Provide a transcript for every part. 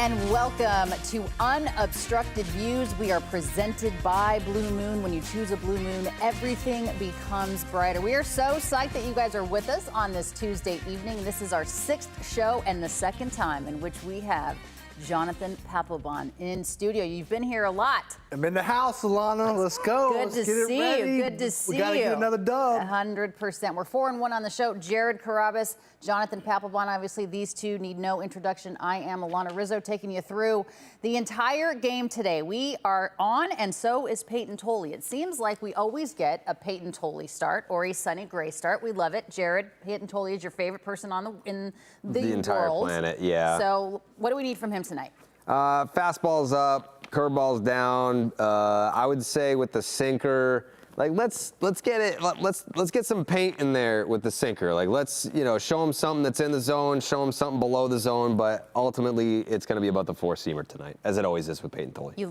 and welcome to Unobstructed Views. We are presented by Blue Moon. When you choose a Blue Moon, everything becomes brighter. We are so psyched that you guys are with us on this Tuesday evening. This is our 6th show and the 2nd time in which we have Jonathan Papelbon in studio. You've been here a lot. I'm in the house, Alanna. Let's go. Good to see you. Good to see you. We got to get another dub. 100%. We're 4-1 on the show. Jared Carrabis, Jonathan Papelbon. Obviously, these two need no introduction. I am Alanna Rizzo, taking you through the entire game today. We are on, and so is Peyton Tolley. It seems like we always get a Peyton Tolley start or a Sonny Gray start. We love it. Jared, Peyton Tolley is your favorite person in the entire world. planet, yeah. So what do we need from him tonight? Fastball's up, curveball's down. I would say with the sinker, like let's get it. Let's get some paint in there with the sinker. Like let's show him something that's in the zone, show him something below the zone. But ultimately, it's going to be about the four-seamer tonight, as it always is with Peyton Tolley.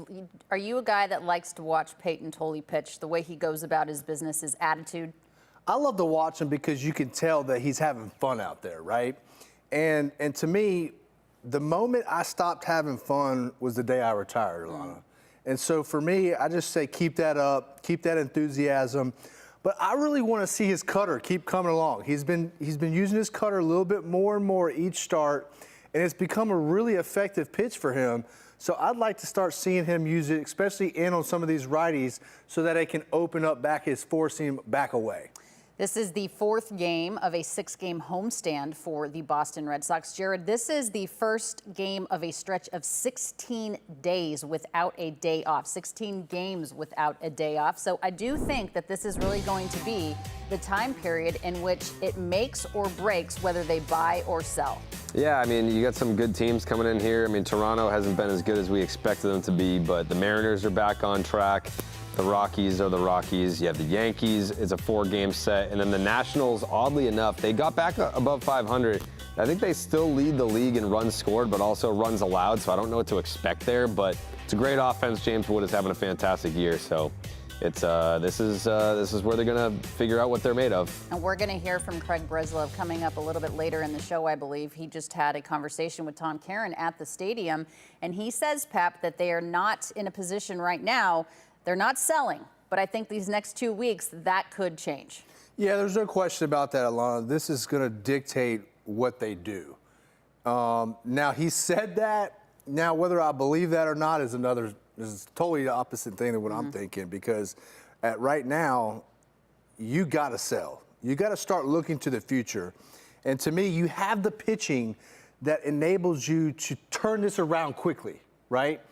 Are you a guy that likes to watch Peyton Tolley pitch? The way he goes about his business, his attitude. I love to watch him because you can tell that he's having fun out there, right? And to me, the moment I stopped having fun was the day I retired, Alanna. And so for me, I just say keep that up, keep that enthusiasm. But I really want to see his cutter keep coming along. He's been using his cutter a little bit more and more each start, and it's become a really effective pitch for him. So I'd like to start seeing him use it, especially in on some of these righties, so that it can open up back his four-seam back away. This is the 4th game of a 6-game homestand for the Boston Red Sox. Jared, this is the first game of a stretch of 16 days without a day off, 16 games without a day off. So I do think that this is really going to be the time period in which it makes or breaks whether they buy or sell. Yeah, I mean, you got some good teams coming in here. I mean, Toronto hasn't been as good as we expected them to be, but the Mariners are back on track. The Rockies are the Rockies. You have the Yankees. It's a 4-game set. And then the Nationals, oddly enough, they got back above 500. I think they still lead the league in runs scored, but also runs allowed, so I don't know what to expect there. But it's a great offense. James Wood is having a fantastic year. So it's this is where they're going to figure out what they're made of. And we're going to hear from Craig Breslow coming up a little bit later in the show, I believe. He just had a conversation with Tom Caron at the stadium, and he says, Pep, that they are not in a position right now. They're not selling, but I think these next 2 weeks, that could change. Yeah, there's no question about that, Alanna. This is going to dictate what they do. Now, he said that. Now, whether I believe that or not is totally the opposite thing than what I'm thinking, because right now, you got to sell. You got to start looking to the future. And to me, you have the pitching that enables you to turn this around quickly, right?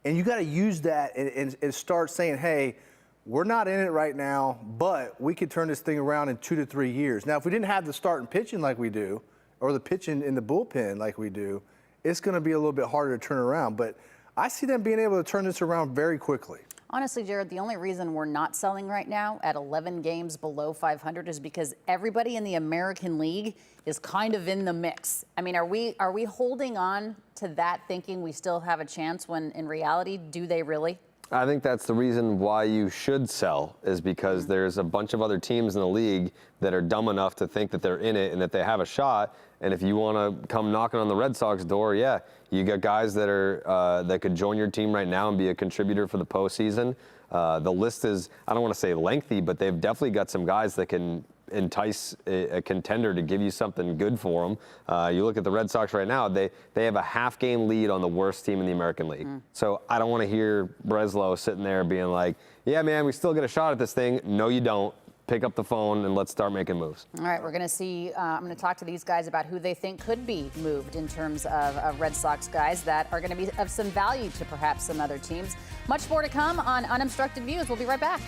And you got to use that and start saying, hey, we're not in it right now, but we could turn this thing around in 2 to 3 years. Now, if we didn't have the starting pitching like we do, or the pitching in the bullpen like we do, it's going to be a little bit harder to turn around. But I see them being able to turn this around very quickly. Honestly, Jared, the only reason we're not selling right now at 11 games below 500 is because everybody in the American League is kind of in the mix. I mean, are we holding on to that thinking we still have a chance when in reality, do they really? I think that's the reason why you should sell, is because there's a bunch of other teams in the league that are dumb enough to think that they're in it and that they have a shot. And if you want to come knocking on the Red Sox door, yeah, you got guys that are that could join your team right now and be a contributor for the postseason. The list is, I don't want to say lengthy, but they've definitely got some guys that can entice a contender to give you something good for them. You look at the Red Sox right now, they have a half-game lead on the worst team in the American League. So I don't want to hear Breslow sitting there being like, yeah, man, we still get a shot at this thing. No, you don't. Pick up the phone and let's start making moves. All right, we're going to see, I'm going to talk to these guys about who they think could be moved in terms of Red Sox guys that are going to be of some value to perhaps some other teams. Much more to come on Unobstructed Views. We'll be right back.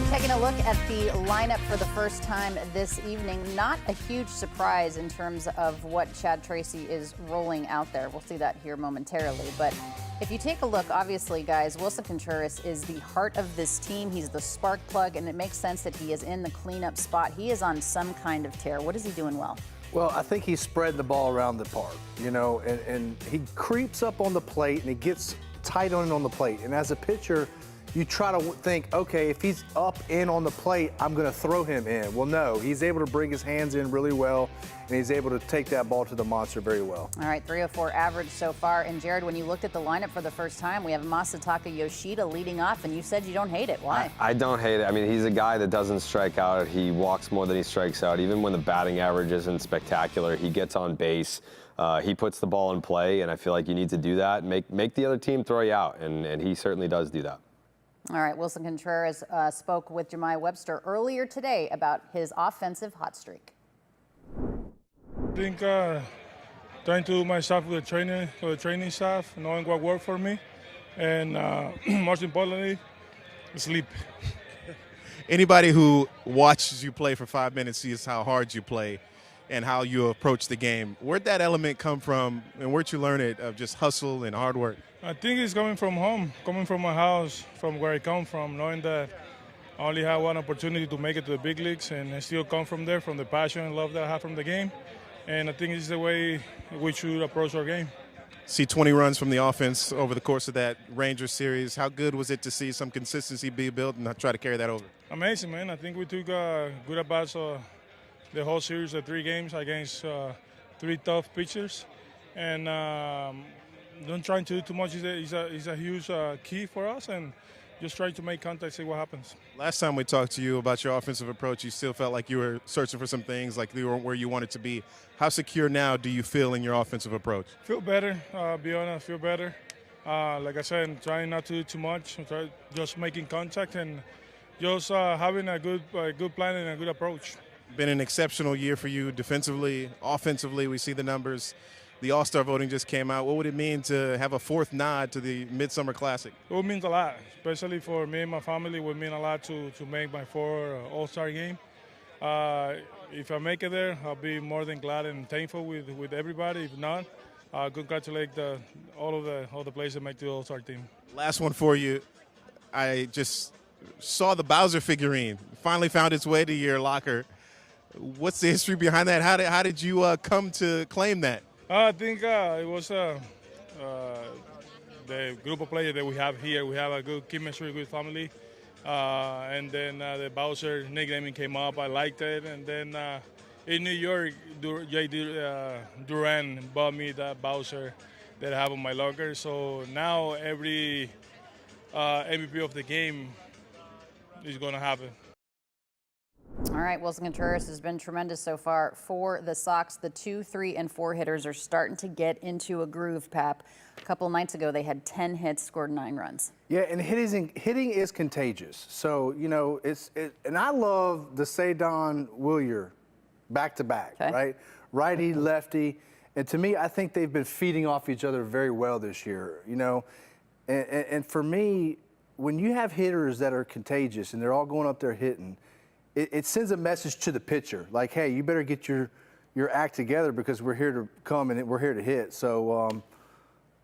Taking a look at the lineup for the first time this evening. Not a huge surprise in terms of what Chad Tracy is rolling out there. We'll see that here momentarily. But if you take a look, obviously, guys, Wilson Contreras is the heart of this team. He's the spark plug, and it makes sense that he is in the cleanup spot. He is on some kind of tear. What is he doing well? Well, I think he's spreading the ball around the park, you know, and he creeps up on the plate and he gets tight on the plate. And as a pitcher, you try to think, okay, if he's up in on the plate, I'm going to throw him in. Well, no, he's able to bring his hands in really well, and he's able to take that ball to the monster very well. All right, 304 average so far. And Jared, when you looked at the lineup for the first time, we have Masataka Yoshida leading off, and you said you don't hate it. Why? I don't hate it. I mean, he's a guy that doesn't strike out. He walks more than he strikes out. Even when the batting average isn't spectacular, he gets on base. He puts the ball in play, and I feel like you need to do that. Make the other team throw you out, and he certainly does do that. All right, Wilson Contreras spoke with Jemiah Webster earlier today about his offensive hot streak. I think trying to do my stuff with the training staff, knowing what worked for me, and most importantly, sleep. Anybody who watches you play for 5 minutes sees how hard you play and how you approach the game. Where'd that element come from, and where'd you learn it, of just hustle and hard work? I think it's coming from home, coming from my house, from where I come from, knowing that I only have one opportunity to make it to the big leagues, and I still come from there, from the passion and love that I have from the game. And I think it's the way we should approach our game. See 20 runs from the offense over the course of that Rangers series. How good was it to see some consistency be built and try to carry that over? Amazing, man. I think we took good at-bats the whole series, the 3 games against 3 tough pitchers. And don't try to do too much is a huge key for us, and just try to make contact, see what happens. Last time we talked to you about your offensive approach, you still felt like you were searching for some things, like you weren't where you wanted to be. How secure now do you feel in your offensive approach? Feel better, be honest, feel better. Like I said, trying not to do too much, just making contact and just having a good plan and a good approach. Been an exceptional year for you defensively, offensively. We see the numbers. The All-Star voting just came out. What would it mean to have a 4th nod to the Midsummer Classic? It would mean a lot, especially for me and my family. It would mean a lot to make my 4 All-Star game. If I make it there, I'll be more than glad and thankful with everybody. If not, I'll congratulate all the players that make the All-Star team. Last one for you. I just saw the Bowser figurine. Finally found its way to your locker. What's the history behind that? How did you come to claim that? I think it was the group of players that we have here. We have a good chemistry, good family. And then the Bowser nickname came up. I liked it. And then in New York, Duran bought me that Bowser that I have on my locker. So now every MVP of the game is going to happen. All right, Wilson Contreras has been tremendous so far for the Sox. The 2, 3, and 4 hitters are starting to get into a groove, Pap. A couple of nights ago, they had 10 hits, scored 9 runs. Yeah, and hitting is contagious. So, you know, and I love the Cedon Willier back-to-back, Okay. right? Righty, lefty. And to me, I think they've been feeding off each other very well this year, you know. And for me, when you have hitters that are contagious and they're all going up there hitting, it sends a message to the pitcher, like, hey, you better get your act together because we're here to come and we're here to hit. So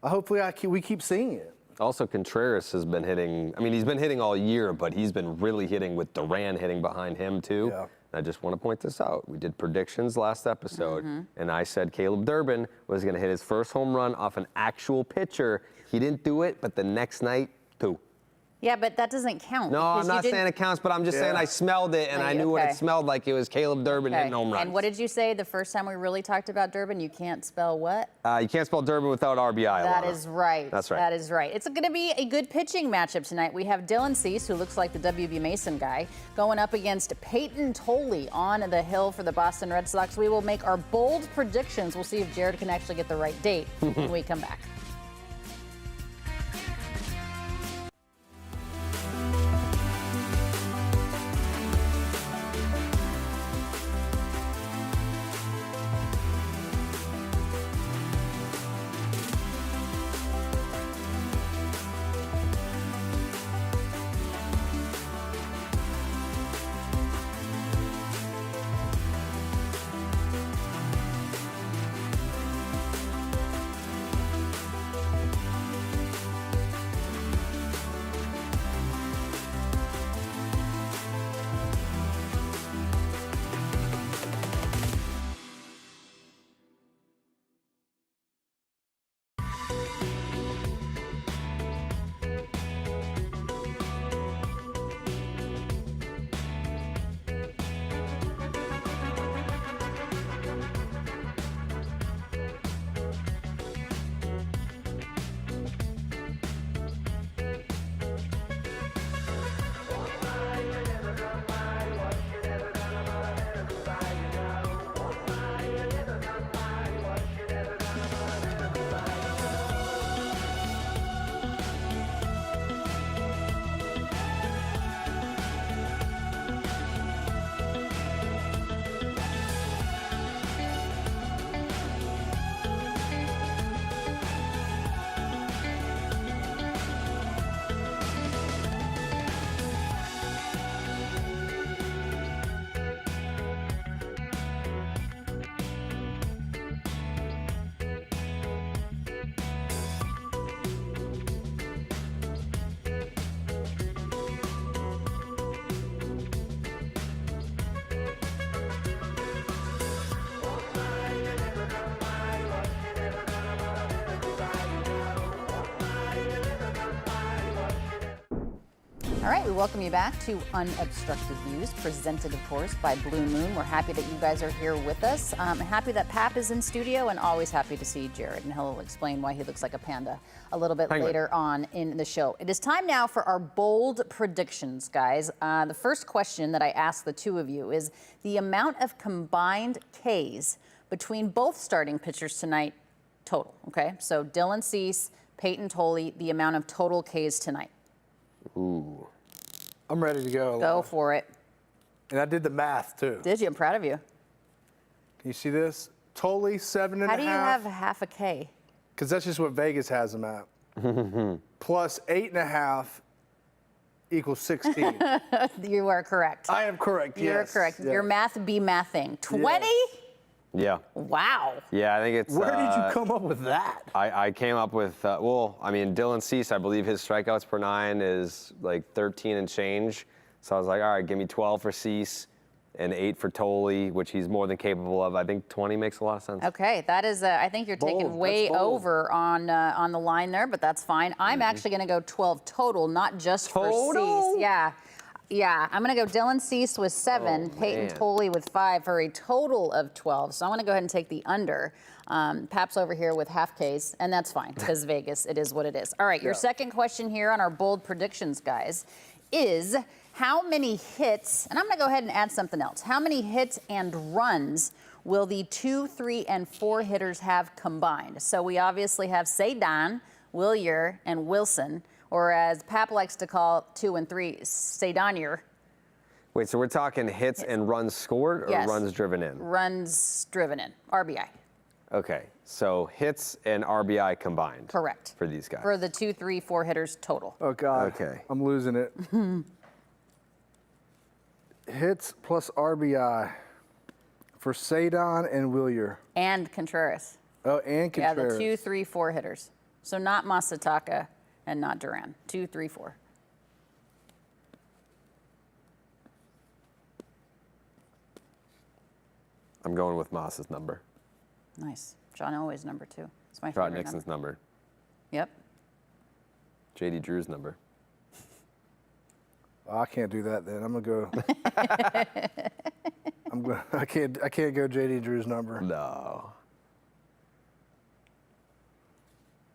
hopefully we keep seeing it. Also, Contreras has been hitting. I mean, he's been hitting all year, but he's been really hitting with Duran hitting behind him, too. Yeah. And I just want to point this out. We did predictions last episode, and I said Caleb Durbin was going to hit his first home run off an actual pitcher. He didn't do it, but the next night, 2. Yeah, but that doesn't count. No, I'm not saying it counts, but I'm just saying I smelled it, and I knew what Okay. it smelled like. It was Caleb Durbin hitting home runs. And what did you say the first time we really talked about Durbin? You can't spell what? You can't spell Durbin without RBI. That Alanna. is right. That's right. That is right. It's going to be a good pitching matchup tonight. We have Dylan Cease, who looks like the W.B. Mason guy, going up against Peyton Tolley on the hill for the Boston Red Sox. We will make our bold predictions. We'll see if Jared can actually get the right date when we come back. All right, we welcome you back to Unobstructed Views, presented, of course, by Blue Moon. We're happy that you guys are here with us. Happy that Pap is in studio, and always happy to see Jared. And he'll explain why he looks like a panda a little bit later on in the show. It is time now for our bold predictions, guys. The first question that I ask the two of you is the amount of combined Ks between both starting pitchers tonight total, okay? So Dylan Cease, Peyton Tolley, the amount of total Ks tonight. Ooh. I'm ready to go. Go for it. And I did the math, too. Did you? I'm proud of you. Can you see this? Totally 7.5. How do you have half a K? Because that's just what Vegas has them at. Plus 8.5 equals 16. You are correct. I am correct, yes. You're correct. Yeah. Your math be mathing. 20? Yeah. Wow. Yeah, I think it's. Where did you come up with that? I came up with, well, I mean, Dylan Cease, I believe his strikeouts per 9 is like 13 and change. So I was like, all right, give me 12 for Cease and 8 for Tolley, which he's more than capable of. I think 20 makes a lot of sense. Okay, that is, I think you're taking Bold. way That's bold. over on the line there, but that's fine. I'm actually going to go 12 total, not just for Cease. Yeah, I'm going to go Dylan Cease with 7, Peyton man. Tolley with 5 for a total of 12. So I'm going to go ahead and take the under. Pap's over here with half Ks, and that's fine because Vegas, it is what it is. All right, your second question here on our bold predictions, guys, is how many hits, and I'm going to go ahead and add something else. How many hits and runs will the 2, 3, and 4 hitters have combined? So we obviously have Cedon, Wilyer, and Wilson, or as Pap likes to call 2 and 3, Cedonier. Wait, so we're talking hits and runs scored or Yes. runs driven in? Runs driven in, RBI. Okay, so hits and RBI combined. Correct. For these guys. For the 2, 3, 4 hitters total. Oh, God. Okay. I'm losing it. Hits plus RBI for Cedon and Wilyer. And Contreras. Oh, and Contreras. Yeah, the 2, 3, 4 hitters. So not Masataka and not Duran. 2, 3, 4. I'm going with Moss's number. Nice. John Elway's number 2. It's my Trot favorite Nixon's number. Yep. JD Drew's number. Oh, I can't do that then. I'm gonna go. I can't go JD Drew's number. No.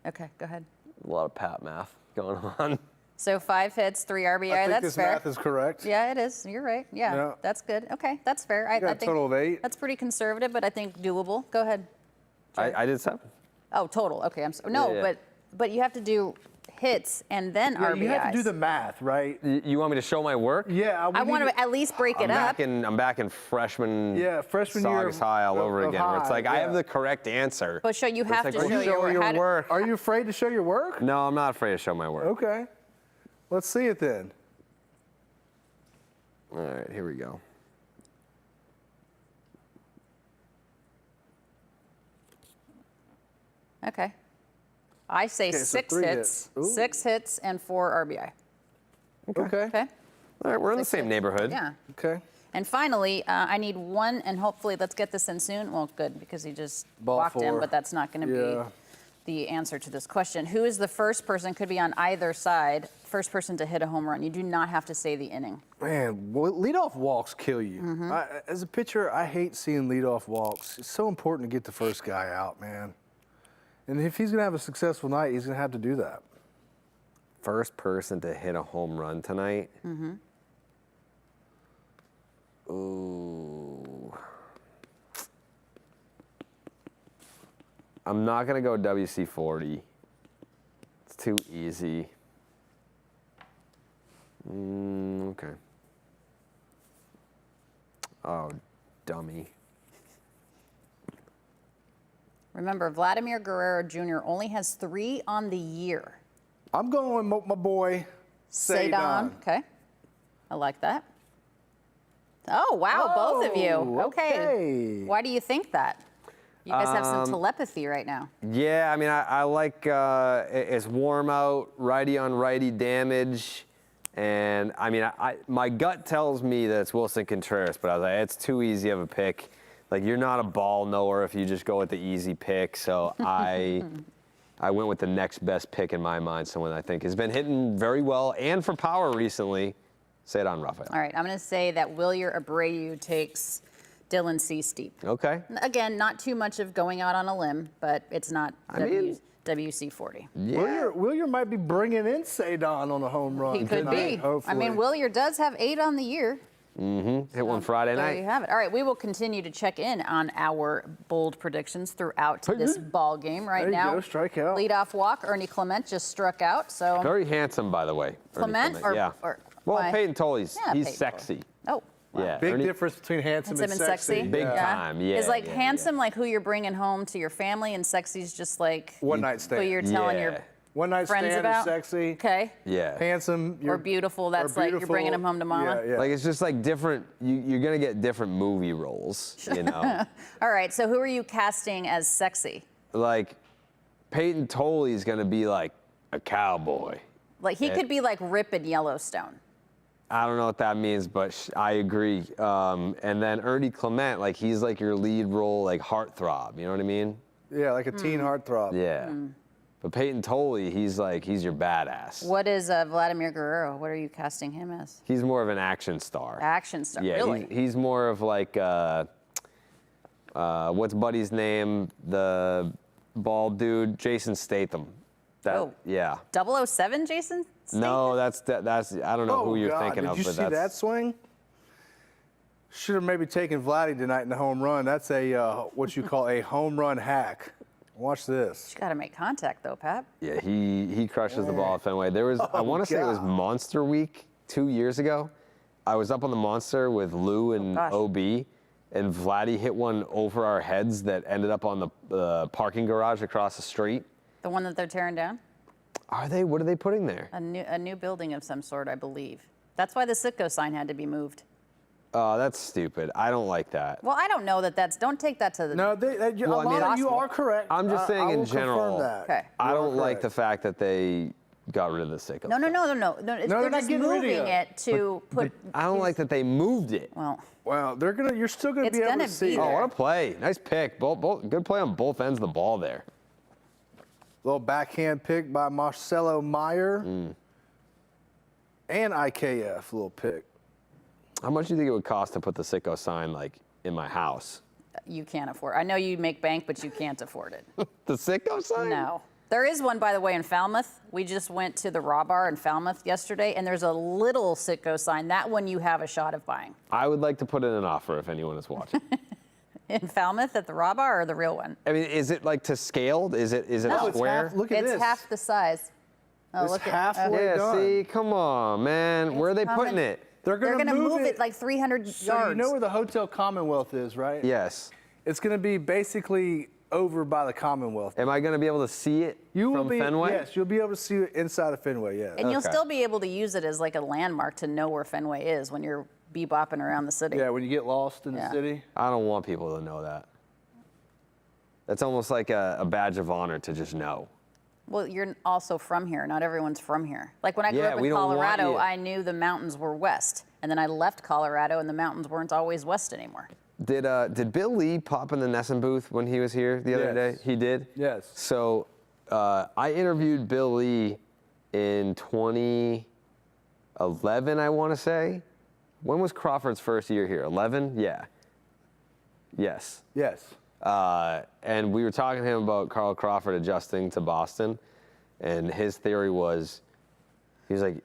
Okay, go ahead. A lot of Pat math going on. So 5 hits, 3 RBI. I think That's this fair. math is correct. Yeah, it is. You're right. Yeah, Yeah. that's good. Okay, that's fair. I got a think total of 8. That's pretty conservative, but I think doable. Go ahead. I did 7. Oh, total. Okay, I'm sorry. No, Yeah. but you have to do hits and then Yeah, RBIs. you have to do the math, right? You want me to show my work? Yeah. I want to at least break it up. I'm back in freshman. Yeah, freshman year Saugus High all over of again. Where it's high, like I have yeah. the correct answer. But show you have it's to like, show are you showing your your work? Are you afraid to show your work? No, I'm not afraid to show my work. Okay. Let's see it then. All right, here we go. Okay. I say Okay, so 6 3 hits. hits. Ooh. 6 hits and 4 RBI. Okay. Okay. All right, we're in the 6 same hits. neighborhood. Yeah. Okay. And finally, I need one, and hopefully let's get this in soon. Well, good, because he just Ball walked in, 4. but that's not going to Yeah. be the answer to this question. Who is the first person, could be on either side, first person to hit a home run? You do not have to say the inning. Man, leadoff walks kill you. Mm-hmm. As a pitcher, I hate seeing leadoff walks. It's so important to get the first guy out, man. And if he's going to have a successful night, he's going to have to do that. First person to hit a home run tonight. Mm-hmm. Ooh. I'm not going to go WC-40. It's too easy. Okay. Oh, dummy. Remember, Vladimir Guerrero Jr. only has 3 on the year. I'm going with my boy, Cedon. Okay. I like that. Oh, wow, both of you. okay. Why do you think that? You guys have some telepathy right now. Yeah, I mean, I like it's warm out, righty on righty damage. And I mean, my gut tells me that it's Wilson Contreras, but I was like, it's too easy of a pick. Like, you're not a ball knower if you just go with the easy pick. So I'm I went with the next best pick in my mind, someone I think has been hitting very well and for power recently. Say it on Rafael. All right, I'm going to say that Wilyer Abreu takes Dylan C. Steep. Okay. Again, not too much of going out on a limb, but it's not WC40. Yeah. Wilyer might be bringing in Sadon on a home run. He could be. Hopefully. I mean, Wilyer does have 8 on the year. Hit one Friday There night. you have it. All right, we will continue to check in on our bold predictions throughout this ball game. Right There you now, go, strike out. leadoff walk. Ernie Clement just struck out. So Very handsome, by the way. Ernie Clement, or, yeah. or Well, why? Peyton Tolley's, Yeah, he's Peyton sexy. Tolley. Oh, wow. Yeah. Big Ernie- difference between handsome and sexy. Big time, yeah. Is like yeah, handsome like who you're bringing home to your family, and sexy's just like One night who stand. you're telling Yeah. your One night friends stand about. is sexy. Okay. Yeah. Handsome. Or beautiful. That's like you're bringing them home to mama. Yeah, yeah. Like, it's just like different, you're going to get different movie roles, you know? All right. So who are you casting as sexy? Like, Peyton Tolley's going to be like a cowboy. Like he could be like Rip in Yellowstone. I don't know what that means, but I agree. And then Ernie Clement, like, he's like your lead role, like heartthrob. You know what I mean? Yeah, like a teen heartthrob. Yeah. But Peyton Tolley, he's your badass. What is Vladimir Guerrero? What are you casting him as? He's more of an action star. Action star. Yeah, Really? he's more of like, what's Buddy's name? The bald dude, Jason Statham. Oh. Yeah. 007 Jason Statham? No, that's I don't know Oh, who you're God. thinking Did of, you but see that that's swing? Should have maybe taken Vladdy tonight in the home run. That's a what you call a home run hack. Watch this. You got to make contact though, Pat. yeah, he crushes the ball at Fenway. There was I want to say it was God. Monster Week 2 years ago. I was up on the Monster with Lou and gosh. OB, and Vladdy hit one over our heads that ended up on the parking garage across the street. The one that they're tearing down? Are they? What are they putting there? A new building of some sort, I believe. That's why the Sitco sign had to be moved. Oh, that's stupid. I don't like that. Well, I don't know that don't take that to the. No, Well, I mean, Alana, you gospel. are correct. I'm just saying I in will confirm general. that. Okay. I You are don't like correct. the fact that they got rid of the Sitco. No. They're they're not just getting rid of moving it. it to put. I don't like that they moved it. Well, Well, you're still gonna It's be able gonna to see. be it. Oh, there. what a play. Nice pick. Good play on both ends of the ball there. Little backhand pick by Marcelo Meyer. And IKF, little pick. How much do you think it would cost to put the Sitco sign, like, in my house? you can't afford. I know you make bank, but you can't afford it. The Sitco sign? No. There is one, by the way, in Falmouth. We just went to the Raw Bar in Falmouth yesterday, and there's a little Sitco sign. That one you have a shot of buying. I would like to put in an offer if anyone is watching. In Falmouth at the Raw Bar or the real one? I mean, is it like to scaled? Is it No, a it's square? Look at It's this. half the size. Oh, It's look halfway Yeah, done. see, come on, man. Where are they coming. putting it? They're They're gonna going to move it like 300 So yards. you know where the Hotel Commonwealth is, right? Yes. It's gonna be basically over by the Commonwealth. Am I going to be able to see it You will from be, Fenway? yes, you'll be able to see it inside of Fenway, yes. And you'll Okay. still be able to use it as like a landmark to know where Fenway is when you're bebopping around the city. Yeah, when you get lost in the Yeah. city. I don't want people to know that. That's almost like a badge of honor to just know. Well, you're also from here. Not everyone's from here. Like when I grew Yeah, up we in don't want Colorado, you- I knew the mountains were west. And then I left Colorado and the mountains weren't always west anymore. Did Bill Lee pop in the Nesson booth when he was here the other day? Yes. He did? Yes. So I interviewed Bill Lee in 2011, I want to say. When was Crawford's first year here? 11? Yeah. Yes. Yes. And we were talking to him about Carl Crawford adjusting to Boston, and his theory was, he's like,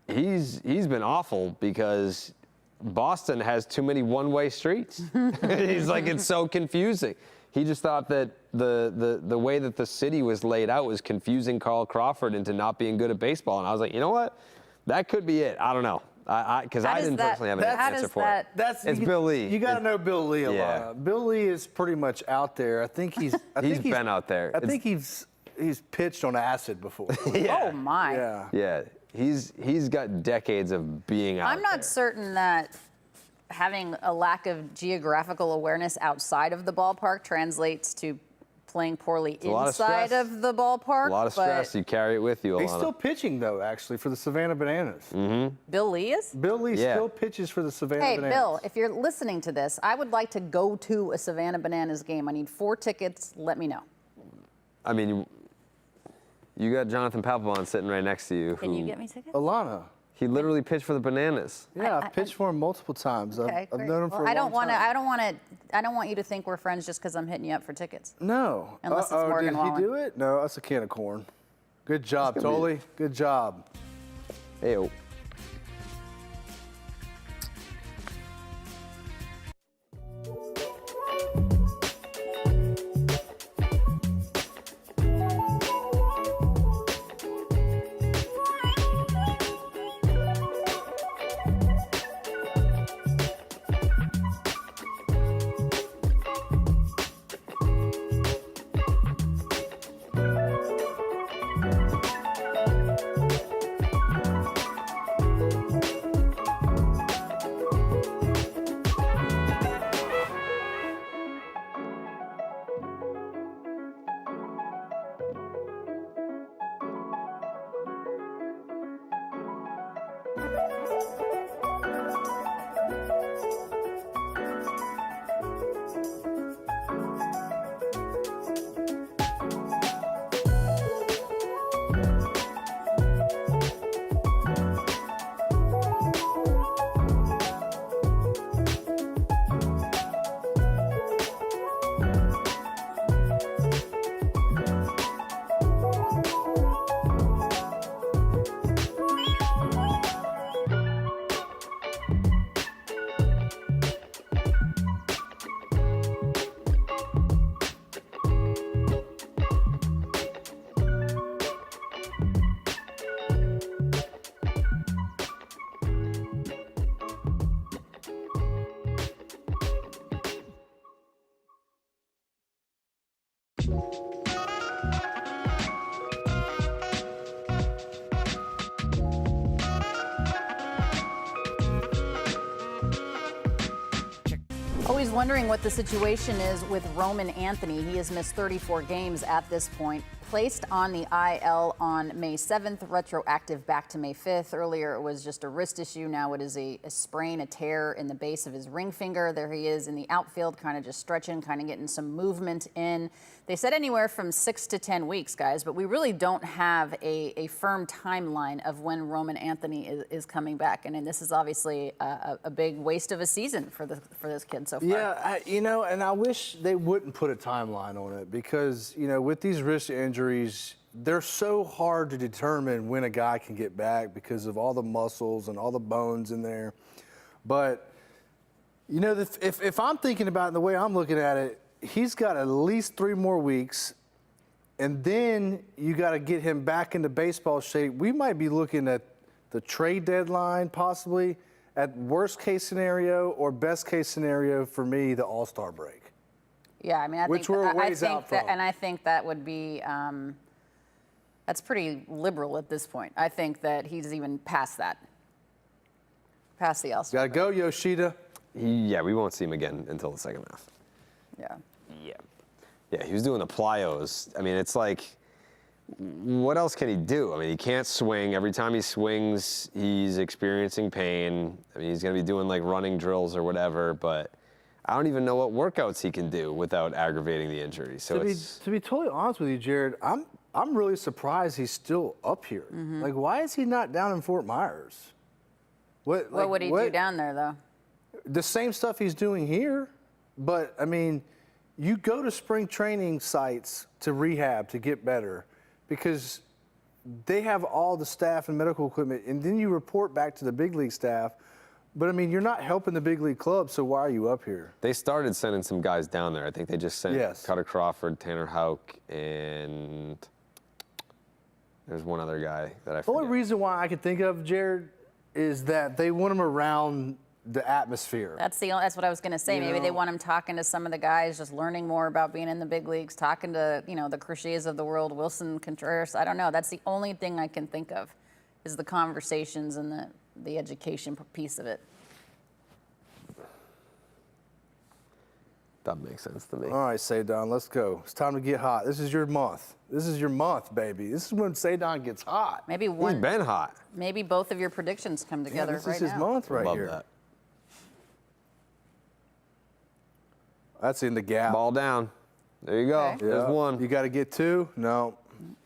he's been awful because Boston has too many one-way streets. He's like, it's so confusing. He just thought that the way that the city was laid out was confusing Carl Crawford into not being good at baseball. And I was like, you know what? That could be it. I don't know. Because I didn't personally have an answer for it. It's Bill Lee. You got to know Bill Lee a Yeah. lot. Bill Lee is pretty much out there. I think he's. He's been out there. I think he's pitched on acid before. Oh, my. Yeah. Yeah, he's got decades of being out I'm not there. certain that having a lack of geographical awareness outside of the ballpark translates to playing poorly a lot of inside stress. of the ballpark. A lot of stress. You carry it with you, Alanna. He's still pitching though, actually, for the Savannah Bananas. Bill Lee is? Bill Lee Yeah. still pitches for the Savannah Hey, Bananas. Bill, if you're listening to this, I would like to go to a Savannah Bananas game. I need 4 tickets. Let me know. I mean, You got Jonathan Papelbon sitting right next to you. Can you get me tickets? Alanna. He literally pitched for the Bananas. Yeah, I've pitched for him multiple times. Okay, I've great. known him for a long time. I don't want you to think we're friends just because I'm hitting you up for tickets. No. Unless it's Morgan did Wallen. he do it? No, that's a can of corn. Good job, Tolly. Good job. Hey-o. Always wondering what the situation is with Roman Anthony. He has missed 34 games at this point. Placed on the IL on May 7th, retroactive back to May 5th. Earlier it was just a wrist issue. Now it is a sprain, a tear in the base of his ring finger. There he is in the outfield, kind of just stretching, kind of getting some movement in. They said anywhere from 6 to 10 weeks, guys, but we really don't have a firm timeline of when Roman Anthony is coming back. And this is obviously a big waste of a season for this kid so far. Yeah, and I wish they wouldn't put a timeline on it because, with these wrist injuries, they're so hard to determine when a guy can get back because of all the muscles and all the bones in there. But, if I'm thinking about it the way I'm looking at it, he's got at least 3 more weeks, and then you got to get him back into baseball shape. We might be looking at the trade deadline possibly at worst case scenario or best case scenario for me, the All-Star break. Yeah, I mean, I Which think, we're I ways think out that, from. and I think that would be, that's pretty liberal at this point. I think that he's even past that, past the All-Star Got to go, Yoshida. Yeah, we won't see him again until the second half. Yeah. Yeah, he was doing the plyos. I mean, it's like, what else can he do? I mean, he can't swing. Every time he swings, he's experiencing pain. I mean, he's going to be doing like running drills or whatever, but I don't even know what workouts he can do without aggravating the injury. So To be totally honest with you, Jared, I'm really surprised he's still up here. Mm-hmm. Like, why is he not down in Fort Myers? What would he do down there, though? The same stuff he's doing here, but I mean, you go to spring training sites to rehab to get better because they have all the staff and medical equipment, and then you report back to the big league staff. But I mean, you're not helping the big league club, so why are you up here? they started sending some guys down there. I think they just sent Yes. Cutter Crawford, Tanner Houck, and there's one other guy that I The forget. only reason why I could think of, Jared, is that they want him around the atmosphere. That's what I was going to say. You Maybe they know? want him talking to some of the guys, just learning more about being in the big leagues, talking to, the Crochets of the world, Wilson Contreras. I don't know. That's the only thing I can think of is the conversations and the education piece of it. That makes sense to me. All right, Sadon, let's go. It's time to get hot. This is your month. This is your month, baby. This is when Sadon gets hot. Maybe He's been hot. maybe both of your predictions come together This right is his now. month right Love here. that. That's in the gap. Ball down. There you go. Okay. There's one. You got to get 2? No.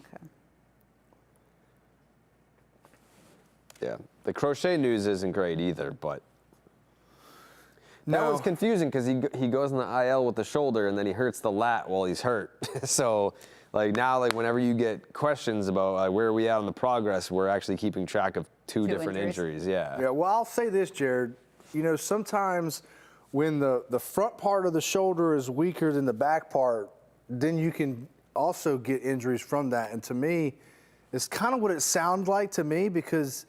Okay. Yeah. The crochet news isn't great either, but that No. was confusing because he goes in the IL with the shoulder and then he hurts the lat while he's hurt. So, like now, like whenever you get questions about where are we at on the progress, we're actually keeping track of two different injuries. Yeah. Yeah, well, I'll say this, Jared. You know, sometimes when the front part of the shoulder is weaker than the back part, then you can also get injuries from that. And to me, it's kind of what it sounds like to me because,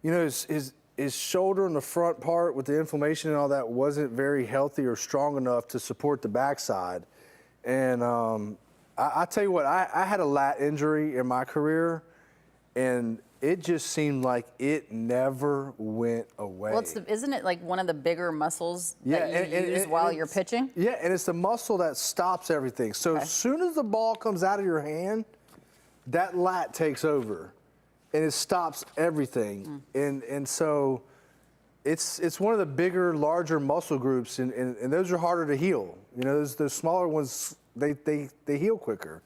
you know, his shoulder and the front part with the inflammation and all that wasn't very healthy or strong enough to support the backside. And I tell you what, I had a lat injury in my career, and it just seemed like it never went away. Well, isn't it like one of the bigger muscles that you and use while you're pitching? Yeah, and it's the muscle that stops everything. So as soon as the ball comes out of your hand, that lat takes over, and it stops everything. And so it's one of the bigger, larger muscle groups, and those are harder to heal. You know, those smaller ones, they heal quicker.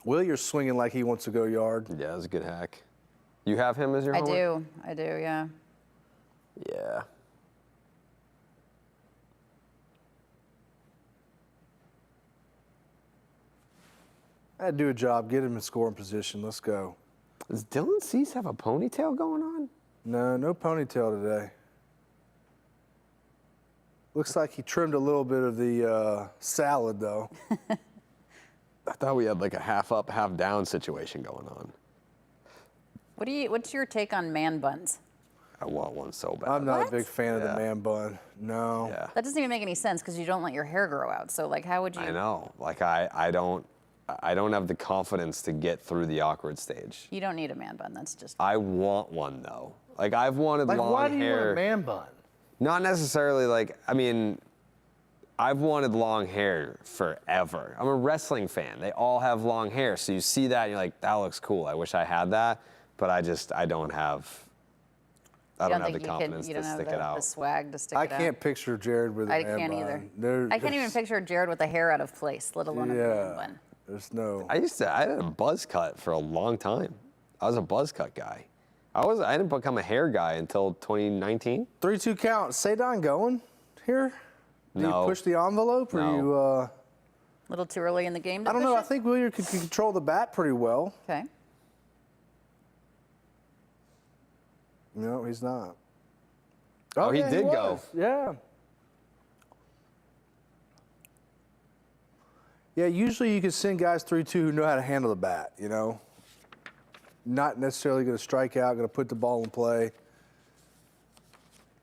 Will, you're swinging like he wants to go yard. Yeah, that was a good hack. You have him as your I homework? do, yeah. Yeah. I'd do a job, get him in scoring position. Let's go. Does Dylan Cease have a ponytail going on? No ponytail today. Looks like he trimmed a little bit of the salad, though. I thought we had like a half up, half down situation going on. What's your take on man buns? I want one so bad. I'm not What? a big fan of the man bun. No. Yeah. That doesn't even make any sense because you don't let your hair grow out. So like, how would you? I know. Like I don't have the confidence to get through the awkward stage. You don't need a man bun. That's just. I want one though. Like I've wanted Like, long why do you want hair. a man bun? Not necessarily like, I mean, I've wanted long hair forever. I'm a wrestling fan. They all have long hair. So you see that and you're like, that looks cool. I wish I had that. But I don't have the confidence to stick it out. The swag to stick I it out. can't picture Jared with a I man can't bun. either. I can't even picture Jared with a hair out of place, let alone a man bun. There's no. I had a buzz cut for a long time. I was a buzz cut guy. I didn't become a hair guy until 2019. 3-2 count. Sadon going here? Do No. you push the envelope or No. you? A little too early in the game to I don't push know. it? I think Williard could control the bat pretty well. Okay. No, he's not. Oh, he yeah, did go. was. Yeah. Yeah, usually you can send guys 3-2 who know how to handle the bat, you know? Not necessarily going to strike out, going to put the ball in play.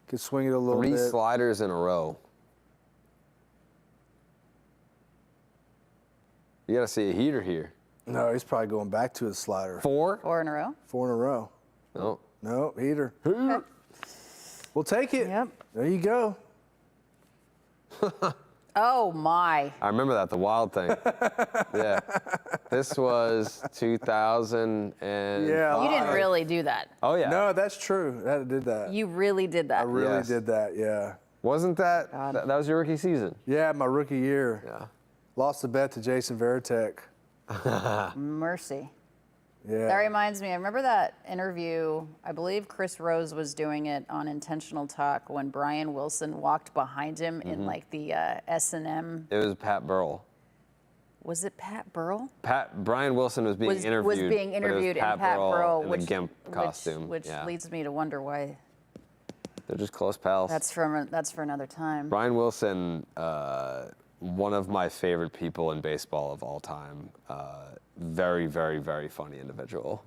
Could swing it a little 3 bit. sliders in a row. You got to see a heater here. No, he's probably going back to his slider. 4? 4 in a row. 4 in a row. No. No, heater. Okay. We'll take it. Yep. There you go. Oh my. I remember that, the wild thing. Yeah. This was 2000 and. Yeah. You didn't really do that. Oh, yeah. No, that's true. I did that. You really did that. I really Yes. did that, yeah. Wasn't that, God. that was your rookie season? Yeah, my rookie year. Yeah. Lost the bet to Jason Varitek. Mercy. Yeah. That reminds me, I remember that interview, I believe Chris Rose was doing it on Intentional Talk when Brian Wilson walked behind him in like the S&M. It was Pat Burrell. Was it Pat Burrell? Brian Wilson was being interviewed. Was being but it was interviewed and Pat Burrell, in the gimp costume. which yeah. leads me to wonder why. They're just close pals. That's for another time. Brian Wilson, one of my favorite people in baseball of all time. Very, very, very funny individual.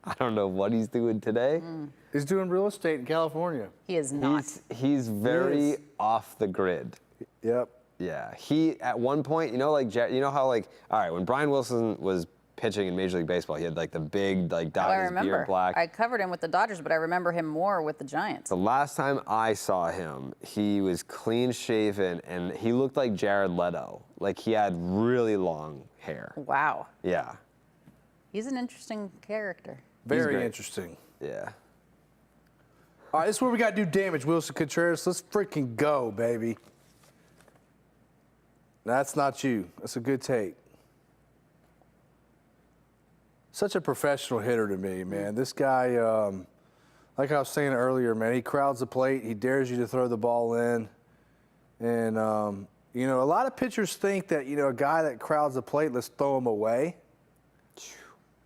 I don't know what he's doing today. He's doing real estate in California. He is not. He's very is. off the grid. Yep. Yeah, he at one point, you know, like you know how like, all right, when Brian Wilson was pitching in Major League Baseball, he had like the big like Oh, I dyed his remember. beard black. I covered him with the Dodgers, but I remember him more with the Giants. The last time I saw him, he was clean shaven and he looked like Jared Leto. Like he had really long hair. Wow. Yeah, He's an interesting character. Very great. interesting. yeah. All right, this is where we got to do damage, Wilson Contreras. Let's freaking go, baby. That's not you. That's a good take. such a professional hitter to me, man. This guy, like I was saying earlier, man, he crowds the plate. He dares you to throw the ball in. And, you know, a lot of pitchers think that, you know, a guy that crowds the plate, let's throw him away.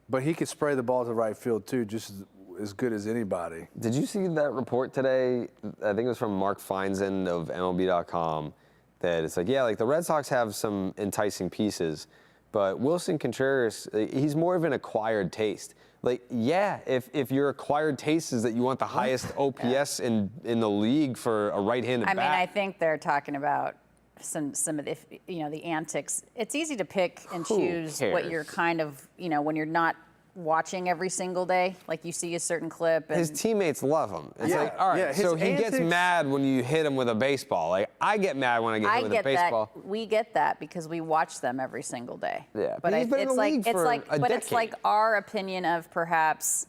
But he could spray the ball to right field, too, just as good as anybody. Did you see that report today? I think it was from Mark Feinzen of MLB.com, that it's like, yeah, like the Red Sox have some enticing pieces, but Wilson Contreras, he's more of an acquired taste. Like, yeah, if your acquired taste is that you want the highest OPS in the league for a right-handed bat. I mean, I think they're talking about some of the, you know, the antics. It's easy to pick and choose what you're kind of, you know, when you're not watching every single day. Like, you see a certain clip. And his teammates love him. It's Yeah, like, all right, yeah, his so he gets antics- mad when you hit him with a baseball. Like, I get mad when I get hit with a baseball. that. We get that because we watch them every single day. Yeah, but but he's been in it's the like league it's for like a but it's like decade. our opinion of perhaps.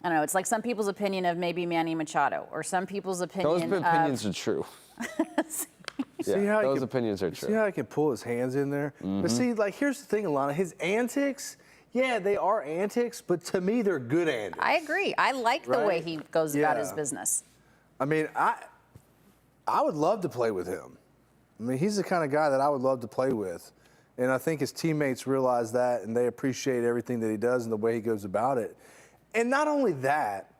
I don't know. It's like some people's opinion of maybe Manny Machado, or some people's opinion. Those opinions are true. See how he those can- opinions are See true. how he can pull his hands in there? But see, like, here's the thing, Alanna. His antics, yeah, they are antics, but to me, they're good antics. I agree. I like the way Right? he goes about his Yeah. business. I mean, I would love to play with him. I mean, he's the kind of guy that I would love to play with. And I think his teammates realize that, and they appreciate everything that he does and the way he goes about it. And not only that,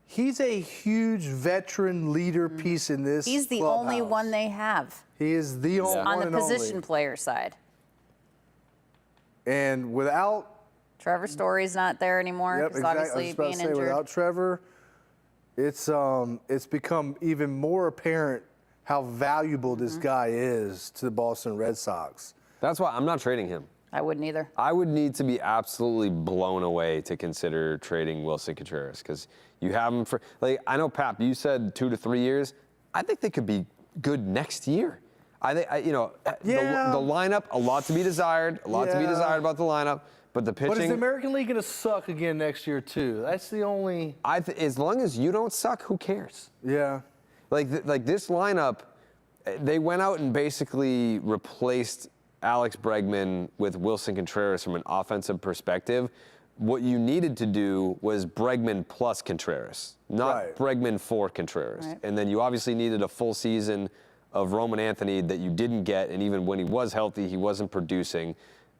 he's a huge veteran leader piece in this He's the only clubhouse. one they have He is the only on one the and position only. player side. And without Trevor Story's not there anymore Yep, because exactly. I obviously was about being to say, injured. without Trevor, it's become even more apparent how valuable this guy is to the Boston Red Sox. That's why I'm not trading him. I wouldn't either. I would need to be absolutely blown away to consider trading Wilson Contreras, because you have him for, like, I know, Pap, you said 2 to 3 years. I think they could be good next year. I think, you know, Yeah. the lineup, a lot to be desired, about the lineup, but the pitching. But is the American League going to suck again next year, too? That's the only. As long as you don't suck, who cares? Yeah. Like this lineup, they went out and basically replaced Alex Bregman with Wilson Contreras from an offensive perspective. What you needed to do was Bregman plus Contreras, not Right. Bregman for Contreras. Right. And then you obviously needed a full season of Roman Anthony that you didn't get, and even when he was healthy, he wasn't producing.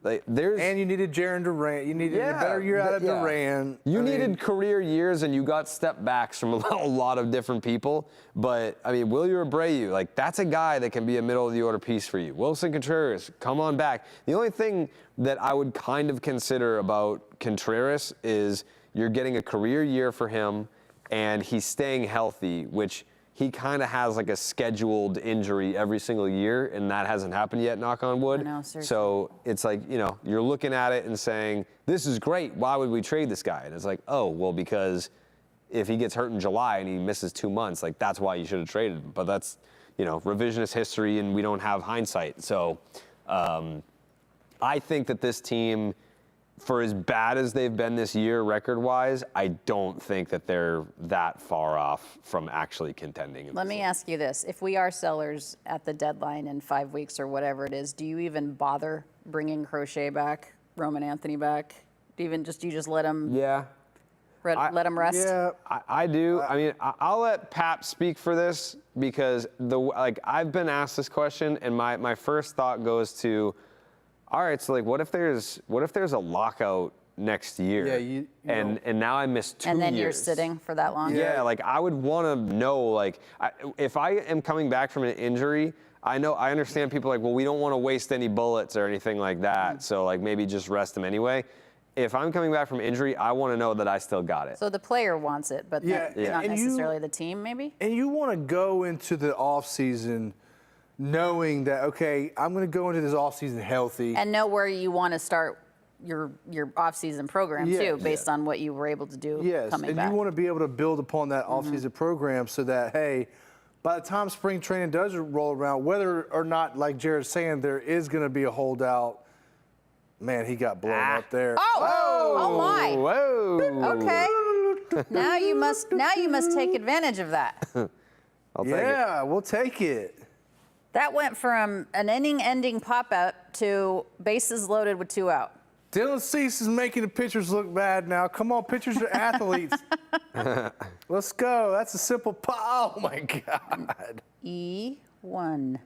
Like, And you needed Jaron Durant. You needed a better year out of Durant. You I mean, needed career years, and you got step backs from a lot of different people. But, I mean, Wilyer Abreu, like, that's a guy that can be a middle-of-the-order piece for you. Wilson Contreras, come on back. The only thing that I would kind of consider about Contreras is you're getting a career year for him, and he's staying healthy, which he kind of has like a scheduled injury every single year, and that hasn't happened yet, knock on wood. I know, seriously. So it's like, you know, you're looking at it and saying, this is great. Why would we trade this guy? And it's like, oh, well, because if he gets hurt in July and he misses 2 months, like, that's why you should have traded him. But that's, you know, revisionist history, and we don't have hindsight. So I think that this team, for as bad as they've been this year record-wise, I don't think that they're that far off from actually contending. Let me ask you this. If we are sellers at the deadline in 5 weeks or whatever it is, do you even bother bringing Crochet back, Roman Anthony back? Do you just let him, Yeah, let him rest? Yeah. I do. I mean, I'll let Pap speak for this, because I've been asked this question, and my first thought goes to, all right, so like, what if there's a lockout next year? Yeah, you and now I missed 2 years. And then you're sitting for that long? Yeah, like, I would want to know, like, if I am coming back from an injury, I understand people like, well, we don't want to waste any bullets or anything like that, so like maybe just rest them anyway. If I'm coming back from injury, I want to know that I still got it. So the player wants it, but not And necessarily the team, maybe? And you want to go into the offseason knowing that, okay, I'm going to go into this offseason healthy. And know where you want to start your off-season program, too, based on what you were able to do coming and back. you want to be able to build upon that offseason program so that, hey, by the time spring training does roll around, whether or not, like Jared's saying, there is going to be a holdout, man, he got blown up there. Oh my. Whoa. Okay. Now you must take advantage of that. I'll take it. Yeah, we'll take it. That went from an inning-ending pop-up to bases loaded with 2 out. Dylan Cease is making the pitchers look bad now. Come on, pitchers are athletes. Let's go. That's a simple oh my God. E1.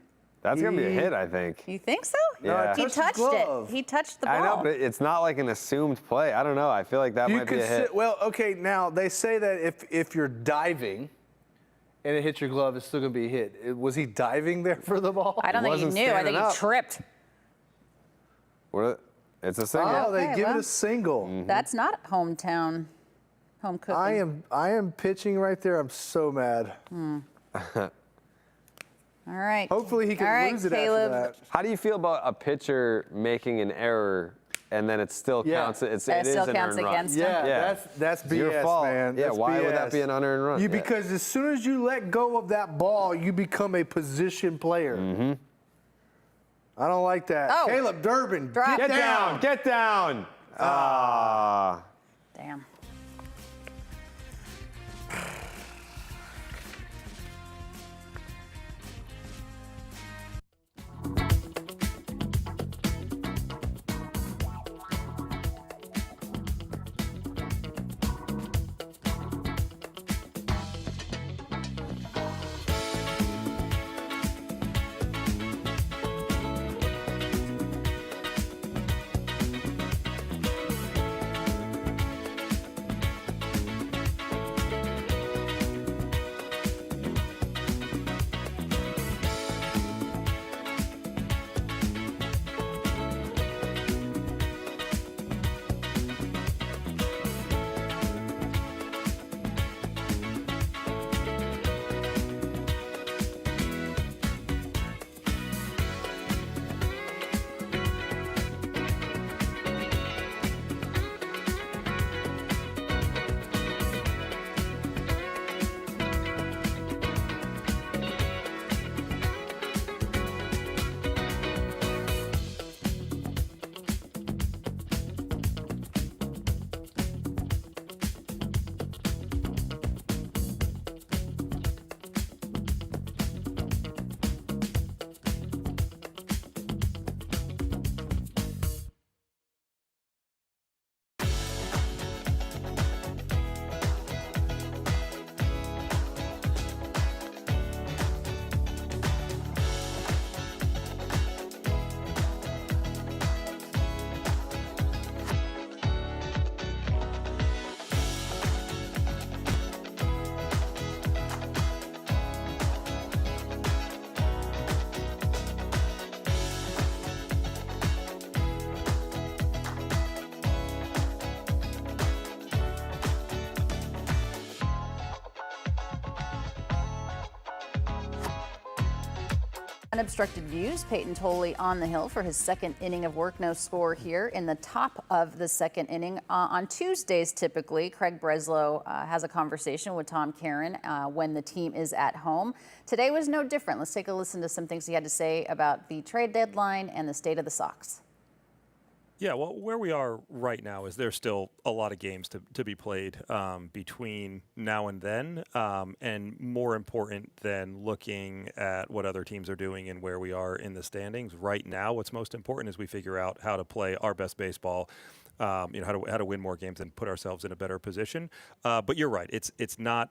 That's going to be a hit, I think. You think so? Yeah. He touched his touched glove. it. He touched the ball. I know, but it's not like an assumed play. I don't know. I feel like that might be a hit. Well, okay, now they say that if you're diving and it hits your glove, it's still going to be a hit. Was he diving there for the ball? I don't think he wasn't knew. I standing think up. he tripped. It's a single. Oh, they Okay, give it well. a single. That's not home cooking. I am pitching right there. I'm so mad. All right. Hopefully he can All right, lose it Caleb. after that. How do you feel about a pitcher making an error and then it still counts? It is still an counts earned run. against him? Yeah, that's It's your BS, fault. man. Yeah, That's why would that BS. be an unearned run? Yeah. Because as soon as you let go of that ball, you become a position player. Mm-hmm. I don't like that. Oh. Caleb Durbin, Drop. Get down! Get down! Ah. Damn. Unobstructed Views, Peyton Tolley on the hill for his second inning of work. No score here in the top of the second inning. On Tuesdays, typically, Craig Breslow has a conversation with Tom Caron when the team is at home. Today was no different. Let's take a listen to some things he had to say about the trade deadline and the state of the Sox. Yeah, well, where we are right now is there's still a lot of games to be played between now and then. And more important than looking at what other teams are doing and where we are in the standings right now, what's most important is we figure out how to play our best baseball. How to win more games and put ourselves in a better position. But you're right. It's not.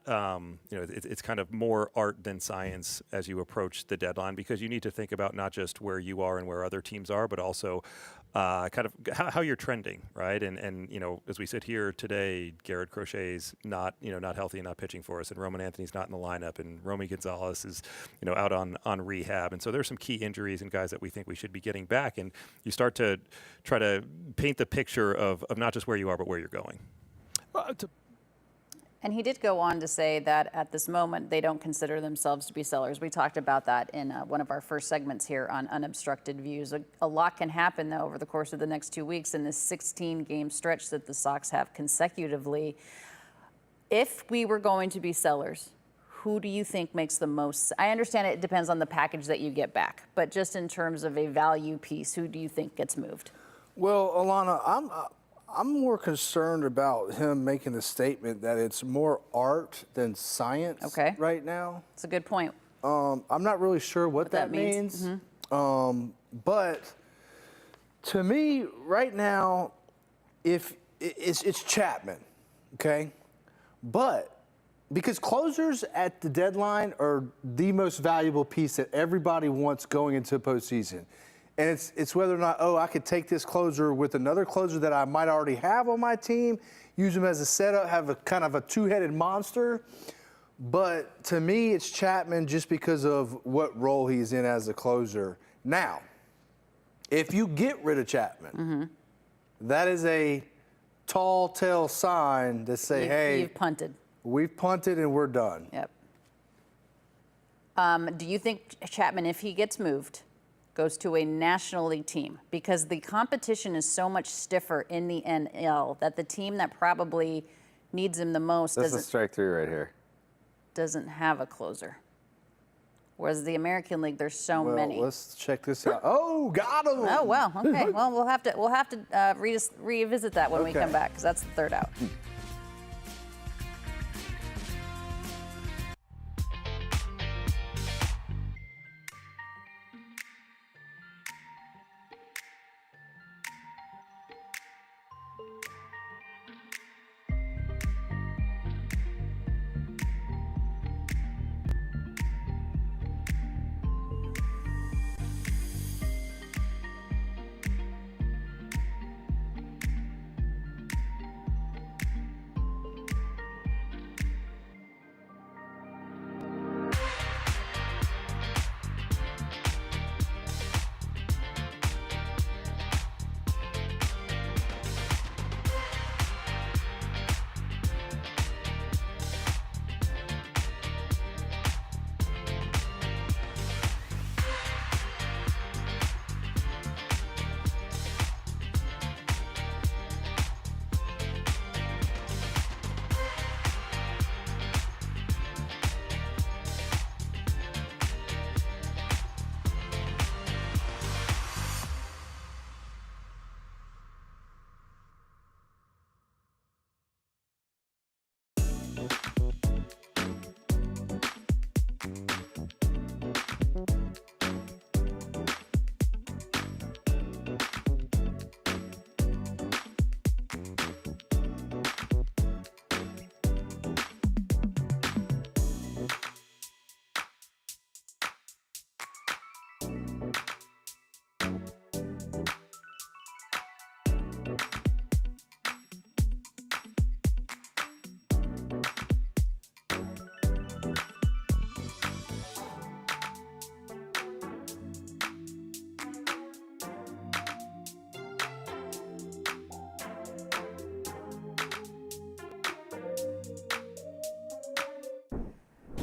It's kind of more art than science as you approach the deadline, because you need to think about not just where you are and where other teams are, but also kind of how you're trending, right? And as we sit here today, Garrett Crochet's not healthy and not pitching for us, and Roman Anthony's not in the lineup, and Romy Gonzalez is out on rehab, and so there's some key injuries and guys that we think we should be getting back, and you start to try to paint the picture of not just where you are, but where you're going. And he did go on to say that at this moment, they don't consider themselves to be sellers. We talked about that in one of our first segments here on Unobstructed Views. A lot can happen, though, over the course of the next 2 weeks in this 16-game stretch that the Sox have consecutively. If we were going to be sellers, who do you think makes the most? I understand it depends on the package that you get back, but just in terms of a value piece, who do you think gets moved? Well, Alanna, I'm more concerned about him making the statement that it's more art than science right now. That's a good point. I'm not really sure what that means. But to me, right now, if it's Chapman, okay? But because closers at the deadline are the most valuable piece that everybody wants going into postseason. And it's whether or not, I could take this closer with another closer that I might already have on my team, use them as a setup, have a kind of a two-headed monster. But to me, it's Chapman just because of what role he's in as a closer. Now, if you get rid of Chapman, that is a tall tale sign to say, hey, you've punted. We've punted and we're done. Yep. Do you think Chapman, if he gets moved, goes to a National League team? Because the competition is so much stiffer in the NL that the team that probably needs him the most That's a strike three right here. doesn't have a closer. Whereas the American League, there's so many. Let's check this out. Oh, got him. Oh, wow. Okay. Well, we'll have to revisit that when we come back, because that's the third out.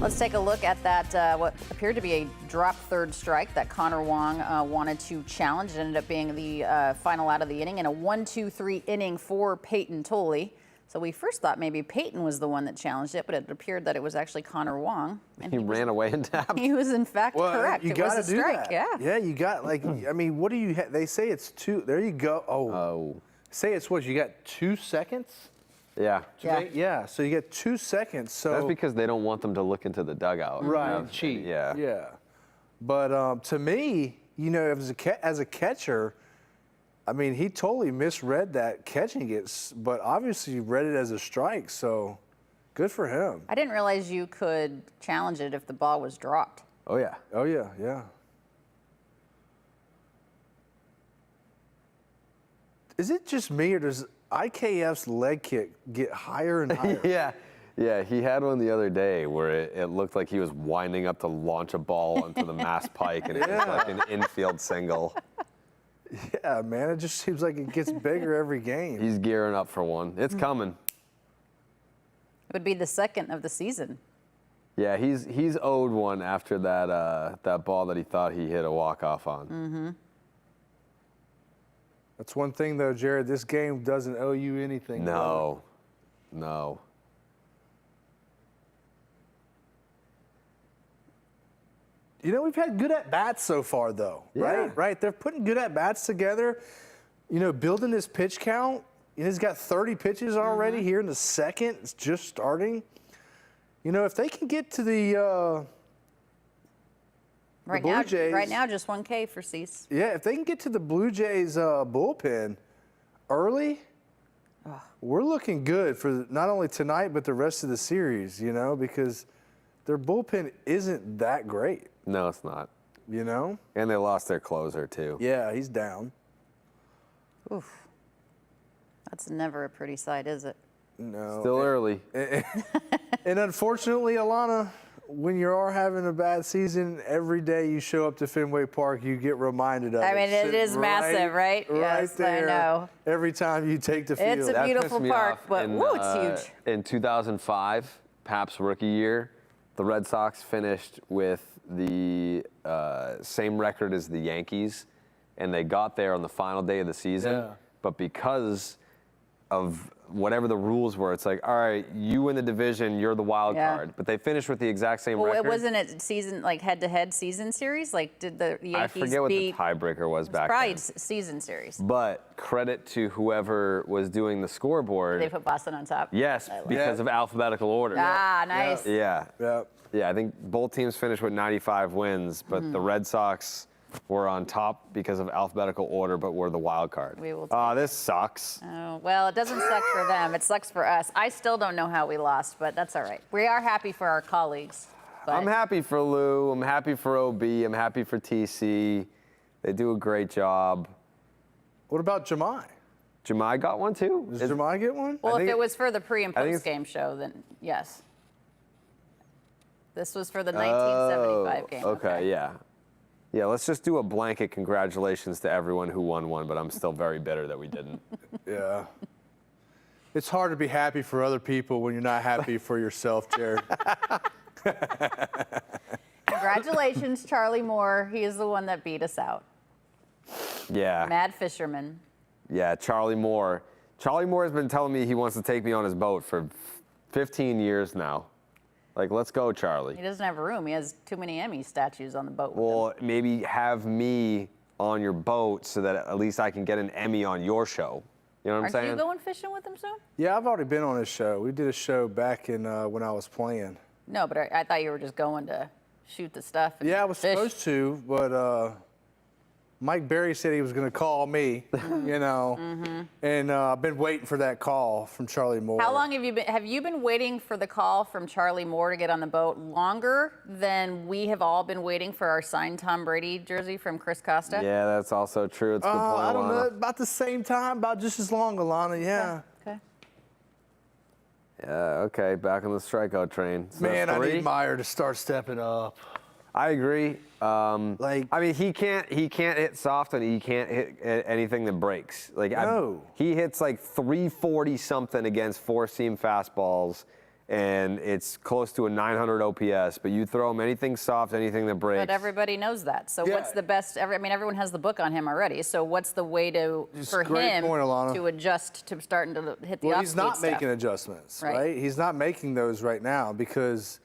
Let's take a look at that, what appeared to be a drop third strike that Connor Wong wanted to challenge. It ended up being the final out of the inning in a 1-2-3 inning for Peyton Tolley. So we first thought maybe Peyton was the one that challenged it, but it appeared that it was actually Connor Wong. And he ran away and tapped. He was in fact correct. You it got was to a do strike. that. Yeah. Yeah, you got I mean, what do you? They say it's two. There you go. Oh. Say it's what? You got 2 seconds. Yeah. Yeah. So you get 2 seconds. So that's because they don't want them to look into the dugout. Right. Cheat. Yeah. Yeah. But to me, as a catcher, I mean, he totally misread that catching it, but obviously read it as a strike. So good for him. I didn't realize you could challenge it if the ball was dropped. Oh yeah. Oh yeah. Yeah. Is it just me, or does IKF's leg kick get higher and higher? Yeah, he had one the other day where it looked like he was winding up to launch a ball onto the Mass Pike, and it was like an infield single. Yeah, man, it just seems like it gets bigger every game. He's gearing up for one. It's coming. It would be the second of the season. Yeah, he's owed one after that ball that he thought he hit a walk-off on. Mm-hmm. That's one thing, though, Jared. This game doesn't owe you anything. No. You know, we've had good at-bats so far, though, right? They're putting good at-bats together, building this pitch count. He's got 30 pitches already here in the second. It's just starting. If they can get to the Blue Jays. Right now, just 1 K for Cease. Yeah, if they can get to the Blue Jays bullpen early, we're looking good for not only tonight but the rest of the series, because their bullpen isn't that great, No, it's not. And they lost their closer, too. Yeah, he's down. Oof. That's never a pretty sight, is it? No. Still early. And unfortunately, Alanna, when you are having a bad season, every day you show up to Fenway Park, you get reminded of it. I mean, it is massive, right? Right Yes, there. I know. Every time you take the field. It's a beautiful pissed me park, off but woo, it's huge. In 2005, Pap's rookie year, the Red Sox finished with the same record as the Yankees, and they got there on the final day of the season. Yeah. But because of whatever the rules were, it's like, all right, you win the division, you're the wild Yeah. card. But they finished with the exact same Well, record. it wasn't a season, like head-to-head season series? Like, did the Yankees I forget what the beat? tiebreaker was back Probably then. season series. But credit to whoever was doing the scoreboard. They put Boston on top. Yes, because of alphabetical order. Ah, nice. Yeah. Yeah. Yeah, I think both teams finished with 95 wins, but the Red Sox were on top because of alphabetical order, but were the wild card. We will This sucks. Oh, well, it doesn't suck for them. It sucks for us. I still don't know how we lost, but that's all right. We are happy for our colleagues. But I'm happy for Lou. I'm happy for OB. I'm happy for TC. They do a great job. What about Jemai? Jemai got one too. Does Jemai get one? Well, if think it was for the pre and I think post game show, then yes. This was for the 1975 game. Okay, yeah. Yeah, let's just do a blanket congratulations to everyone who won one, but I'm still very bitter that we didn't. Yeah. It's hard to be happy for other people when you're not happy for yourself, Jared. Congratulations, Charlie Moore. He is the one that beat us out. Yeah. Mad Fisherman. Yeah, Charlie Moore. Charlie Moore has been telling me he wants to take me on his boat for 15 years now. Like, let's go, Charlie. He doesn't have room. He has too many Emmy statues on the boat. With him. Well, maybe have me on your boat so that at least I can get an Emmy on your show. You know what I'm Aren't saying? you going fishing with him soon? Yeah, I've already been on his show. We did a show back in when I was playing. No, but I thought you were just going to shoot the stuff. And Yeah, I was fish. supposed to, but Mike Berry said he was going to call me, and I've been waiting for that call from Charlie Moore. How long have you been waiting for the call from Charlie Moore to get on the boat? Longer than we have all been waiting for our signed Tom Brady jersey from Chris Costa? Yeah, that's also true. It's a good point, I don't know, Alanna. about the same time, about just as long, Alanna, yeah. Okay. Yeah, okay, back on the strikeout train. So Man, I three? need Meyer to start stepping up. I agree. I mean, he can't hit soft and he can't hit anything that breaks. Like, No. he hits like 340 something against four-seam fastballs, and it's close to a 900 OPS. But you throw him anything soft, anything that breaks. But everybody knows that. So Yeah. what's the best? Everyone has the book on him already. So what's the way for great him point, Alanna. to adjust to starting to hit the Well, off he's not speed making stuff? adjustments, Right. right? He's not making those right now because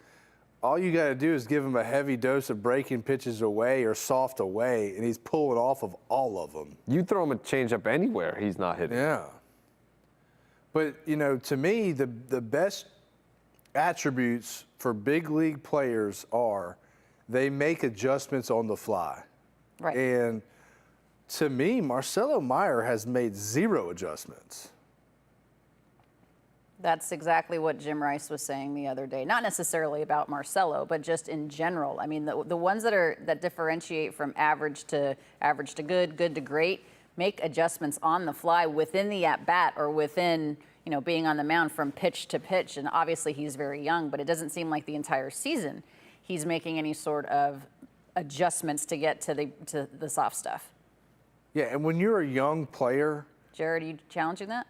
all you got to do is give him a heavy dose of breaking pitches away or soft away, and he's pulling off of all of them. You throw him a changeup anywhere, he's not hitting. Yeah. But, to me, the best attributes for big league players are they make adjustments on the fly. Right. And to me, Marcelo Meyer has made zero adjustments. That's exactly what Jim Rice was saying the other day. Not necessarily about Marcelo, but just in general. I mean, the ones that differentiate from average to good, good to great, make adjustments on the fly within the at bat or within being on the mound from pitch to pitch. And obviously he's very young, but it doesn't seem like the entire season he's making any sort of adjustments to get to the soft stuff. Yeah, and when you're a young player, Jared, are you challenging that?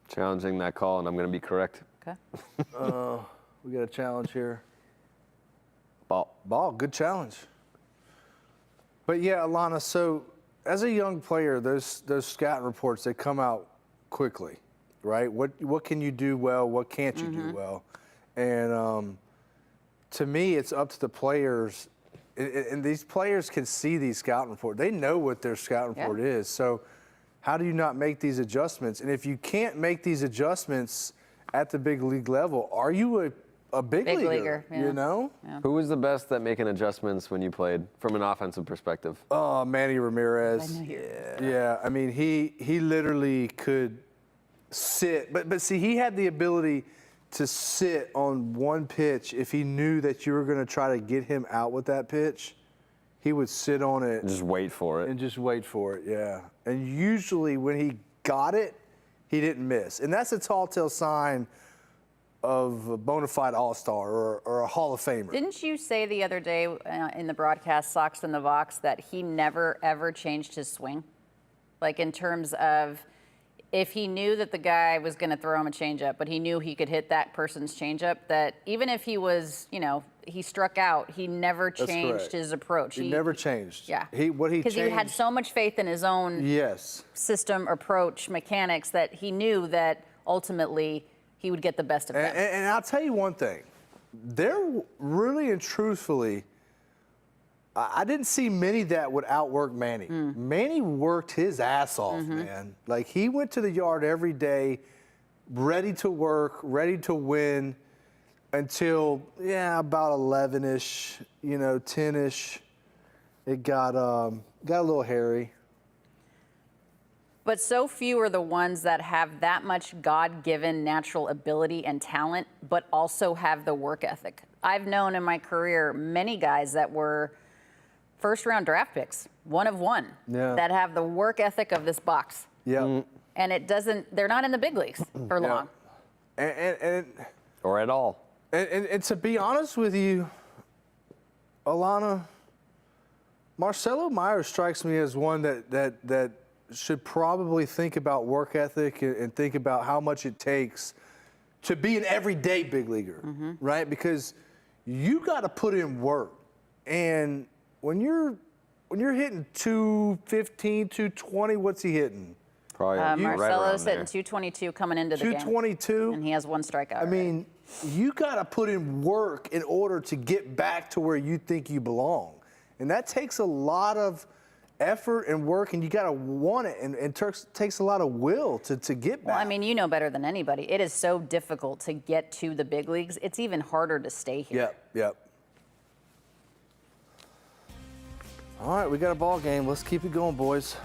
Challenging that call, and I'm going to be correct. Okay. we got a challenge here. Ball. Good challenge. But yeah, Alanna, so as a young player, those scouting reports, they come out quickly, right? What can you do well? What can't you do well? And to me, it's up to the players. And these players can see these scouting reports. They know what their scouting report is. So how do you not make these adjustments? And if you can't make these adjustments at the big league level, are you a big leaguer? Yeah. Yeah. Who was the best at making adjustments when you played from an offensive perspective? Manny Ramirez. I know Yeah, I mean, he literally could sit. But see, he had the ability to sit on one pitch. If he knew that you were going to try to get him out with that pitch, he would sit on it. Just wait for it. And just wait for it, yeah. And usually when he got it, he didn't miss. And that's a tall tale sign of a bona fide all-star or a Hall of Famer. Didn't you say the other day in the broadcast, Sox in the Vox, that he never, ever changed his swing? Like in terms of if he knew that the guy was going to throw him a changeup, but he knew he could hit that person's changeup, that even if he was, he struck out, he never changed his approach. He never changed. Yeah. Because he had so much faith in his own system, approach, mechanics, that he knew that ultimately he would get the best of them. And I'll tell you one thing. There really and truthfully, I didn't see many that would outwork Manny. Manny worked his ass off, man. Like, he went to the yard every day, ready to work, ready to win, until, about 11-ish, 10-ish. It got a little hairy. But so few are the ones that have that much God-given natural ability and talent, but also have the work ethic. I've known in my career many guys that were first-round draft picks, one of one, that have the work ethic of this box. Yeah. And they're not in the big leagues for long. Or at all. And to be honest with you, Alanna, Marcelo Myers strikes me as one that should probably think about work ethic and think about how much it takes to be an everyday big leaguer, right? Because you got to put in work. And when you're hitting 215, 220, what's he hitting? Probably Marcelo's hitting 222 coming into the game. 222? And he has one strikeout. I mean, you got to put in work in order to get back to where you think you belong. And that takes a lot of effort and work, and you got to want it, and it takes a lot of will to get back. Well, I mean, you know better than anybody. It is so difficult to get to the big leagues. It's even harder to stay here. Yep. All right, we got a ball game. Let's keep it going, boys.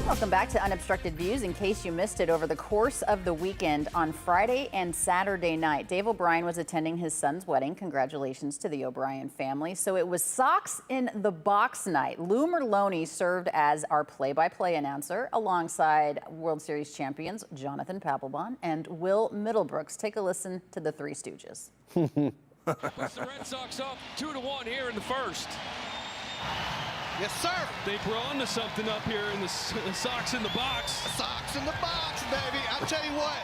Welcome back to Unobstructed Views. In case you missed it, over the course of the weekend on Friday and Saturday night, Dave O'Brien was attending his son's wedding. Congratulations to the O'Brien family. So it was Sox in the Box night. Lou Merlone served as our play-by-play announcer alongside World Series champions Jonathan Papelbon and Will Middlebrooks. Take a listen to the Three Stooges. Puts the Red Sox up 2-1 here in the first. Yes, sir. Think we're on to something up here in the Sox in the box. Sox in the box, baby. I tell you what.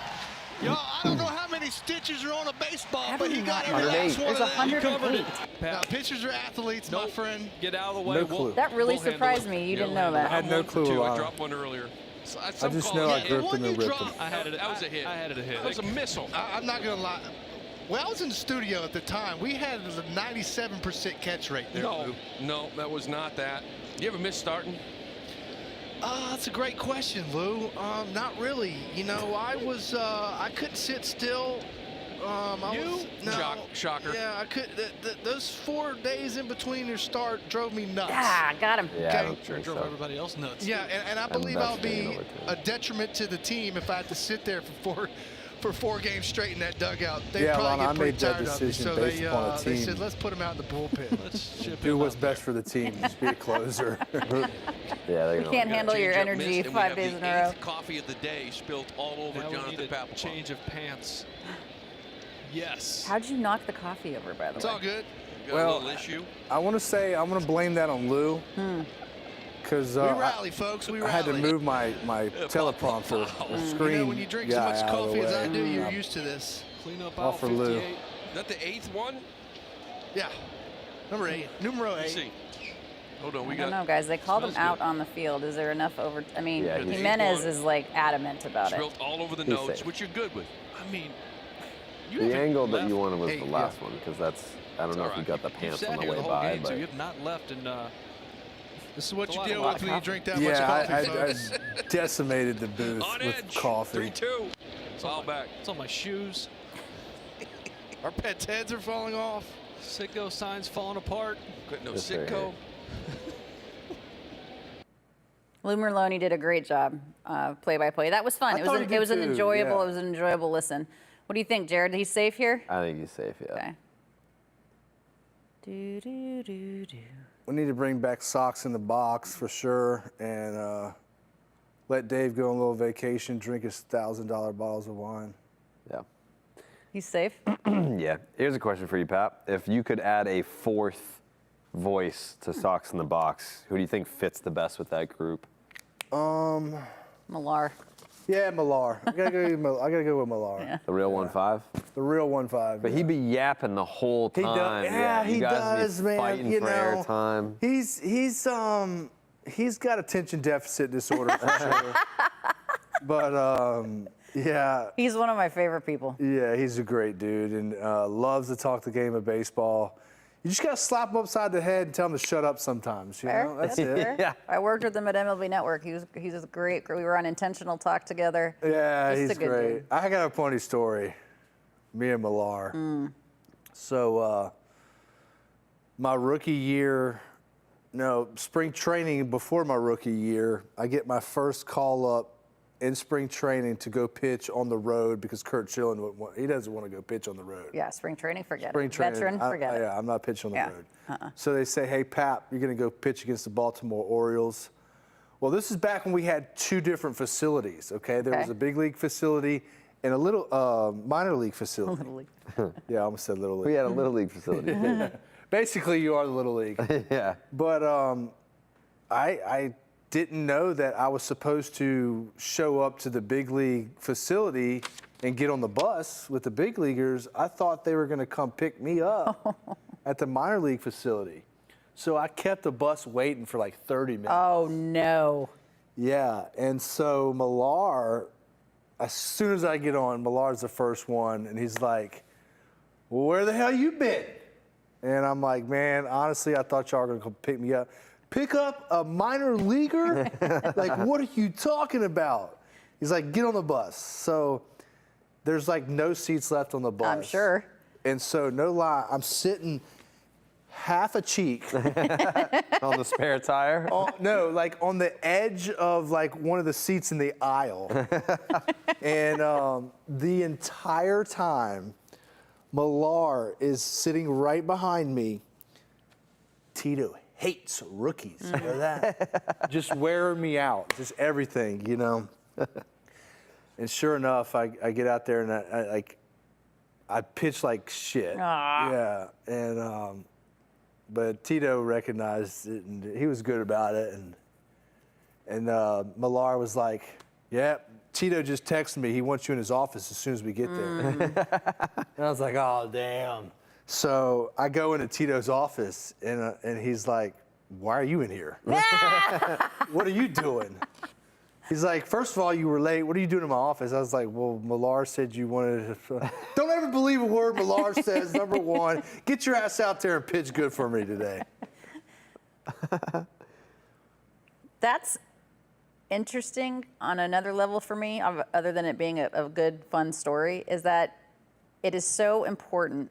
Y'all, I don't know how many stitches are on a baseball, but he got every last one There's of them. 108. Now, pitchers are athletes, my friend. Get out of the way. No clue. That really we'll handle surprised it. me. You Yeah, didn't we'll know handle it. that. I had I'm no 1 for clue, 2. I Alanna. dropped one earlier. I just know I gripped him and ripped him. I had it. That was a hit. I had it a hit. That was a missile. I'm not going to lie. When I was in the studio at the time, we had a 97% catch rate there, Lou. No, that was not that. You ever miss starting? That's a great question, Lou. Not really. You know, I couldn't sit still. Shocker. Yeah, I could. Those 4 days in between your start drove me nuts. Ah, got him. Yeah, I don't Okay. think Drove so. everybody else nuts. Yeah, and I believe that's I'll be staying over too. a detriment to the team if I have to sit there for 4 games straight in that dugout. They'd Yeah, probably Alanna, get I pretty made that tired of me. decision So based upon a they team. said, let's put him out in the bullpen. Let's ship Do him what's out best for the team. Just be a closer. Yeah, they You can't handle your energy 5 days in a row. Coffee of the day spilled all over Now we Jonathan need a Papelbon. change of pants. Yes. How'd you knock the coffee over, by the It's way? all good. Got Well, a little issue. I want to say I'm going to blame that on Lou. Because We rally, folks. We I had to rally. move my teleprompter or screen You know, when you drink so guy much out of the coffee as I way. do, you're used to this. Clean up All aisle for Lou. 58. Is that the 8th one? Yeah. Number 8. Numero 8. Let's see. Hold on, we I don't got know, guys. They called him Smells out good. on the field. Is there enough over? I mean, Yeah, he's- Jimenez is like adamant about it. spilled all over the He's notes, safe. which you're good with. I mean, you The haven't angle that left. you wanted was Hey, the yeah. last one, because that's, I don't know all if you right. got the You've pants sat on the here way the whole by, game, so but you have not left. And This is what It's you a deal lot with of when you drink that much Yeah, coffee, I folks. decimated the booth On with edge. coffee. 3-2. Foul back. it's on my shoes. Our pets' heads are falling off. Sicko signs falling apart. Got no Just right Sitco. Lou Merlone did a great job, play-by-play. That was fun. I It thought was he an, did it was an too, enjoyable. yeah. It was an enjoyable listen. What do you think, Jared? He's safe here. I think he's safe, yeah. Okay. Do do do do. We need to bring back Sox in the box for sure, and let Dave go on a little vacation, drink his $1,000 bottles of wine. Yeah. He's safe. Yeah. Here's a question for you, Pat. If you could add a 4th voice to Sox in the Box, who do you think fits the best with that group? Millar. Yeah, Millar. I gotta go with Millar. Yeah. The real 1-5? The real 1-5. But he'd be yapping the whole He time. does. Yeah, you he guys does, be man. fighting You for know, airtime. he's got attention deficit disorder for sure. But yeah, He's one of my favorite people. yeah, he's a great dude and loves to talk the game of baseball. You just gotta slap him upside the head and tell him to shut up sometimes. You Fair. know, that's That's it. fair. Yeah. I worked with him at MLB Network. He's a great. We were on Intentional Talk together. Yeah, Just a he's good great. dude. I got a funny story. Me and Millar. So my rookie year, no, spring training before my rookie year, I get my first call up in spring training to go pitch on the road because Kurt Schilling he doesn't want to go pitch on the road. Yeah, spring training, forget Spring it. training, Veteran, forget it. Yeah, I'm not pitching on the Yeah. road. So they say, hey, Pap, you're going to go pitch against the Baltimore Orioles. Well, this is back when we had 2 different facilities, okay? There was Okay. a big league facility and a little minor league facility. Little league. Yeah, I almost said little We league. had a Little League facility. Basically, you are the little league. Yeah. But I didn't know that I was supposed to show up to the big league facility and get on the bus with the big leaguers. I thought they were going to come pick me up at the minor league facility. So I kept the bus waiting for like 30 minutes. Oh no. Yeah, and so Millar, as soon as I get on, Millar's the first one, and he's like, well, where the hell you been? And I'm like, man, honestly, I thought y'all were going to come pick me up. Pick up a minor leaguer? Like, what are you talking about? He's like, get on the bus. So there's like no seats left on the bus. I'm sure. And so, no lie, I'm sitting half a cheek. On the spare tire? No, like on the edge of like one of the seats in the aisle. And the entire time, Millar is sitting right behind me. Tito hates rookies. You know that? Just wearing me out. Just everything, you know. And sure enough, I get out there and I pitch like shit. Aw. Yeah. And but Tito recognized it, and he was good about it. And Millar was like, "Yeah, Tito just texted me. He wants you in his office as soon as we get there." And I was like, "Oh, damn." So I go into Tito's office, and he's like, "Why are you in here? What are you doing?" He's like, "First of all, you were late. What are you doing in my office?" I was like, "Well, Millar said you wanted to." Don't ever believe a word Millar says, number one. Get your ass out there and pitch good for me today. That's interesting on another level for me, other than it being a good, fun story, is that it is so important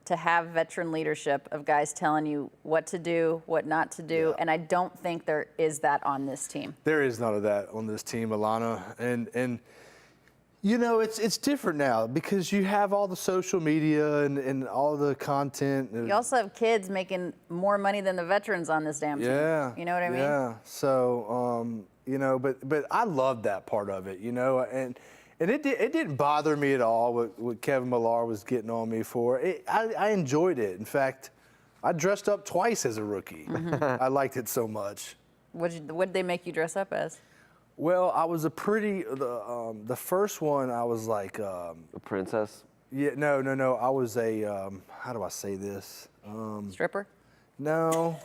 to have veteran leadership of guys telling you what to do, what not to do, and I don't think there is that on this team. There is none of that on this team, Alanna, and you know it's different now because you have all the social media and all the content. You also have kids making more money than the veterans on this damn team. Yeah, You know what I mean? Yeah. So you know, but I loved that part of it, you know, and it didn't bother me at all what Kevin Millar was getting on me for. I enjoyed it. In fact, I dressed up twice as a rookie. I liked it so much. What did they make you dress up as? Well, I was the first one I was like A princess? yeah, no. I was a how do I say this? Stripper? No.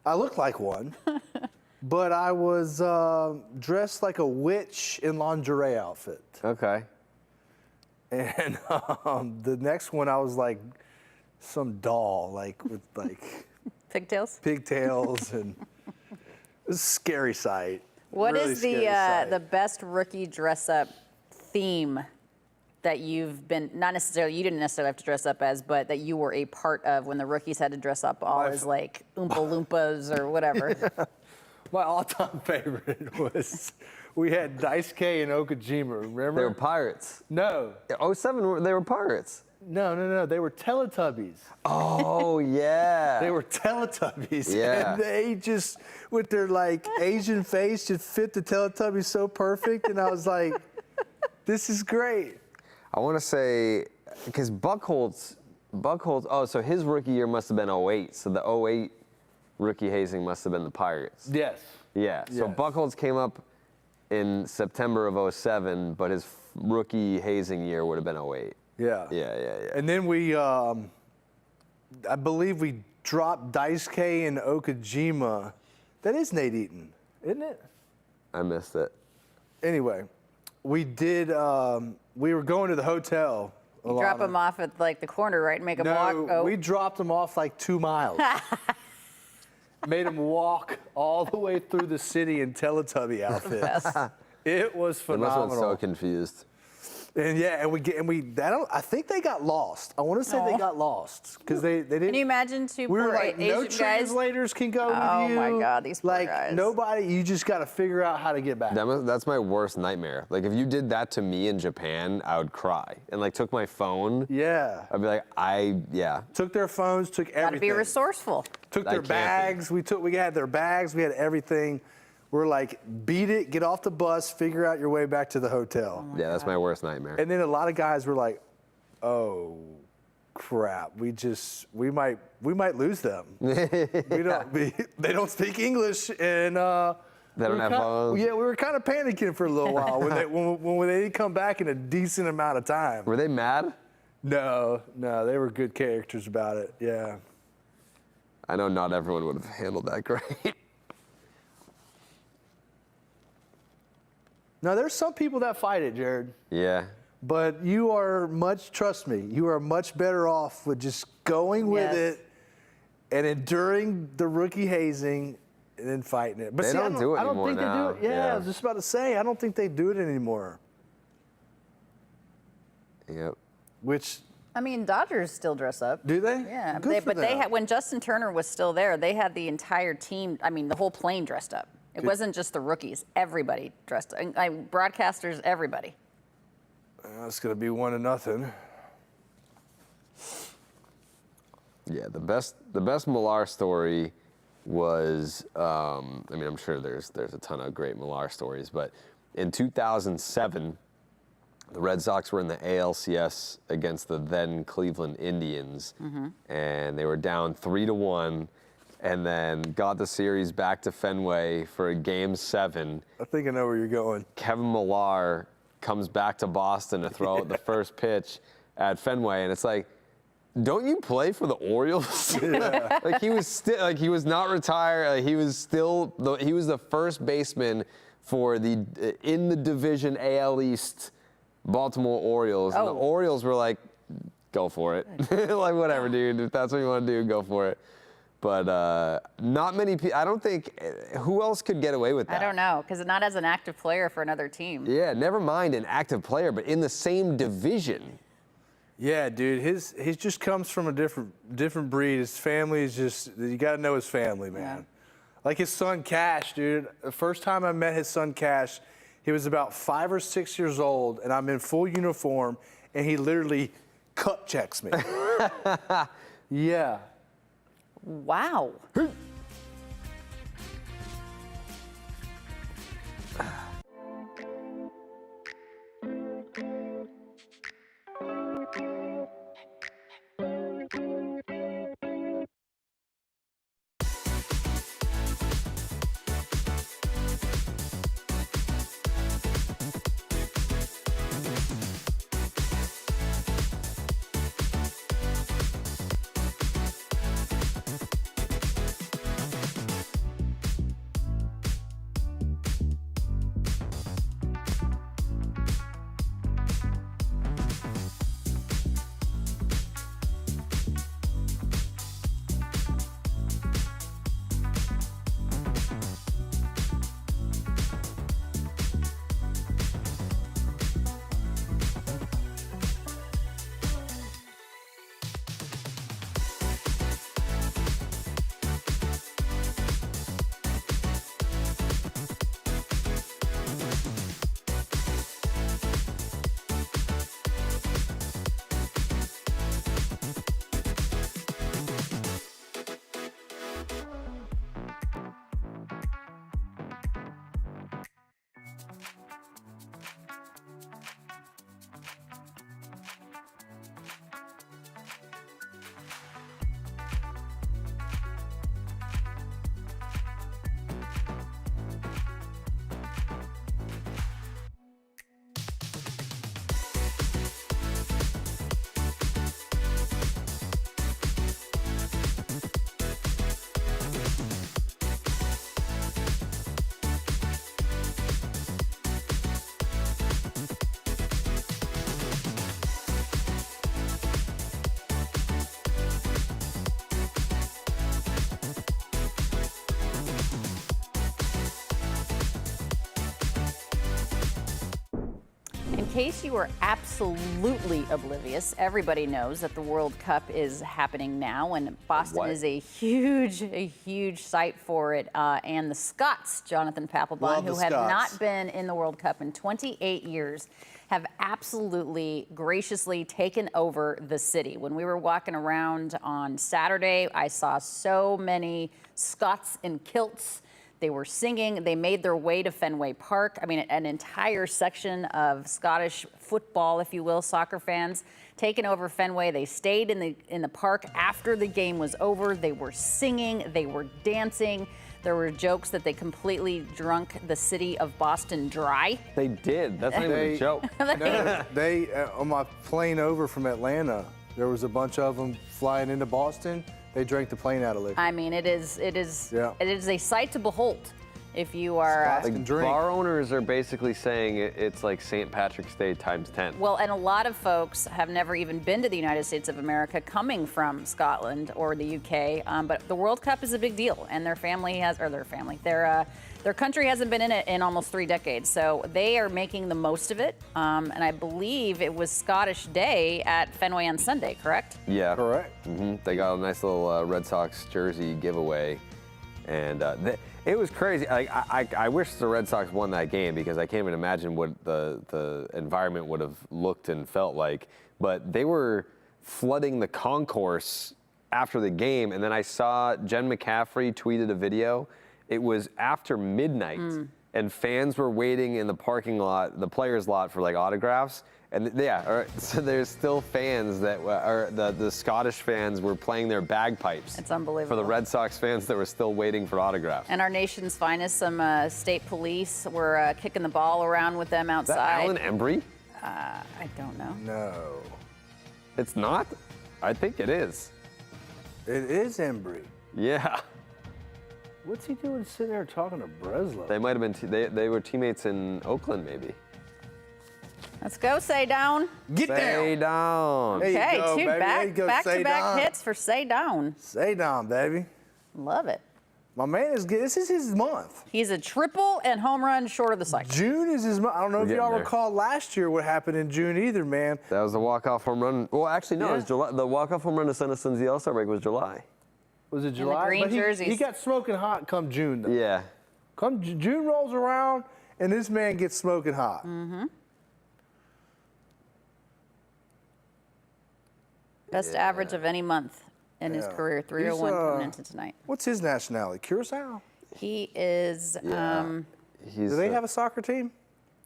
I looked like one. But I was dressed like a witch in lingerie outfit. Okay. And the next one I was like some doll, like with like Pigtails? pigtails, and it was a scary sight. What Really is scary sight. the best rookie dress up theme that you've been, not necessarily, you didn't necessarily have to dress up as, but that you were a part of when the rookies had to dress up all as like Oompa Loompas or whatever? My all-time favorite was we had Daisuke and Okajima. Remember? They were pirates. No. 07, they were pirates. No. They were Teletubbies. Oh, yeah. They were Teletubbies. Yeah. And they just, with their like Asian face, just fit the Teletubbies so perfect. And I was like, this is great. I want to say, because Buckholz, oh, so his rookie year must have been 08. So the 08 rookie hazing must have been the Pirates. Yes. Yeah. So Yes. Buckholz came up in September of 07, but his rookie hazing year would have been 08. Yeah. Yeah. And then we, I believe we dropped Daisuke and Okajima. That is Nate Eaton, isn't it? I missed it. Anyway, we did, we were going to the hotel. Drop them off at like the corner, right? And make them walk. No, we dropped them off like 2 miles. Made them walk all the way through the city in Teletubby outfits. It was They must have phenomenal. been so confused. And yeah, I think they got lost. I want to say they got lost because they didn't. Can you imagine two We were poor like, no Asian guys? translators can go Oh with you. my God, these poor like guys. nobody. You just got to figure out how to get back. That's my worst nightmare. Like if you did that to me in Japan, I would cry. And like took my phone, Yeah. I'd be like, yeah. Took their phones. Took everything. Gotta be resourceful. Took I their can't bags. We had their bags. We had everything. We're like, beat it. Get off the bus. Figure out your way back to the hotel. Yeah, that's my worst nightmare. And then a lot of guys were like, "Oh, crap! We might lose them. They don't speak English, and They don't have phones. Yeah, we were kind of panicking for a little while when they didn't come back in a decent amount of time. Were they mad? No, they were good characters about it. Yeah. I know not everyone would have handled that great. Now there's some people that fight it, Jared. Yeah. But trust me, you are much better off with just going with Yes. it and enduring the rookie hazing and then fighting it. But They see, don't do it I don't anymore think now. they do it. Yeah, Yeah. I was just about to say, I don't think they do it anymore. Yep. Which, I mean, Dodgers still dress up. do they? Yeah, Good for but they them. had when Justin Turner was still there, they had the entire team. I mean, the whole plane dressed up. It wasn't just the rookies. Everybody dressed up. Broadcasters, everybody. It's going to be 1-0. Yeah, the best Millar story was, I mean, I'm sure there's a ton of great Millar stories, but in 2007, The Red Sox were in the ALCS against the then Cleveland Indians, and they were down 3-1, and then got the series back to Fenway for a Game 7. I think I know where you're going. Kevin Millar comes back to Boston to throw out the first pitch at Fenway, and it's like, don't you play for the Orioles? Like he was still, like he was not retired. Like he was still, he was the first baseman for the in the division AL East Baltimore Orioles, and the Orioles were like, go for it. Like, whatever, dude. If that's what you want to do, go for it. But not many people, I don't think, who else could get away with that? I don't know, because not as an active player for another team. Yeah, never mind an active player, but in the same division. Yeah, dude. He just comes from a different breed. His family is just, you got to know his family, man. Yeah. Like his son Cash, dude. The first time I met his son Cash, he was about 5 or 6 years old, and I'm in full uniform, and he literally cup checks me. Yeah. Wow. In case you were absolutely oblivious, everybody knows that the World Cup is happening now, and Boston is a huge site for it. And the Scots, Jonathan Papelbon, who have not been in the World Cup in 28 years, have absolutely graciously taken over the city. When we were walking around on Saturday, I saw so many Scots in kilts. They were singing. They made their way to Fenway Park. I mean, an entire section of Scottish football, if you will, soccer fans, taking over Fenway. They stayed in the park after the game was over. They were singing. They were dancing. There were jokes that they completely drunk the city of Boston dry. They did. That's not even a joke. No, they on my plane over from Atlanta, there was a bunch of them flying into Boston. They drank the plane out of liquor. I mean, it is a sight to behold. If you are like bar owners are basically saying it's like St. Patrick's Day times 10. Well, and a lot of folks have never even been to the United States of America, coming from Scotland or the UK. But the World Cup is a big deal, and their country hasn't been in it in almost 3 decades. So they are making the most of it. And I believe it was Scottish Day at Fenway on Sunday, correct? Yeah. Correct. They got a nice little Red Sox jersey giveaway. And it was crazy. I wish the Red Sox won that game, because I can't even imagine what the environment would have looked and felt like. But they were flooding the concourse after the game. And then I saw Jen McCaffrey tweeted a video. It was after midnight, and fans were waiting in the parking lot, the players' lot, for like autographs. And yeah, all right, so there's still fans that are the Scottish fans were playing their bagpipes. It's unbelievable. For the Red Sox fans that were still waiting for autographs. And our nation's finest, some state police were kicking the ball around with them Is that outside. Alan Embry? I don't know. No. It's not? I think it is. It is Embry. Yeah. What's he doing sitting there talking to Breslow? They might have been, they were teammates in Oakland maybe. Let's go, Say Down. Get Stay down. There you Okay, go, two baby. There you go, Say back-to-back Down. hits for Say Down. Say down, baby. Love it. My man is good. This is his month. He's a triple and home run short of the cycle. June is his month. I don't know if getting y'all there. recall last year what happened in June either, man. That was the walk-off home run. Well, actually, no, it was Yeah. July. The walk-off home run to send us into the All-Star break was July. Was it the July? green But he jerseys. got smoking hot come June, though. Yeah. Come June rolls around, and this man gets smoking hot. Best average of any month in his Yeah. career, 301 He's, coming into tonight. What's his nationality? Curacao? He is, He's Do they have a soccer team?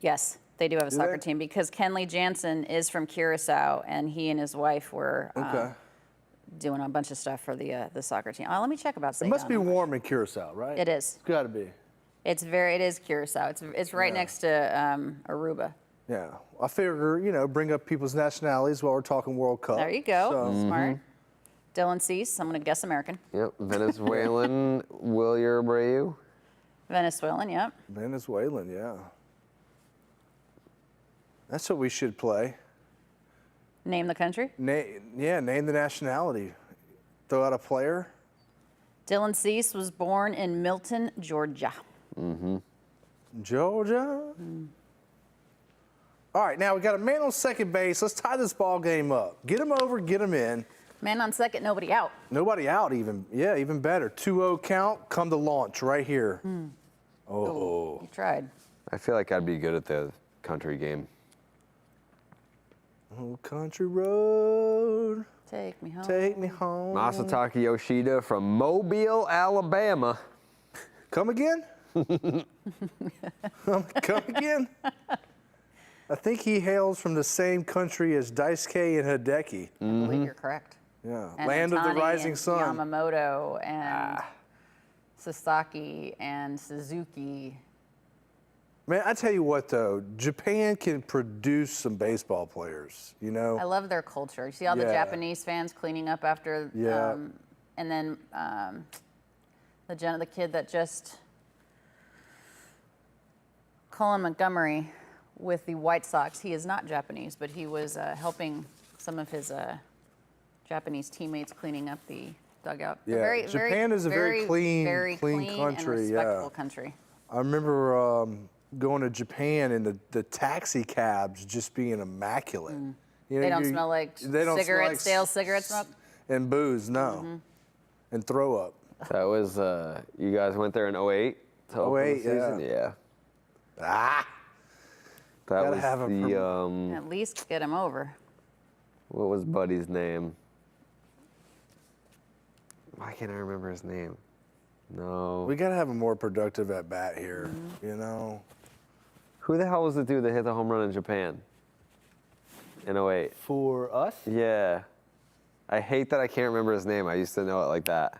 yes, they do have a Do soccer they? team because Kenley Jansen is from Curacao, and he and his wife were Okay. doing a bunch of stuff for the soccer team. Let me check about Say It must Down. be warm in Curacao, right? It is. It's got to be. It is Curacao. It's right next to Aruba. Yeah. I figure, bring up people's nationalities while we're talking World Cup. There you go. So, Smart. Dylan Cease, I'm going to guess American. Yep. Venezuelan Willier Abreu. Venezuelan, yep. Venezuelan, yeah. That's what we should play. Name the country. Name the nationality. Throw out a player. Dylan Cease was born in Milton, Georgia. Georgia. All right, now we got a man on second base. Let's tie this ball game up. Get him over, get him in. Man on second, nobody out. Nobody out even. Yeah, even better. 2-0 count, come to launch right here. Oh. You tried. I feel like I'd be good at the country game. Oh, country road, Take me home. take me home. Masataka Yoshida from Mobile, Alabama. Come again? Come again? I think he hails from the same country as Daisuke and Hideki. I believe you're correct. Yeah, And land of the Otani rising and sun. Yamamoto and Sasaki and Suzuki. Man, I tell you what though, Japan can produce some baseball players. I love their culture. You see all the Yeah. Japanese fans cleaning up after, Yeah. and then the kid that just, Colin Montgomery with the White Sox. He is not Japanese, but he was helping some of his Japanese teammates cleaning up the dugout. They're Yeah, Japan is a very clean clean country, and yeah. respectful country. I remember going to Japan and the taxi cabs just being immaculate. They don't smell like they don't smell cigarette, like stale cigarette smoke. and booze, no, and throw up. That was, you guys went there in 08? to open the 08, season? Yeah. Ah, That Gotta was have a the, At least get him over. what was Buddy's name? Why can't I remember his name? No. we gotta have a more productive at bat here. Who the hell was the dude that hit the home run in Japan in 08? For us, Yeah. I hate that I can't remember his name. I used to know it like that.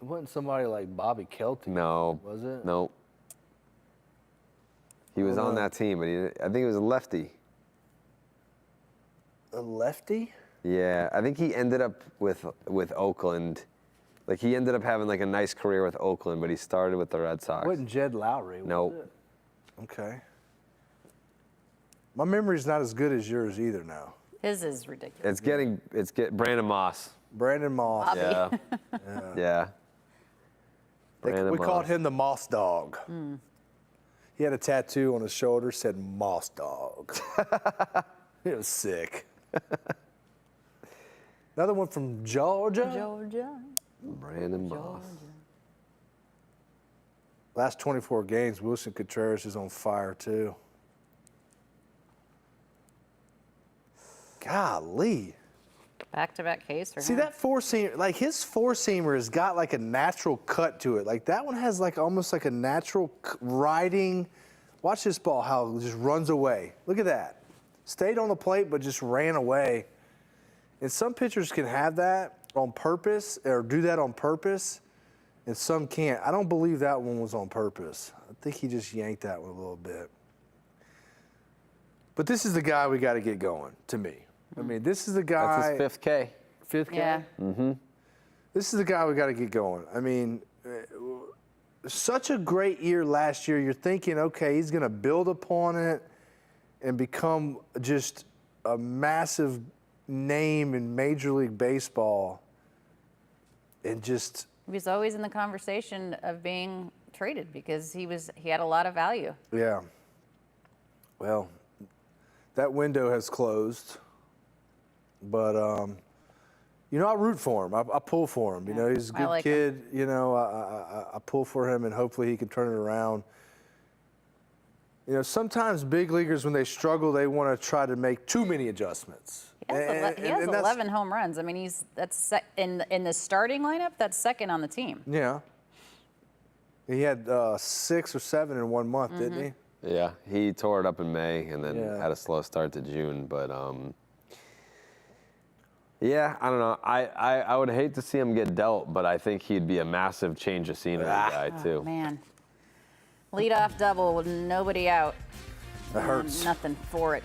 it wasn't somebody like Bobby Kelty. No. Was it? Nope. He was on that team, but I think he was a lefty. A lefty? Yeah, I think he ended up with Oakland. Like he ended up having like a nice career with Oakland, but he started with the Red Sox. Wasn't Jed Lowry? Was Nope. it? Okay. My memory's not as good as yours either now. His is ridiculous. It's Brandon Moss. Brandon Moss. Bobby. Yeah. Yeah. Brandon We called Moss. him the Moss Dog. He had a tattoo on his shoulder said Moss Dog. It was sick. Another one from Georgia. Georgia. Brandon Moss. Last 24 games, Wilson Contreras is on fire too. Golly. Back-to-back case for See him. that four-seamer, like his four-seamer has got like a natural cut to it. Like that one has like almost like a natural riding, Watch this ball, how it just runs away. Look at that. Stayed on the plate, but just ran away. And some pitchers can have that on purpose or do that on purpose, and some can't. I don't believe that one was on purpose. I think he just yanked that one a little bit. But this is the guy we got to get going, to me. I mean, this is the guy. That's his fifth K. Fifth K? Yeah. Mm-hmm. This is the guy we got to get going. I mean, such a great year last year. You're thinking, okay, he's going to build upon it and become just a massive name in Major League Baseball. And just He was always in the conversation of being traded because he had a lot of value. yeah. Well, that window has closed. But you know, I root for him. I pull for him. You know, he's a I good like kid. You know, I pull for him, and hopefully he can turn it around. You know, sometimes big leaguers, when they struggle, they want to try to make too many adjustments. He has, And that's- 11 home runs. I mean, in the starting lineup, that's second on the team. Yeah. He had 6 or 7 in 1 month, didn't he? Yeah, he tore it up in May and then Yeah. had a slow start to June. But yeah, I don't know. I would hate to see him get dealt, but I think he'd be a massive change of scenery guy too. Oh, man. Leadoff double with nobody out. That hurts. Nothing for it.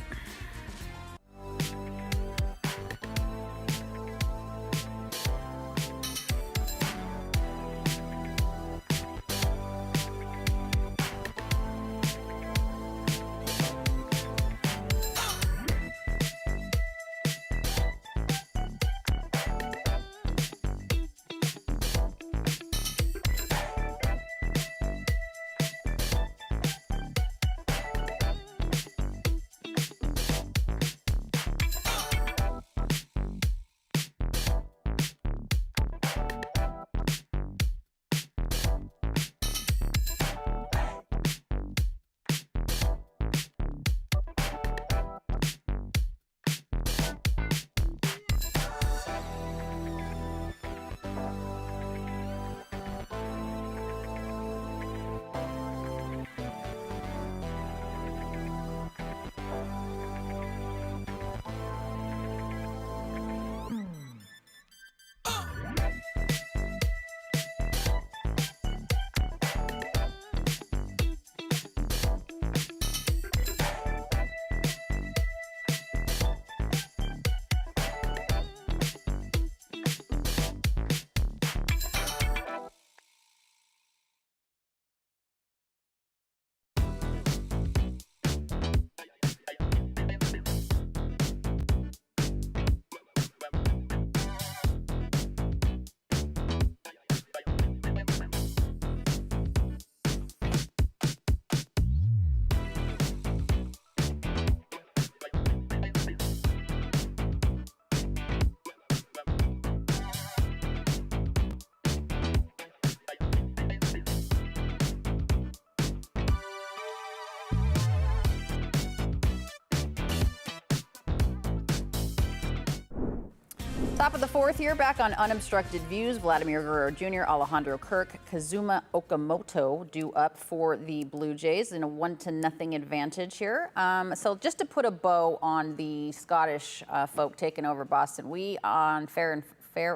Top of the fourth here, back on Unobstructed Views. Vladimir Guerrero Jr., Alejandro Kirk, Kazuma Okamoto due up for the Blue Jays in a 1-0 advantage here. So just to put a bow on the Scottish folk taking over Boston, we on Fair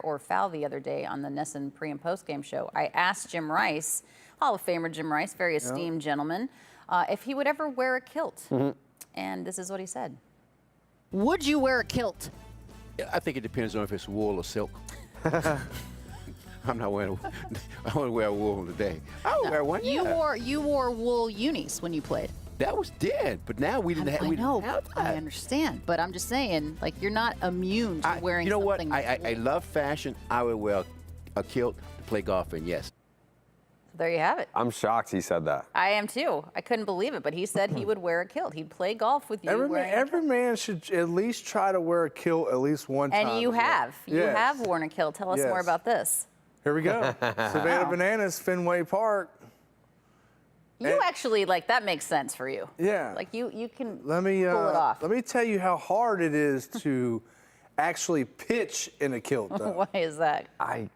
or Foul the other day on the Nesson pre- and post-game show, I asked Jim Rice, Hall of Famer Jim Rice, very esteemed gentleman, if he would ever wear a kilt. And this is what he said. Would you wear a kilt? I think it depends on if it's wool or silk. I'm not wearing. I want to wear wool today. I would wear one. You yeah. wore wool unis when you played. That was dead, but now we didn't have. I We know. didn't have that. I understand, but I'm just saying, like, you're not immune to wearing. You know what? something I love fashion. I would wear a kilt to play golf in. Yes. There you have it. I'm shocked he said that. I am too. I couldn't believe it, but he said he would wear a kilt. He'd play golf with you. Every man should at least try to wear a kilt at least one time. And you have. You Yes. have worn a kilt. Tell us more Yes. about this. Here we go. Savannah Bananas, Fenway Park. You actually, like, that makes sense for you. Yeah. Like, you can Let me pull it off. Let me tell you how hard it is to actually pitch in a kilt, though. Why is that?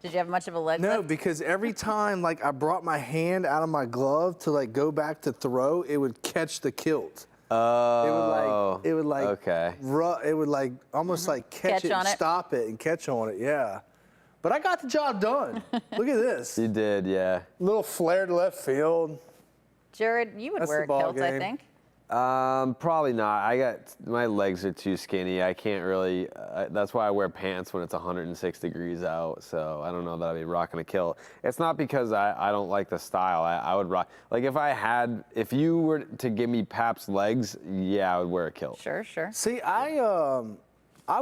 Did you have much of a leg No, lift? because every time like I brought my hand out of my glove to like go back to throw, it would catch the kilt. Oh. It would like Okay. it would like almost like catch Catch it on and it? stop it and catch on it. Yeah. But I got the job done. Look at this. You did, yeah. Little flare to left field. Jared, you would That's wear the a ball kilt, I game. think. Probably not. My legs are too skinny. I can't really. That's why I wear pants when it's 106 degrees out. So I don't know that I'd be rocking a kilt. It's not because I don't like the style. I would rock. Like if you were to give me Pap's legs, yeah, I would wear a kilt. Sure, sure. See, I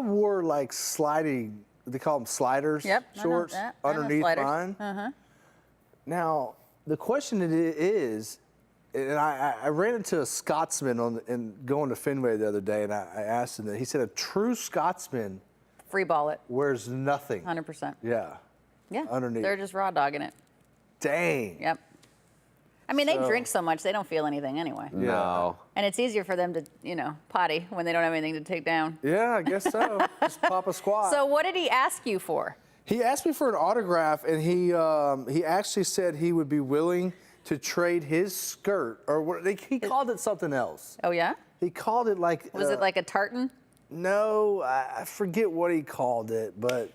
wore like sliding. They call them sliders. Yep, I know Shorts that. I know underneath sliders. mine. Now the question is, and I ran into a Scotsman going to Fenway the other day, and I asked him that. He said a true Scotsman Free ball it, wears nothing. 100%. Yeah. Yeah, Underneath. they're just raw dogging it. Dang. Yep. I mean, they So- drink so much, they don't feel anything anyway. No. And it's easier for them to, potty when they don't have anything to take down. Yeah, I guess so. Just pop a squat. So what did he ask you for? He asked me for an autograph, and he actually said he would be willing to trade his skirt, or he called it something else. Oh, yeah? He called it like. Was it like a tartan? No, I forget what he called it, but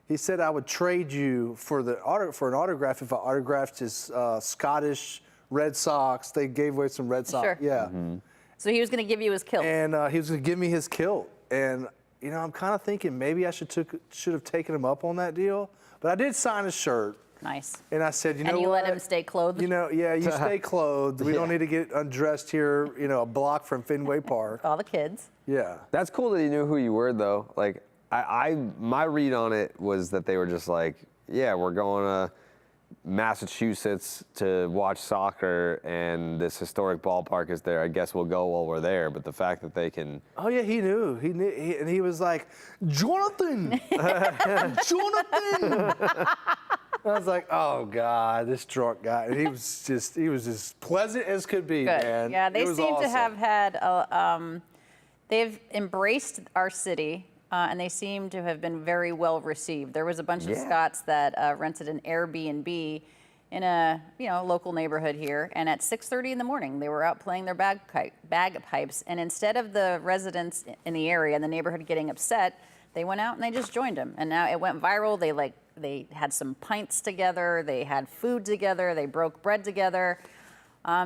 he said I would trade you for an autograph if I autographed his Scottish Red Sox. They gave away some Red Sox. Sure. Yeah. So he was going to give you his kilt. And he was going to give me his kilt. And, I'm kind of thinking maybe I should have taken him up on that deal. But I did sign his shirt. Nice. And I said, you know what? And you let him stay clothed? You stay clothed. We don't need to get undressed here, a block from Fenway Park. All the kids. Yeah. That's cool that he knew who you were, though. Like, my read on it was that they were just like, yeah, we're going to Massachusetts to watch soccer, and this historic ballpark is there. I guess we'll go while we're there. But the fact that they can. Oh, yeah, he knew. And he was like, Jonathan! Jonathan! I was like, oh, God, this drunk guy. And he was as pleasant as could be, Good. man. Yeah, they It was seem to awesome. have had, they've embraced our city, and they seem to have been very well received. There was a bunch of Scots that rented an Airbnb in a local neighborhood here, and at 6:30 in the morning, they were out playing their bagpipes, and instead of the residents in the area and the neighborhood getting upset, they went out and they just joined them, and now it went viral. They had some pints together, they had food together, they broke bread together.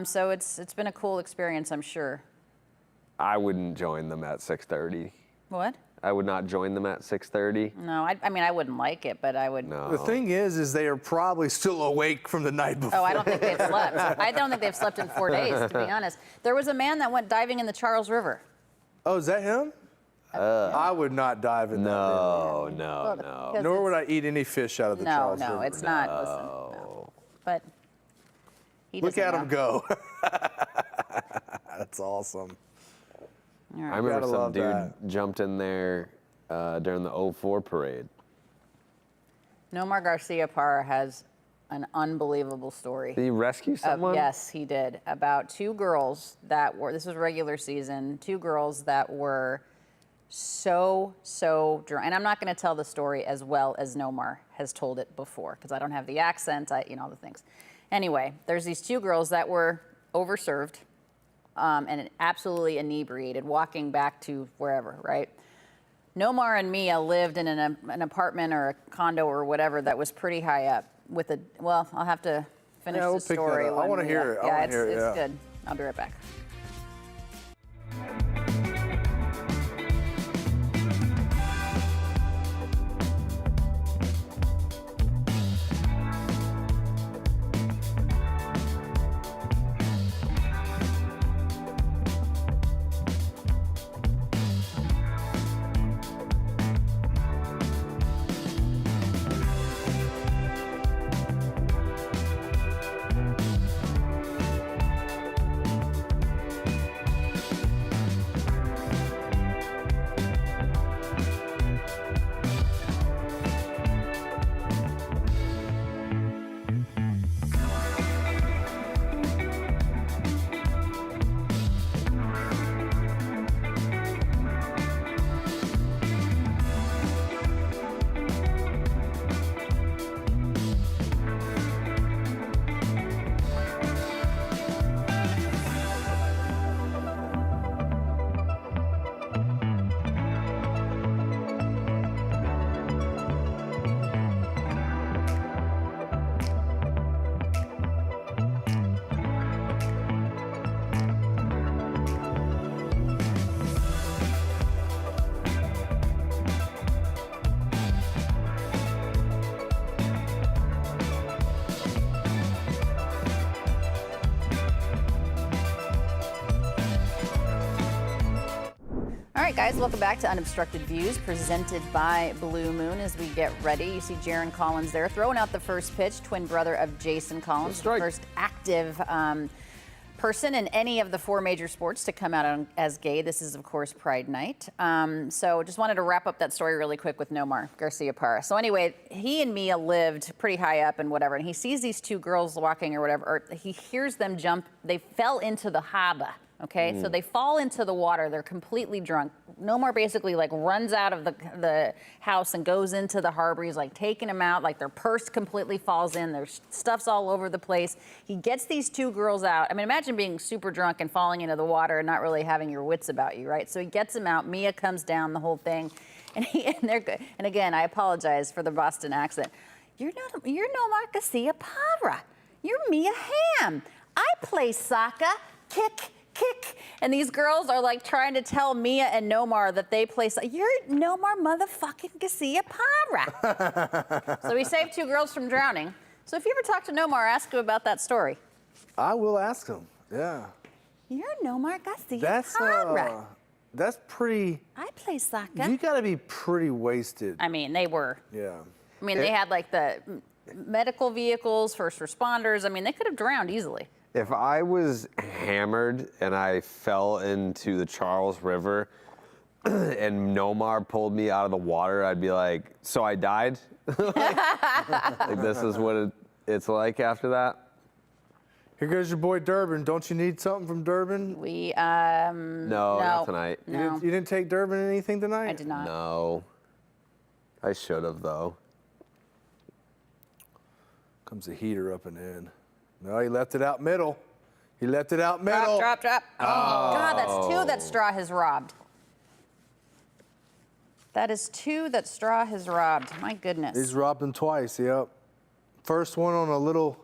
So it's been a cool experience, I'm sure. I wouldn't join them at 6:30. What? I would not join them at 6:30. No, I mean, I wouldn't like it, but I would. No. The thing is they are probably still awake from the night before. Oh, I don't think they've slept. I don't think they've slept in 4 days, to be honest. There was a man that went diving in the Charles River. Oh, is that him? I would not dive in that. No. Because Nor would it's- I eat any fish out of the No, Charles no, River. it's not. Listen, no. But he Look doesn't at him know. go. That's awesome. All I right. remember Gotta some love dude that. jumped in there during the 04 parade. Nomar Garcia Parra has an unbelievable story. Did he rescue someone? Yes, he did. About two girls that were, this was regular season, two girls that were so drunk. And I'm not going to tell the story as well as Nomar has told it before because I don't have the accent, all the things. Anyway, there's these two girls that were overserved and absolutely inebriated, walking back to wherever, right? Nomar and Mia lived in an apartment or a condo or whatever that was pretty high up with a, well, I'll have to finish Yeah, we'll the pick that story. up. I wanna hear it. I Yeah, wanna it's, hear it, it's yeah. good. I'll be right back. right, guys, welcome back to Unobstructed Views, presented by Blue Moon. As we get ready, you see Jaron Collins there throwing out the first pitch, twin brother of Jason Collins, the first active person in any of the 4 major sports to come out as gay. This is, of course, Pride Night. So just wanted to wrap up that story really quick with Nomar Garcia-Parra. So anyway, he and Mia lived pretty high up and whatever, and he sees these 2 girls walking or whatever, or he hears them jump. They fell into the harbor. Okay, so they fall into the water. They're completely drunk. Nomar basically like runs out of the house and goes into the harbor. He's like taking them out. Like their purse completely falls in. Their stuff's all over the place. He gets these 2 girls out. I mean, imagine being super drunk and falling into the water and not really having your wits about you, right? So he gets them out. Mia comes down, the whole thing, and they're good. And again, I apologize for the Boston accent. You're Nomar Garcia-Parra. You're Mia Hamm. I play soccer. Kick. And these girls are like trying to tell Mia and Nomar that they play you're Nomar motherfucking Garcia-Parra. So we saved 2 girls from drowning. So if you ever talk to Nomar, ask him about that story. I will ask him. Yeah. You're Nomar Garcia-Parra. That's pretty. I play soccer. You got to be pretty wasted. I mean, they were. Yeah. I mean, they had like the medical vehicles, first responders. I mean, they could have drowned easily. If I was hammered and I fell into the Charles River and Nomar pulled me out of the water, I'd be like, so I died? like this is what it's like after that? Here goes your boy Durbin. Don't you need something from Durbin? We, No, not tonight. No. You didn't take Durbin anything tonight? I did not. No. I should have, though. Comes the heater up and in. No, he left it out middle. He left it out middle. Drop. Oh, God, that's 2 that Straw has robbed. That is 2 that Straw has robbed. My goodness. He's robbed them twice, yep. First one on a little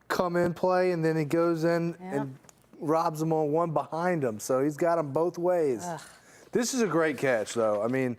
come-in play, and then he goes in and robs them on one behind him. So he's got them both ways. Ugh. This is a great catch, though. I mean,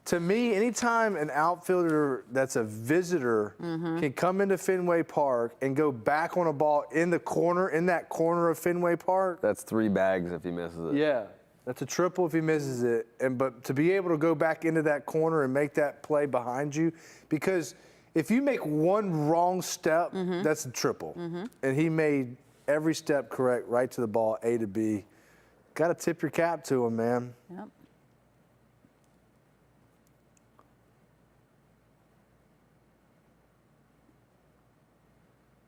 to me, anytime an outfielder that's a visitor can come into Fenway Park and go back on a ball in that corner of Fenway Park. That's 3 bags if he misses it. Yeah, that's a triple if he misses it. But to be able to go back into that corner and make that play behind you, because if you make one wrong step, that's a triple. And he made every step correct, right to the ball, A to B. Got to tip your cap to him, man. Yep.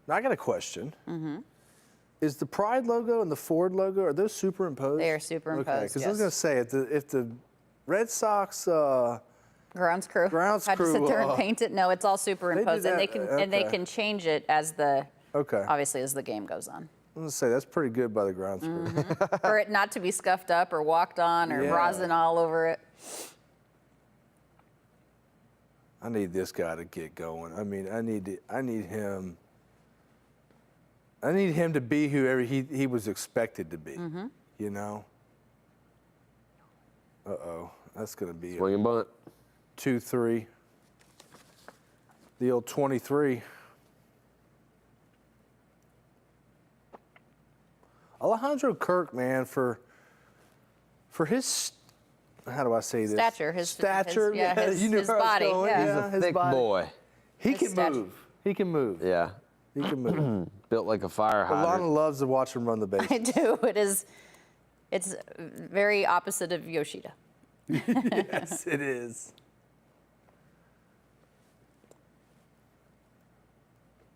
Now, I got a question. Is the Pride logo and the Ford logo, are those superimposed? They are superimposed, Okay, because yes. I was going to say, if the Red Sox grounds crew had to sit there and paint it. No, it's all superimposed, and they can change it as obviously as the game goes on. I'm going to say that's pretty good by the grounds crew. For it not to be scuffed up or walked on or rosin all over it. I need this guy to get going. I mean, I need him. I need him to be whoever he was expected to be. You know. That's going to be Swing and bunt. 2-3. The old 23. Alejandro Kirk, man, for his, how do I say this? Stature. His stature. his where I was body. going. Yeah. He's a thick boy. He His can stature. move. He can move. Yeah. He can move. Built like a fire hydrant. Alanna loves to watch him run the base. I do. It's very opposite of Yoshida. Yes, it is.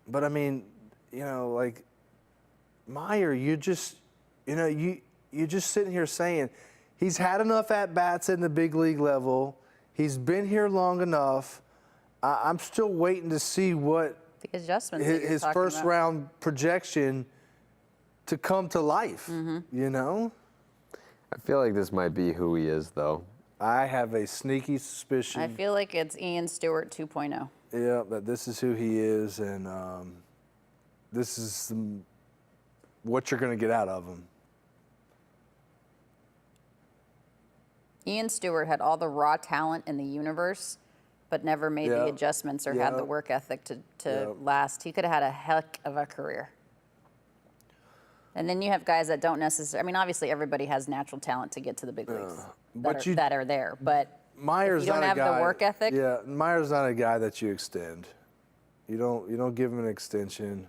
But I mean, you know, like Meyer, you're just sitting here saying he's had enough at bats in the big league level. He's been here long enough. I'm still waiting to see what The adjustments. his first round projection to come to life. You know. I feel like this might be who he is, though. I have a sneaky suspicion. I feel like it's Ian Stewart 2.0. Yeah, that this is who he is, and this is what you're going to get out of him. Ian Stewart had all the raw talent in the universe, but never made the adjustments or had the work ethic to last. He could have had a heck of a career. And then you have guys that don't necessarily. I mean, obviously everybody has natural talent to get to the big leagues that are there, but Myers if you don't not have a guy, the work ethic. Yeah, Myers not a guy that you extend. You don't give him an extension.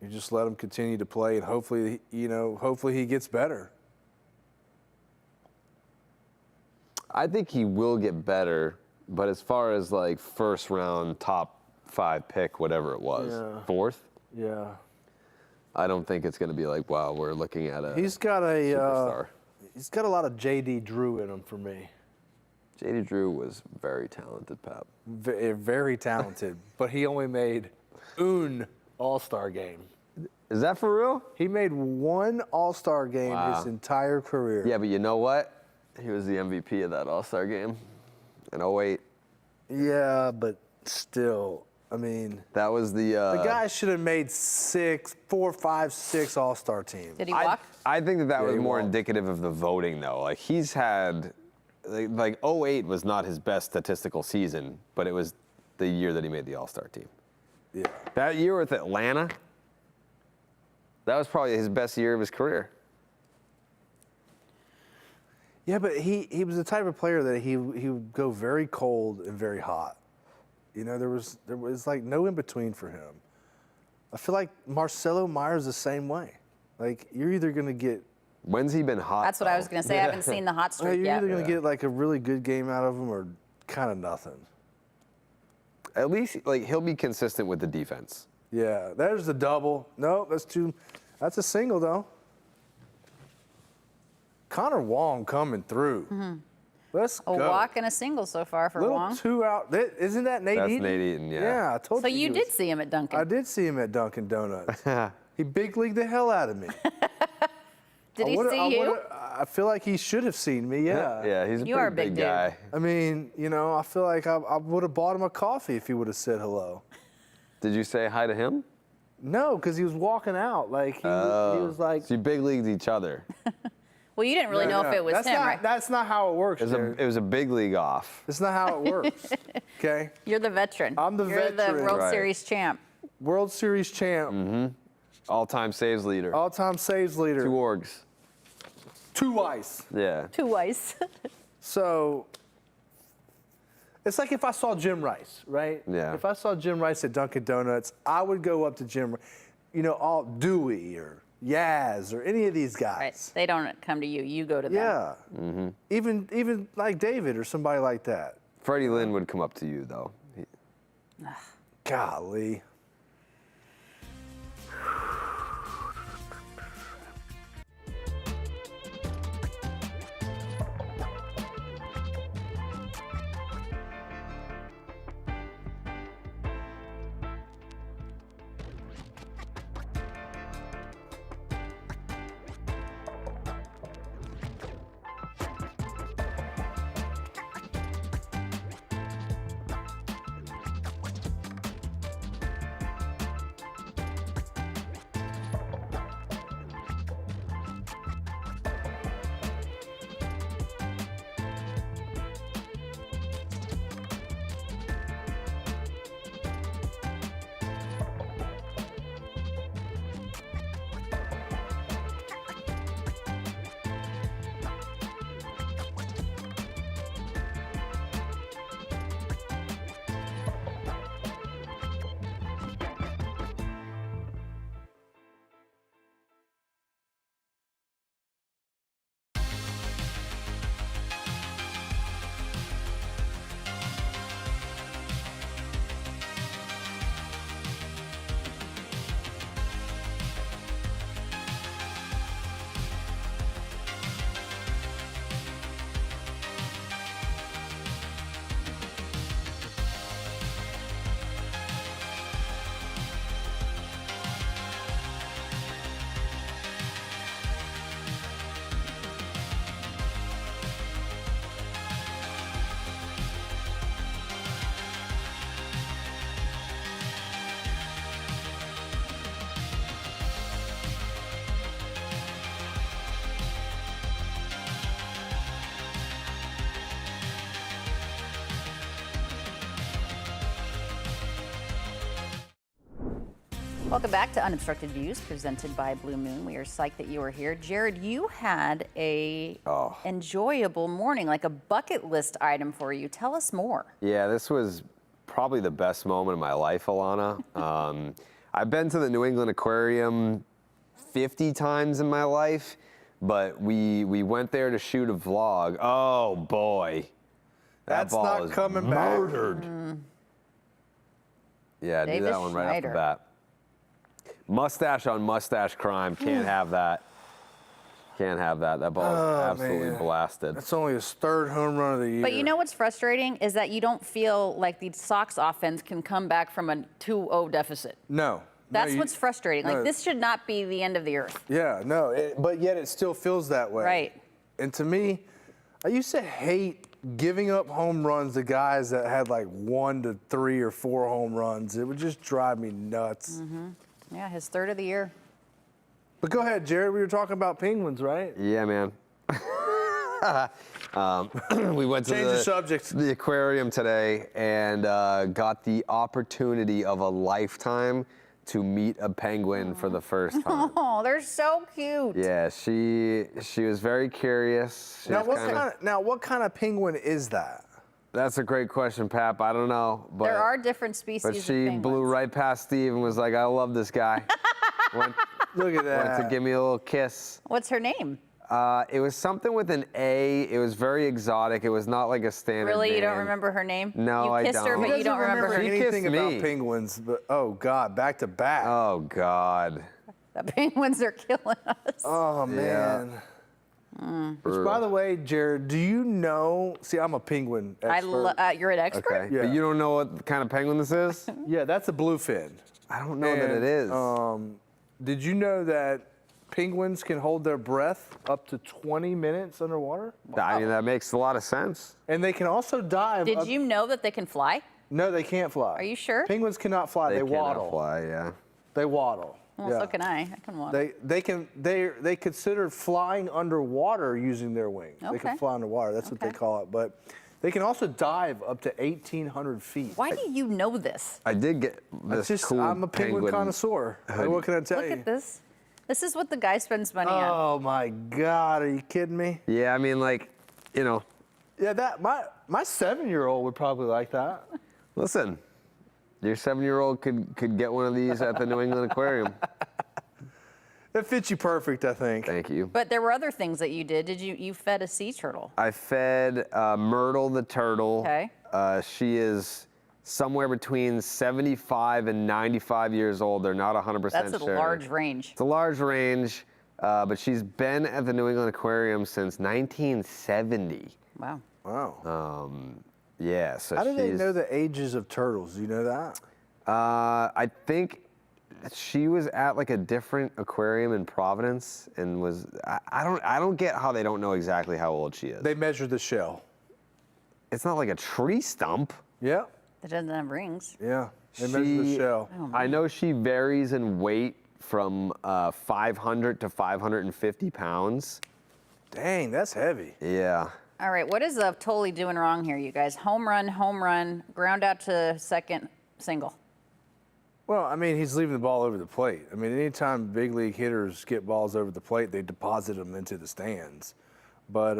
You just let him continue to play, and hopefully he gets better. I think he will get better, but as far as like first round, top 5 pick, whatever it was, Yeah. 4th, Yeah. I don't think it's going to be like, wow, we're looking at a He's got superstar. He's got a lot of J.D. Drew in him for me. J.D. Drew was very talented, Pap. Very talented, but he only made un All-Star game. Is that for real? He made one All-Star game his entire career. Yeah, but you know what? He was the MVP of that All-Star game in 08. Yeah, but still, I mean, That was the guy should have made 4, 5, 6 All-Star teams. Did he walk? I think that was he more won. indicative of the voting, though. Like, he's had, like 08 was not his best statistical season, but it was the year that he made the All-Star team. Yeah. That year with Atlanta, that was probably his best year of his career. Yeah, but he was the type of player that he would go very cold and very hot. You know, there was like no in between for him. I feel like Marcelo Myers the same way. Like, you're either gonna get When's he been hot? That's what I was going to say. I haven't seen the hot streak you're yet. either gonna get like a really good game out of him or kind of nothing. At least, like, he'll be consistent with the defense. Yeah, there's the double. No, that's a single though. Connor Wong coming through. Let's A go. walk and a single so far for Little Wong. 2 out. Isn't that Nate That's Eaton? Nate Eaton, yeah. Yeah, I told So you. you he did was- see him at Duncan. I did see him at Dunkin' Donuts. He big leagued the hell out of me. Did he see you? I feel like he should have seen me. Yeah. Yeah, he's a You are a pretty big big dude. guy. I mean, I feel like I would have bought him a coffee if he would have said hello. Did you say hi to him? No, because he was walking out. Like he was like. So you big leagued each other. Well, you didn't really know if it was that's him, not, right? That's not how it works. Jared. It was a big league off. That's not how it works. Okay. You're the veteran. I'm the You're veteran. the World Right. Series champ. World Series champ. All-time saves leader. All-time saves leader. 2 orgs. 2 ice. Yeah. Two ice. So it's like if I saw Jim Rice, right? Yeah. If I saw Jim Rice at Dunkin' Donuts, I would go up to Jim, all Dewey or Yaz or any of these guys. Right. They don't come to you. You go to them. Yeah. Even like David or somebody like that. Freddie Lynn would come up to you, though. Golly. Welcome back to Unobstructed Views, presented by Blue Moon. We are psyched that you are here. Jared, you had a enjoyable morning, like a bucket list item for you. Tell us more. Yeah, this was probably the best moment of my life, Alanna. I've been to the New England Aquarium 50 times in my life, but we went there to shoot a vlog. Oh boy, That's ball not is coming back. murdered. Yeah, I knew Davis that one right off the Schneider. bat. Mustache on mustache crime. Can't have that. Can't have that. That ball is absolutely man. blasted. That's only his third home run of the year. But you know what's frustrating is that you don't feel like the Sox offense can come back from a 2-0 deficit. No. That's what's frustrating. no. Like, this should not be the end of the earth. Yeah, no, but yet it still feels that way. Right. And to me, I used to hate giving up home runs to guys that had like 1 to 3 or 4 home runs. It would just drive me nuts. Yeah, his third of the year. But go ahead, Jared. We were talking about Penguins, right? Yeah, man. We went to Change the subject. the aquarium today and got the opportunity of a lifetime to meet a penguin for the first time. Oh, they're so cute. Yeah, she was very curious. She Now, was what kind of penguin is that? That's a great question, Pap. I don't know, but There are different species but of she penguins. blew right past Steve and was like, "I love this guy." went, Look at that. went to give me a little kiss. What's her name? It was something with an A. It was very exotic. It was not like a standard Really? You don't name. remember her name? No, you I kissed her, don't. but He you don't remember her She name. kissed anything about me. penguins, but oh God, back to back. Oh God. The penguins are killing us. Oh man. Which, by the way, Jared, do you know? See, I'm a penguin expert. You're an expert? Okay. Yeah. But you don't know what kind of penguin this is? Yeah, that's a bluefin. I don't know that it is. Did you know that penguins can hold their breath up to 20 minutes underwater? I mean, that makes a lot of sense. And they can also dive. Did up- you know that they can fly? No, they can't fly. Are you sure? Penguins cannot fly. They cannot waddle. fly, yeah. They waddle. Well, yeah. so can I. I can walk. They consider flying underwater using their wings. They Okay. can fly underwater. That's what they Okay. call it. But they can also dive up to 1,800 feet. Why do you know this? I did get That's this just, cool I'm a penguin connoisseur. What can I tell Look you? at this. This is what the guy spends money on. Oh my God! Are you kidding me? Yeah, I mean, like, you know, Yeah, that my 7-year-old would probably like that. listen, your 7-year-old could get one of these at the New England Aquarium. It fits you perfect, I think. Thank you. But there were other things that you did. You fed a sea turtle? I fed Myrtle the turtle. Okay. She is somewhere between 75 and 95 years old. They're not 100% That's a sure. large range. It's a large range, but she's been at the New England Aquarium since 1970. Wow. Wow. Yeah, so How do they she's- know the ages of turtles? Do you know that? I think she was at like a different aquarium in Providence and was. I don't get how they don't know exactly how old she is. They measure the shell. It's not like a tree stump. Yeah. It doesn't have rings. Yeah. They measure the shell. I know she varies in weight from 500 to 550 pounds. Dang, that's heavy. Yeah. All right, what is Totally doing wrong here, you guys? Home run, ground out to second, single. Well, I mean, he's leaving the ball over the plate. I mean, anytime big league hitters get balls over the plate, they deposit them into the stands. But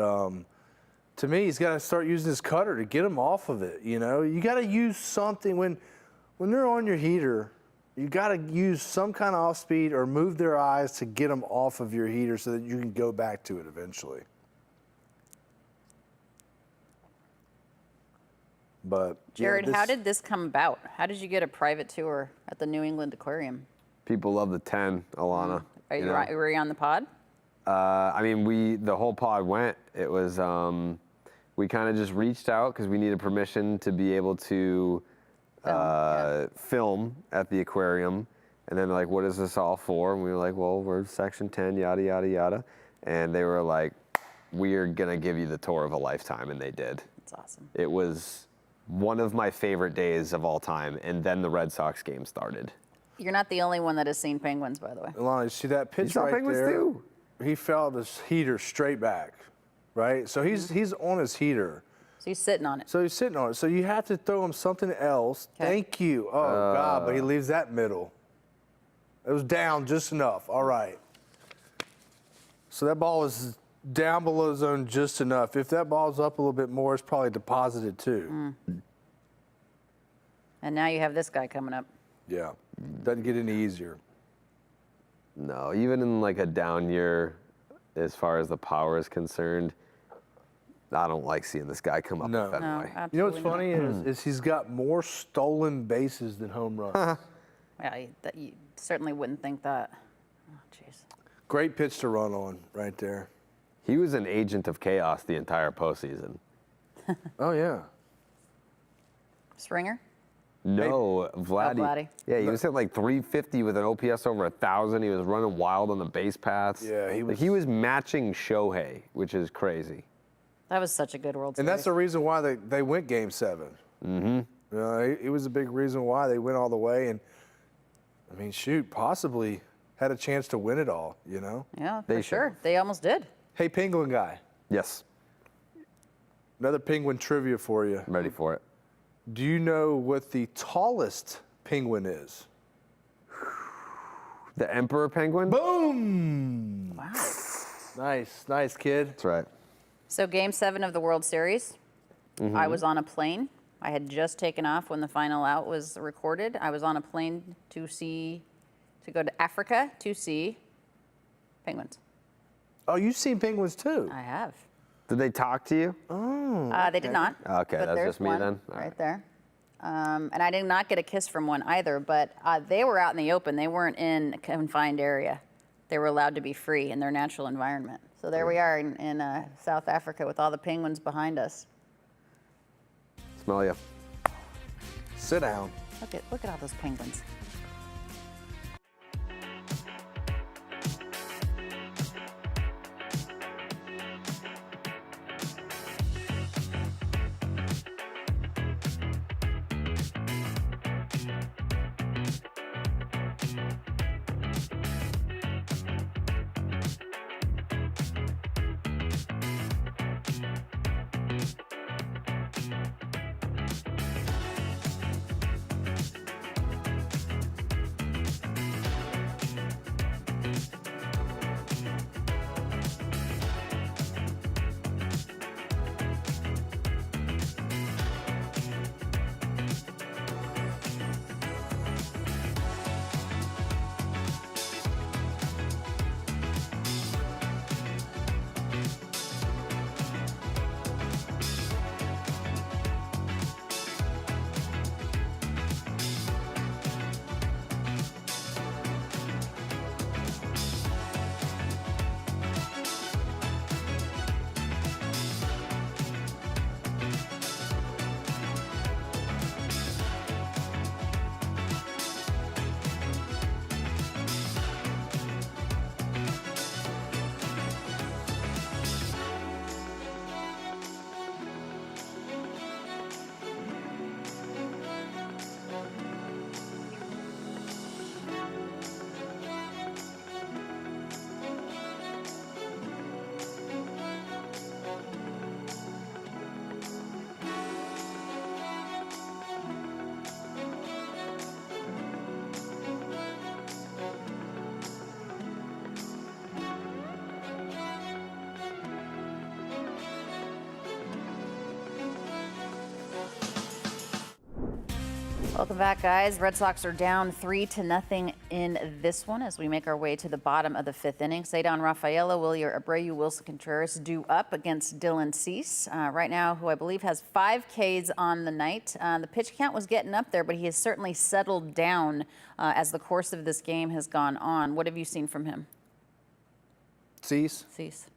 to me, he's got to start using his cutter to get them off of it. You know, you got to use something when they're on your heater. You got to use some kind of off speed or move their eyes to get them off of your heater so that you can go back to it eventually. But yeah, Jared, how this- did this come about? How did you get a private tour at the New England Aquarium? People love the 10, Alanna. Are you, know? were you on the pod? I mean, the whole pod went. It was, we kind of just reached out because we needed permission to be able to film at the aquarium. And then like, what is this all for? And we were like, well, we're section 10, yada, yada, yada. And they were like, we're gonna give you the tour of a lifetime, and they did. That's awesome. It was one of my favorite days of all time, and then the Red Sox game started. You're not the only one that has seen penguins, by the way. Alana, you see that pitch saw right penguins there? too. He felt his heater straight back, right? So he's on his heater. So he's sitting on it. So he's sitting on it. So you have to throw him something else. Okay. Thank you. Oh God, but he leaves that middle. It was down just enough. All right. So that ball was down below zone just enough. If that ball's up a little bit more, it's probably deposited too. And now you have this guy coming up. Yeah. Doesn't get any easier. No, even in like a down year, as far as the power is concerned, I don't like seeing this guy come up No. at Fenway. No, You know what's absolutely funny not. is he's got more stolen bases than home runs. Yeah, you certainly wouldn't think that. Oh, jeez. Great pitch to run on right there. He was an agent of chaos the entire postseason. Oh, yeah. Springer? No, Vladdy. Vladdy. Yeah, he was hitting like 350 with an OPS over 1,000. He was running wild on the base paths. Yeah, he was matching Shohei, which is crazy. That was such a good World Series. And that's the reason why they went Game 7. Mm-hmm. It was a big reason why they went all the way. And, I mean, shoot, possibly had a chance to win it all, you know? Yeah, They for should. sure. They almost did. Hey, Penguin guy, Yes, another Penguin trivia for you. I'm ready for it. Do you know what the tallest penguin is? The Emperor Penguin? Boom! Wow. Nice, kid. That's right. So Game 7 of the World Series, I was on a plane. I had just taken off when the final out was recorded. I was on a plane to go to Africa to see penguins. Oh, you've seen penguins too? I have. Did they talk to you? They did not. Okay, but that's there's just me one then. All right right. there. And I did not get a kiss from one either, but they were out in the open. They weren't in a confined area. They were allowed to be free in their natural environment. So there we are in South Africa with all the penguins behind us. Smell you. Sit down. Look at all those penguins. Welcome back, guys. Red Sox are down 3-0 in this one as we make our way to the bottom of the fifth inning. Cedar Rafaela, Wilyer Abreu, Wilson Contreras due up against Dylan Cease. Right now, who I believe has 5 Ks on the night. The pitch count was getting up there, but he has certainly settled down as the course of this game has gone on. What have you seen from him? Cease? Cease.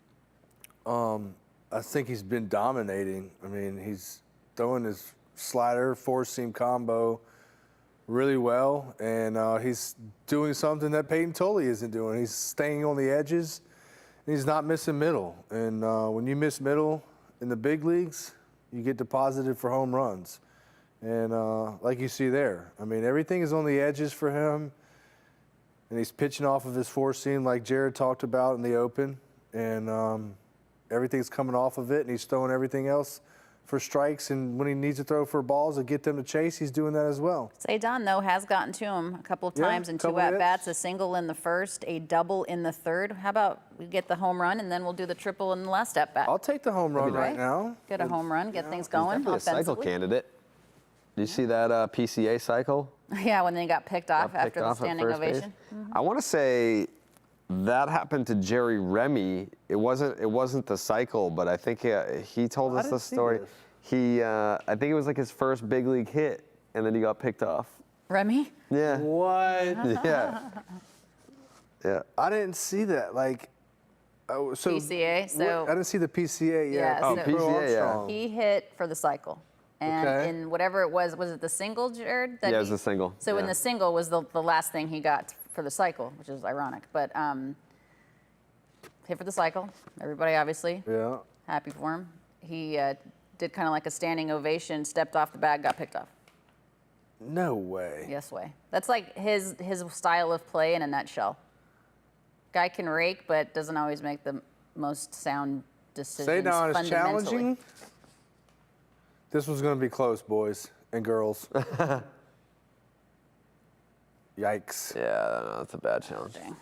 I think he's been dominating. I mean, he's throwing his slider, four-seam combo really well, and he's doing something that Peyton Tolley isn't doing. He's staying on the edges, and he's not missing middle. And when you miss middle in the big leagues, you get deposited for home runs. And like you see there, I mean, everything is on the edges for him, and he's pitching off of his four-seam like Jared talked about in the open, and everything's coming off of it, and he's throwing everything else for strikes, and when he needs to throw for balls to get them to chase, he's doing that as well. Say Don, though, has gotten to him a couple of Yeah, times in couple 2 at-bats, hits. a single in the first, a double in the third. How about we get the home run, and then we'll do the triple in the last at-bat? I'll take the home run right now. Get a home run, get things going Definitely a cycle offensively. candidate. Do you see that PCA cycle? Yeah, when they got picked off Got picked after the off at standing first base? ovation. I want to say that happened to Jerry Remy. It wasn't the cycle, but I think he told I us the didn't see story. this. I think it was like his first big league hit, and then he got picked off. Remy? Yeah. What? Yeah. Yeah. I didn't see that. Like, so PCA, so- I didn't see the PCA yet. Yeah, Oh, so- PCA, yeah. He hit for the cycle. And Okay. in whatever it was it the single, Jared? That Yeah, it was he- the single, So in yeah. the single was the last thing he got for the cycle, which is ironic. But hit for the cycle. Everybody obviously Yeah. happy for him. He did kind of like a standing ovation, stepped off the bag, got picked off. No way. Yes way. That's like his style of play in a nutshell. Guy can rake, but doesn't always make the most sound decisions. Say Don is fundamentally. challenging. This one's going to be close, boys and girls. Yikes. Yeah, no, that's a bad challenge. Dang.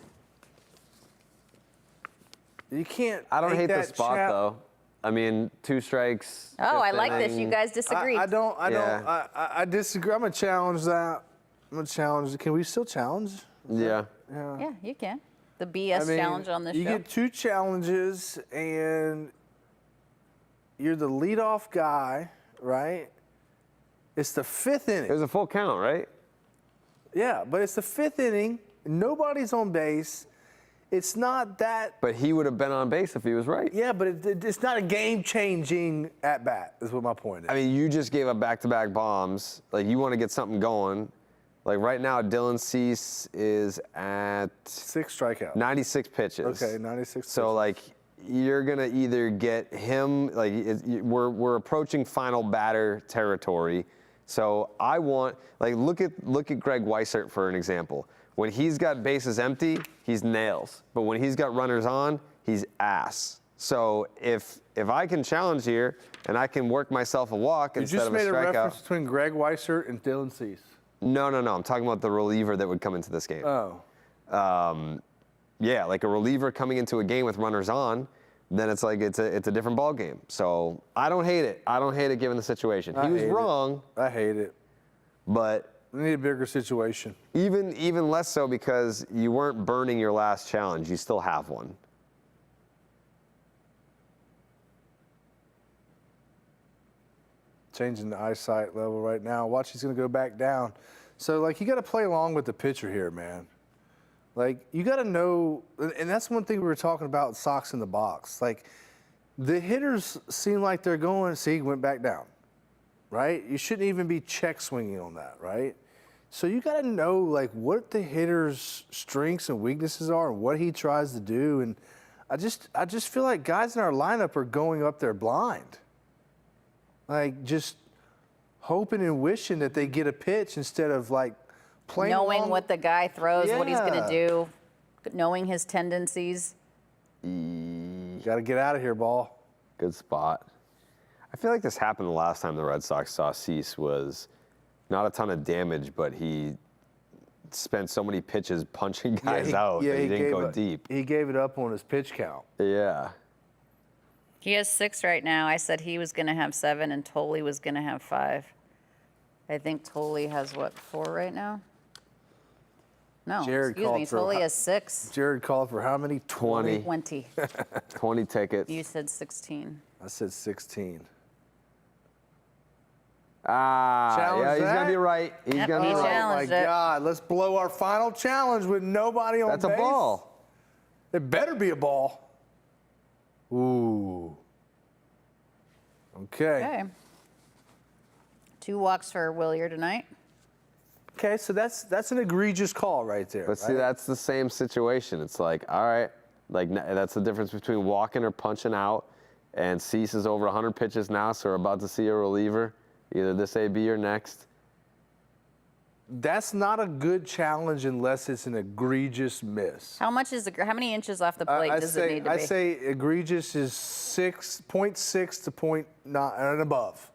You can't. I don't make hate the that spot though. I mean, 2 strikes. Oh, I fifth like this. You inning. guys disagreed. I don't. Yeah. I disagree. I'm going to challenge that. I'm going to challenge. Can we still challenge? Yeah. Yeah, you can. The BS I mean, challenge on this you show. get 2 challenges, and you're the leadoff guy, right? It's the 5th inning. It was a full count, right? Yeah, but it's the 5th inning. Nobody's on base. It's not that. But he would have been on base if he was right. Yeah, but it's not a game-changing at-bat, is what my point is. I mean, you just gave up back-to-back bombs. Like, you want to get something going. Like, right now, Dylan Cease is at 6 strikeouts. 96 pitches. Okay, 96 So, like, you're going to either get him, like, we're approaching final batter territory. So I want, like, look at Greg Weissert for an example. When he's got bases empty, he's nails. But when he's got runners on, he's ass. So if I can challenge here and I can work myself a walk You instead just of a made a strikeout. reference between Greg Weissert and Dylan Cease. No. I'm talking about the reliever that would come into this game. Oh. Yeah, like a reliever coming into a game with runners on, then it's like it's a different ball game. So I don't hate it. I don't hate it given the situation. He was hate it. wrong, I hate it. but We need a bigger situation. even less so because you weren't burning your last challenge. You still have one. Changing the eyesight level right now. Watch, he's going to go back down. So, like, you got to play along with the pitcher here, man. Like, you got to know, and that's one thing we were talking about, Sox in the box. Like, the hitters seem like they're going, see, went back down, right? You shouldn't even be check swinging on that, right? So you got to know, like, what the hitter's strengths and weaknesses are and what he tries to do. And I just feel like guys in our lineup are going up there blind. Like, just hoping and wishing that they get a pitch instead of, like, playing Knowing along. what the guy throws, what he's going Yeah. to do, knowing his tendencies. Got to get out of here, ball. Good spot. I feel like this happened the last time the Red Sox saw Cease was not a ton of damage, but he spent so many pitches punching guys out that he didn't go deep. He gave it up on his pitch count. Yeah. He has 6 right now. I said he was going to have 7 and Tolley was going to have 5. I think Tolley has, what, 4 right now? No, Jared excuse called me. for Tolley how- has 6. Jared called for how many? 20. 20. 20 tickets. You said 16. I said 16. Yeah, Challenge he's going to that? be right. He's Yep, going to he be right. challenged Oh, my it. God. Let's blow our final challenge with nobody on That's a base. ball. It better be a ball. Ooh. Okay. Okay. 2 walks for Willier tonight. Okay, so that's an egregious call right there. But see, right? that's the same situation. It's like, all right, like that's the difference between walking or punching out. And Cease is over 100 pitches now, so we're about to see a reliever, either this AB or next. That's not a good challenge unless it's an egregious miss. How many inches off the plate does it need to be? I say egregious is 0.6 to 0.9 and above.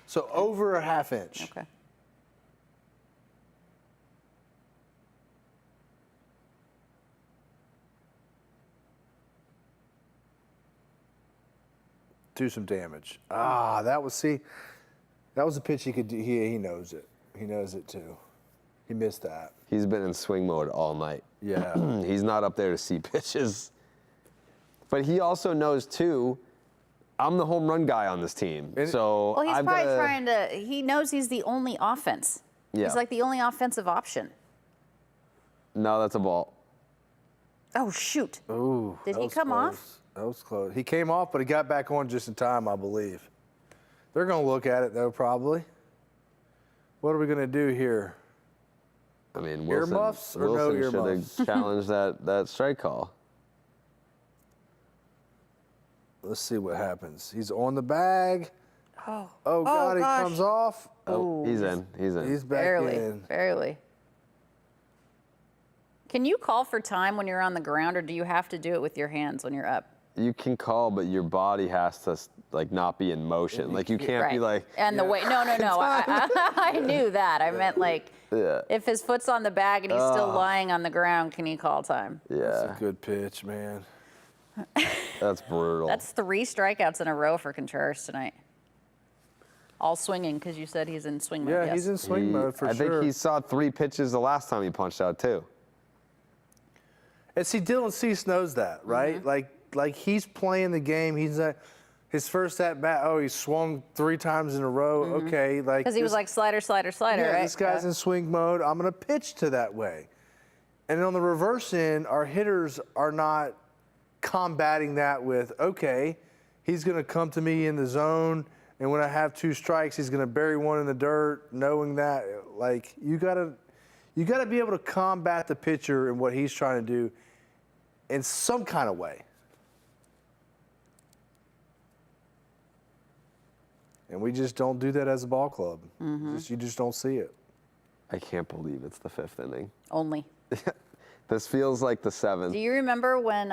So over a half inch. Okay. Do some damage. That was a pitch he could do. He knows it. He knows it too. He missed that. He's been in swing mode all night. Yeah. He's not up there to see pitches. But he also knows too, I'm the home run guy on this team. So Well, he's I've probably gotta, trying to. He knows he's the only offense. Yeah. He's like the only offensive option. No, that's a ball. Oh shoot! Ooh. Did that he was come close. off? That was close. He came off, but he got back on just in time, I believe. They're going to look at it though, probably. What are we going to do here? I mean, Earmuffs or no Wilson earmuffs? should have challenged that strike call. Let's see what happens. He's on the bag. Oh. Oh God, gosh. he comes off. Oh, he's in. He's in. He's back Barely. in. Barely. Can you call for time when you're on the ground, or do you have to do it with your hands when you're up? You can call, but your body has to like not be in motion. Like you can't be like. And the way, no. I knew that. I meant like, if his foot's on the bag and he's still lying on the ground, can he call time? Yeah. That's a good pitch, man. That's brutal. That's 3 strikeouts in a row for Contreras tonight. All swinging, because you said he's in swing mode. Yeah, yes. he's in swing mode for I sure. think he saw 3 pitches the last time he punched out too. And see, Dylan Cease knows that, right? Mm-hmm. Like he's playing the game. He's his first at bat. Oh, he swung 3 times in a row. Okay, like Because he was like slider, yeah, right? this guy's in swing mode. I'm gonna pitch to that way. And on the reverse end, our hitters are not combating that with, okay, he's gonna come to me in the zone, and when I have 2 strikes, he's gonna bury one in the dirt, knowing that. Like you gotta be able to combat the pitcher and what he's trying to do in some kind of way. And we just don't do that as a ball club. You just don't see it. I can't believe it's the 5th inning. Only. This feels like the 7th. Do you remember when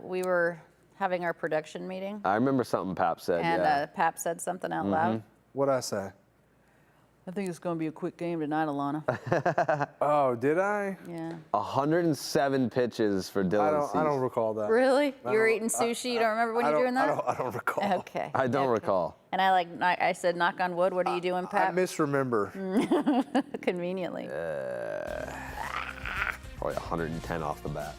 we were having our production meeting I remember something Pap said. and yeah. Pap said something out loud? What'd I say? I think it's going to be a quick game tonight, Alanna. Oh, did I? Yeah. 107 pitches for Dylan Cease. I don't recall that. Really? You were eating sushi? You don't remember when you were doing that? I don't recall. Okay. I don't okay. recall. And I said, knock on wood. What are you doing, I Pap? misremember. Conveniently. Probably 110 off the bat.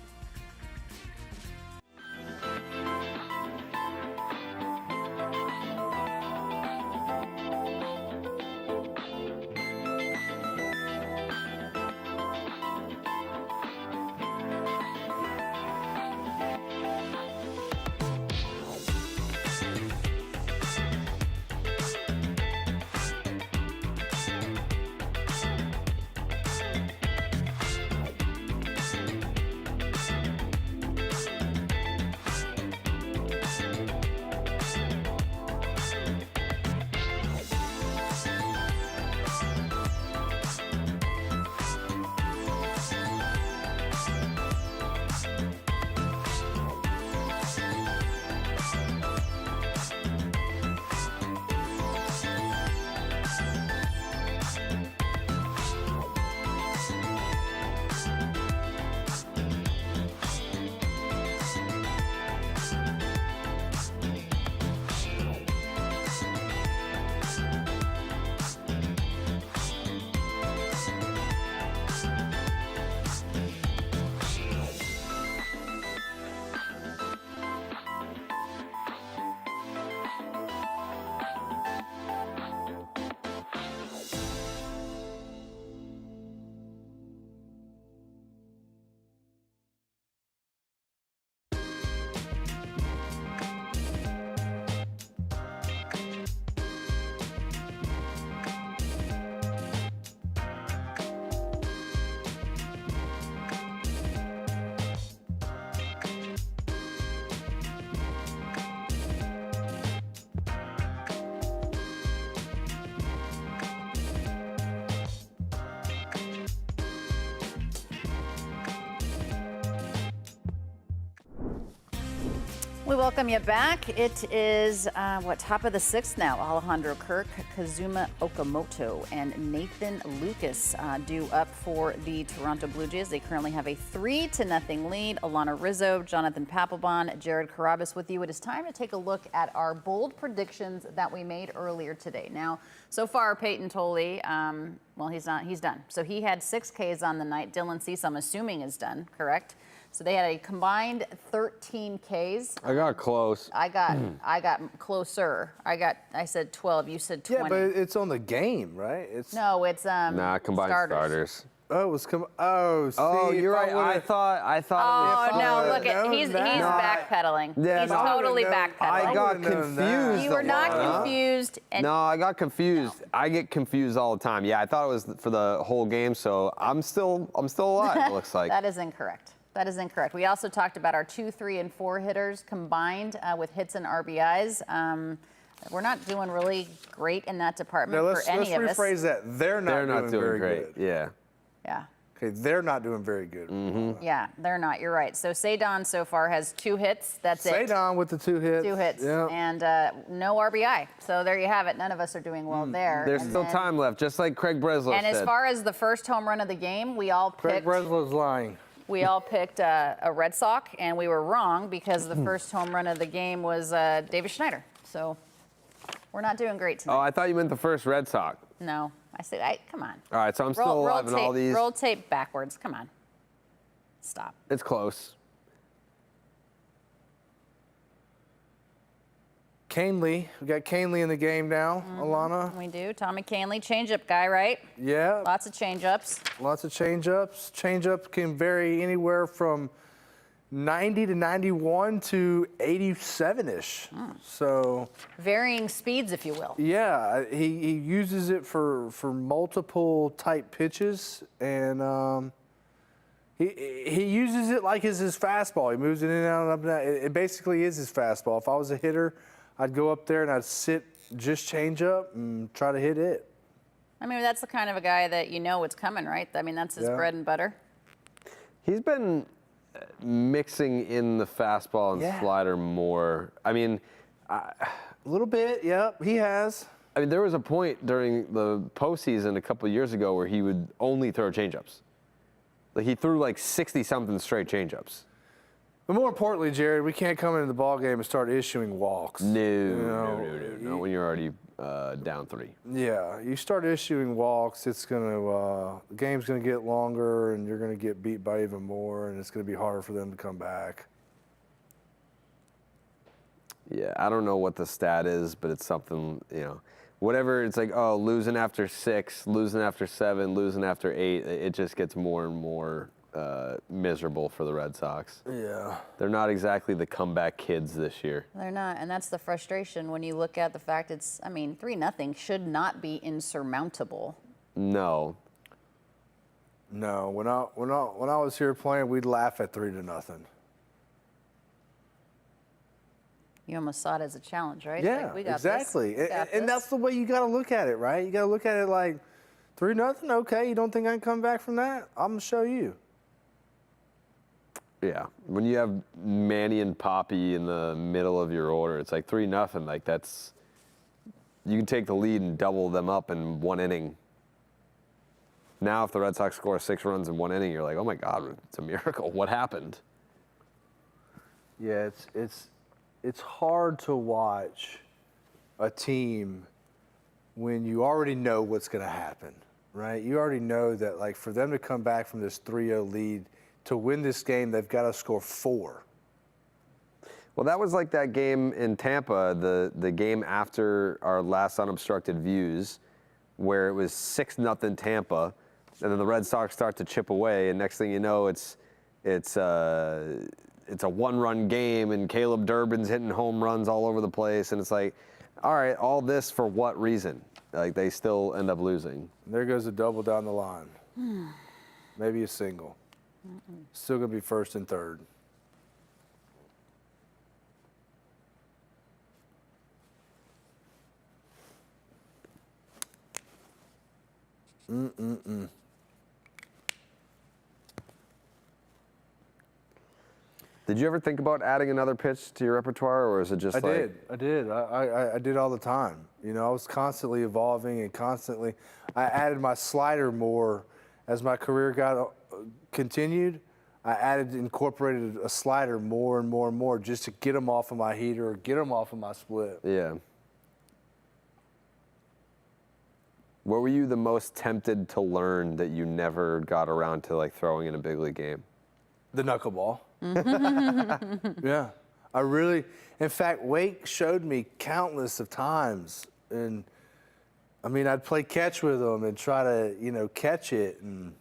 We welcome you back. It is, top of the 6th now. Alejandro Kirk, Kazuma Okamoto, and Nathan Lucas due up for the Toronto Blue Jays. They currently have a 3-0 lead. Alanna, Rizzo, Jonathan Papelbon, Jared Carrabis with you. It is time to take a look at our bold predictions that we made earlier today. Now, so far, Peyton Tolley, he's done. So he had 6 Ks on the night. Dylan Cease, I'm assuming, is done, correct? So they had a combined 13 Ks. I got close. I got closer. I said 12. You said 20. Yeah, but it's on the game, right? It's It's combined starters. Oh, it was You're right. I thought. Oh no! would Look at have he's known that. backpedaling. Yeah, He's no, I totally would've known- backpedaling. I got would've known that. confused. You were not Alanna. confused. And No, I got confused. I get confused all the time. Yeah, I thought it was for the whole game, so I'm still alive. It looks like. That is incorrect. That is incorrect. We also talked about our 2, 3, and 4 hitters combined with hits and RBIs. We're not doing really great in that department Now, for any of us. let's rephrase that. They're not doing very great. good. Yeah. Yeah. Okay, they're not doing very good. Yeah, they're not. You're right. So Sadon so far has 2 hits. That's it. Sadon with the 2 hits. 2 hits. Yeah. And no RBI. So there you have it. None of us are doing well there. There's And still then- time left, just like Craig Breslow And said. as far as the first home run of the game, we all Craig picked. Breslow's lying. We all picked a Red Sox, and we were wrong because the first home run of the game was David Schneider. So we're not doing great tonight. Oh, I thought you meant the first Red Sox. No, I said, come on. All right, so I'm still alive in all these. Roll tape backwards. Come on. Stop. It's close. Canley. We got Canley in the game now, Alanna. We do. Tommy Canley, changeup guy, right? Yeah. Lots of changeups. Lots of changeups. Changeup can vary anywhere from 90 to 91 to 87-ish. So, Varying speeds, if you will. yeah, he uses it for multiple type pitches, and he uses it like it's his fastball. He moves it in and out and up and down. It basically is his fastball. If I was a hitter, I'd go up there and I'd sit just change up and try to hit it. I mean, that's the kind of a guy that you know what's coming, right? I mean, that's his Yeah. bread and butter. He's been mixing in the fastball and Yeah. slider more. I mean, A little bit, yep, he has. there was a point during the postseason a couple of years ago where he would only throw changeups. Like he threw like 60-something straight changeups. But more importantly, Jared, we can't come into the ball game and start issuing walks. No, when you're already down 3. Yeah, you start issuing walks, it's the game's gonna get longer, and you're gonna get beat by even more, and it's gonna be harder for them to come back. Yeah, I don't know what the stat is, but it's something, whatever. It's like, oh, losing after 6, losing after 7, losing after 8. It just gets more and more miserable for the Red Sox. Yeah. They're not exactly the comeback kids this year. They're not, and that's the frustration when you look at the fact 3-0 should not be insurmountable. No. No, when I was here playing, we'd laugh at 3-0. You almost saw it as a challenge, right? Yeah, Like, we got exactly. This. We got And this. that's the way you got to look at it, right? You got to look at it like 3-0. Okay, you don't think I can come back from that? I'm gonna show you. Yeah. When you have Manny and Poppy in the middle of your order, it's like 3-0. Like that's, you can take the lead and double them up in 1 inning. Now, if the Red Sox score 6 runs in 1 inning, you're like, oh my God, it's a miracle. What happened? Yeah, it's hard to watch a team when you already know what's going to happen, right? You already know that, like, for them to come back from this 3-0 lead to win this game, they've got to score 4. Well, that was like that game in Tampa, the game after our last Unobstructed Views, where it was 6-0 Tampa, and then the Red Sox start to chip away, and next thing you know, it's a 1-run game, and Caleb Durbin's hitting home runs all over the place, and it's like, all right, all this for what reason? Like, they still end up losing. There goes a double down the line. Maybe a single. Still going to be first and third. Did you ever think about adding another pitch to your repertoire, or is it just I like? did. I did all the time. You know, I was constantly evolving and constantly. I added my slider more as my career continued. I incorporated a slider more and more and more just to get them off of my heater or get them off of my split. Yeah. What were you the most tempted to learn that you never got around to like throwing in a big league game? The knuckleball. Yeah. I really, in fact, Wake showed me countless of times. And I mean, I'd play catch with them and try to, you know, catch it. And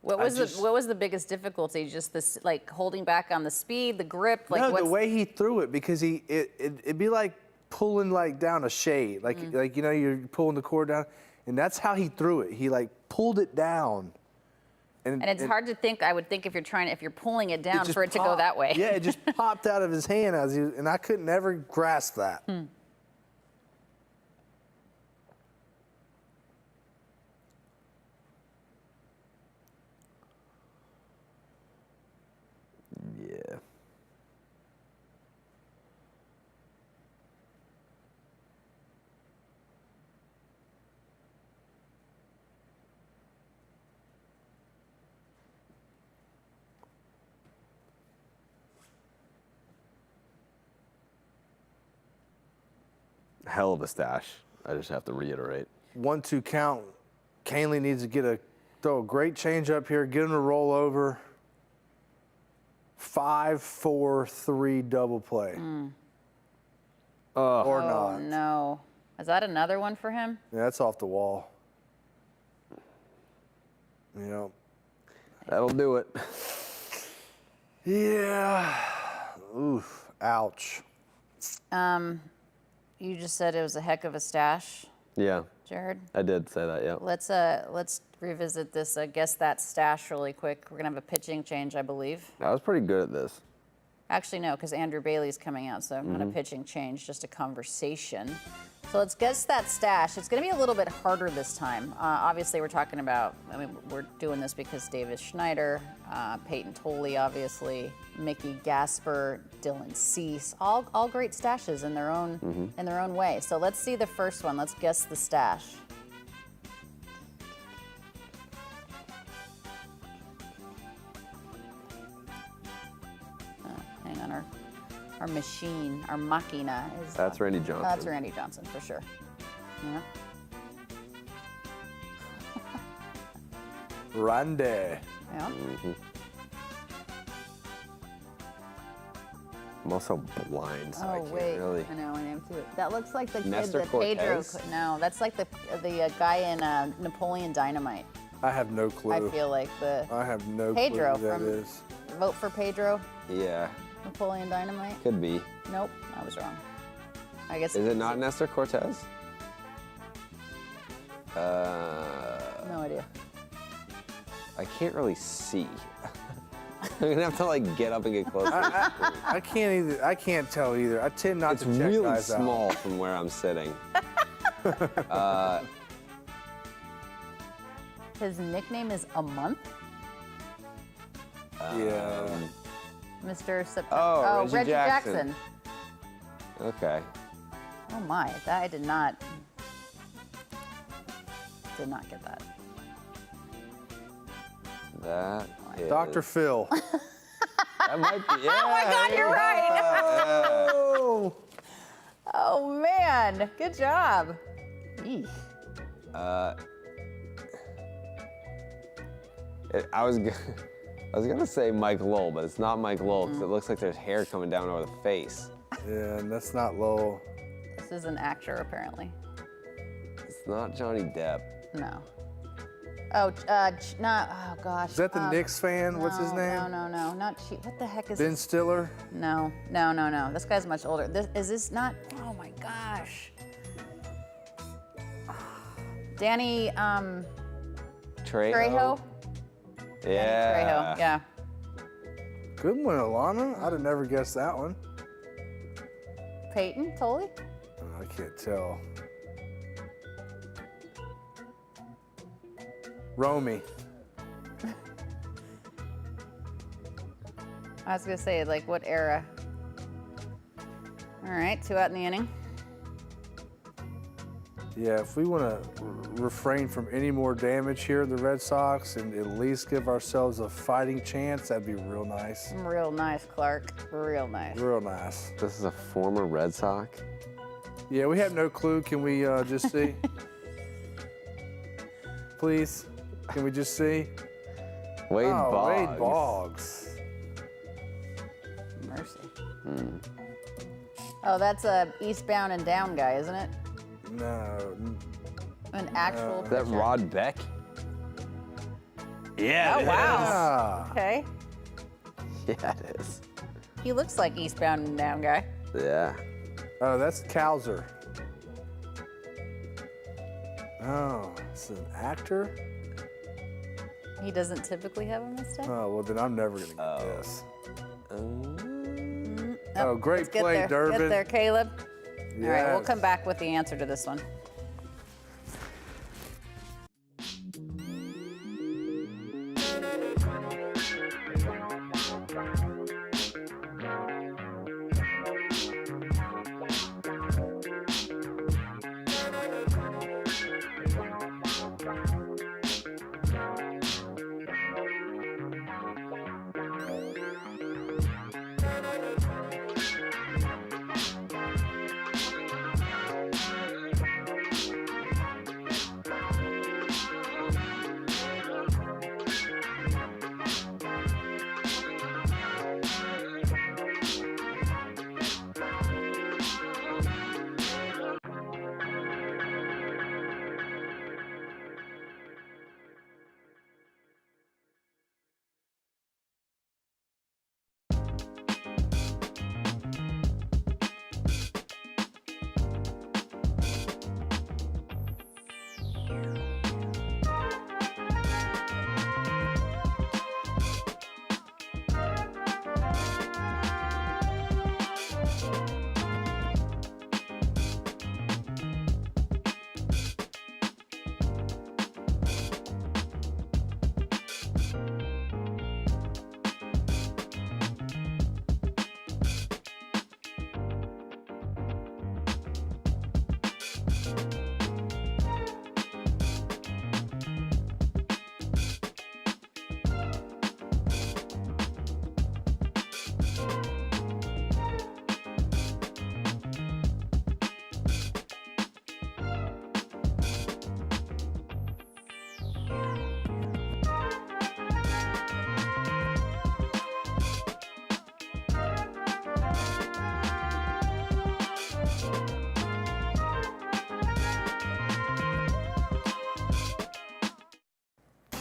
What was the biggest difficulty? Just this, like holding back on the speed, the grip, like no, what's the way he threw it, because it'd be like pulling like down a shade, like you know, you're pulling the cord down, and that's how he threw it. He like pulled it down. And it's hard to think. I would think if you're pulling it down just for it to go that way. Yeah, it just popped out of his hand and I could never grasp that. Yeah. Hell of a stash. I just have to reiterate. 1-2 count. Canley needs to throw a great change up here, get him to roll over. 5-4-3 double play. Or Oh not. no. Is that another one for him? Yeah, that's off the wall. You know. That'll do it. Yeah. Oof. Ouch. You just said it was a heck of a stash, Yeah, Jared. I did say that, yeah. Let's revisit this. Guess that stash really quick. We're gonna have a pitching change, I believe. I was pretty good at this. Actually, no, because Andrew Bailey's coming out, so not a pitching change, just a conversation. So let's guess that stash. It's going to be a little bit harder this time. Obviously, we're talking about, I mean, we're doing this because Davis Schneider, Peyton Tolley, obviously, Mickey Gasper, Dylan Cease, all great stashes in their own way. So let's see the first one. Let's guess the stash. Hang on, our machine, our machina is. That's Randy Johnson. That's Randy Johnson for sure. Yeah. Randy. Yeah. I'm also blind, so I Oh can't wait, really. I know, I am too. That looks like the kid Nestor that Pedro. Cortez? No, that's like the guy in Napoleon Dynamite. I have no clue. I feel like I have no Pedro clue who that from- is. Vote for Pedro. Yeah, Napoleon Dynamite. could be. Nope, I was wrong. I guess. Is it not Nestor Cortez? No idea. I can't really see. I'm gonna have to like get up and get close. I can't either. I can't tell either. I tend not It's to check really guys small out. from where I'm sitting. His nickname is A Month, Yeah. Mr. September. Oh, Reggie Reggie Jackson. Jackson. Okay. Oh my, that I did not get that. That is. Dr. Phil. That might be. Yeah, Oh my God, you're right. yeah. Oh. Oh man, good job. Eesh. I was gonna say Mike Lowell, but it's not Mike Lowell because it looks like there's hair coming down over the face. Yeah, and that's not Lowell. This is an actor apparently. It's not Johnny Depp. No. Oh, not. Oh gosh. Is that the Knicks fan? What's his name? No, not Cheat. What the heck is Ben this? Stiller? No. This guy's much older. Is this not? Oh my gosh. Danny Trejo. Yeah. Trejo. Yeah. Good one, Alanna. I'd have never guessed that one. Peyton Tolley. I can't tell. Romy. I was gonna say, like, what era? All right, 2 out in the inning. Yeah, if we want to refrain from any more damage here in the Red Sox and at least give ourselves a fighting chance, that'd be real nice. Real nice, Clark. Real nice. Real nice. This is a former Red Sox. Yeah, we have no clue. Can we just see? Please, can we just see? Wade Boggs. Wade Boggs. Mercy. Oh, that's a eastbound and down guy, isn't it? No. An actual Is that pitcher. Rod Beck? Yeah. Oh, it wow. Ah, Okay. is. Yeah, it is. He looks like eastbound and down guy. Yeah. oh, that's Cowser. Oh, it's an actor? He doesn't typically have a mustache. Oh, well, then I'm never going to get this. Oh, Oh, great let's get play, there. Durbin. Get there, Caleb. All right, we'll Yes. come back with the answer to this one.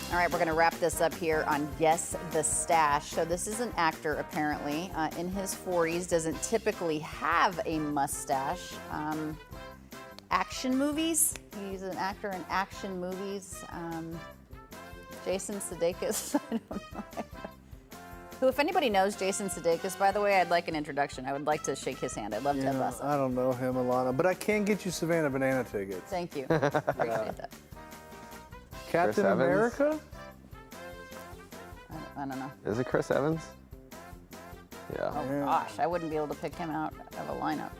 All right, we're going to wrap this up here on Guess the Stash. So this is an actor, apparently, in his 40s, doesn't typically have a mustache. Action movies. He's an actor in action movies. Jason Sudeikis. I don't know. Who, if anybody knows Jason Sudeikis, by the way, I'd like an introduction. I would like to shake his hand. I'd love to have us. I don't know him, Alanna, but I can get you Savannah Banana tickets. Thank you. Appreciate that. Captain Evans? America? I don't know. Is it Chris Evans? Yeah. Oh, gosh, I wouldn't be able to pick him out of a lineup.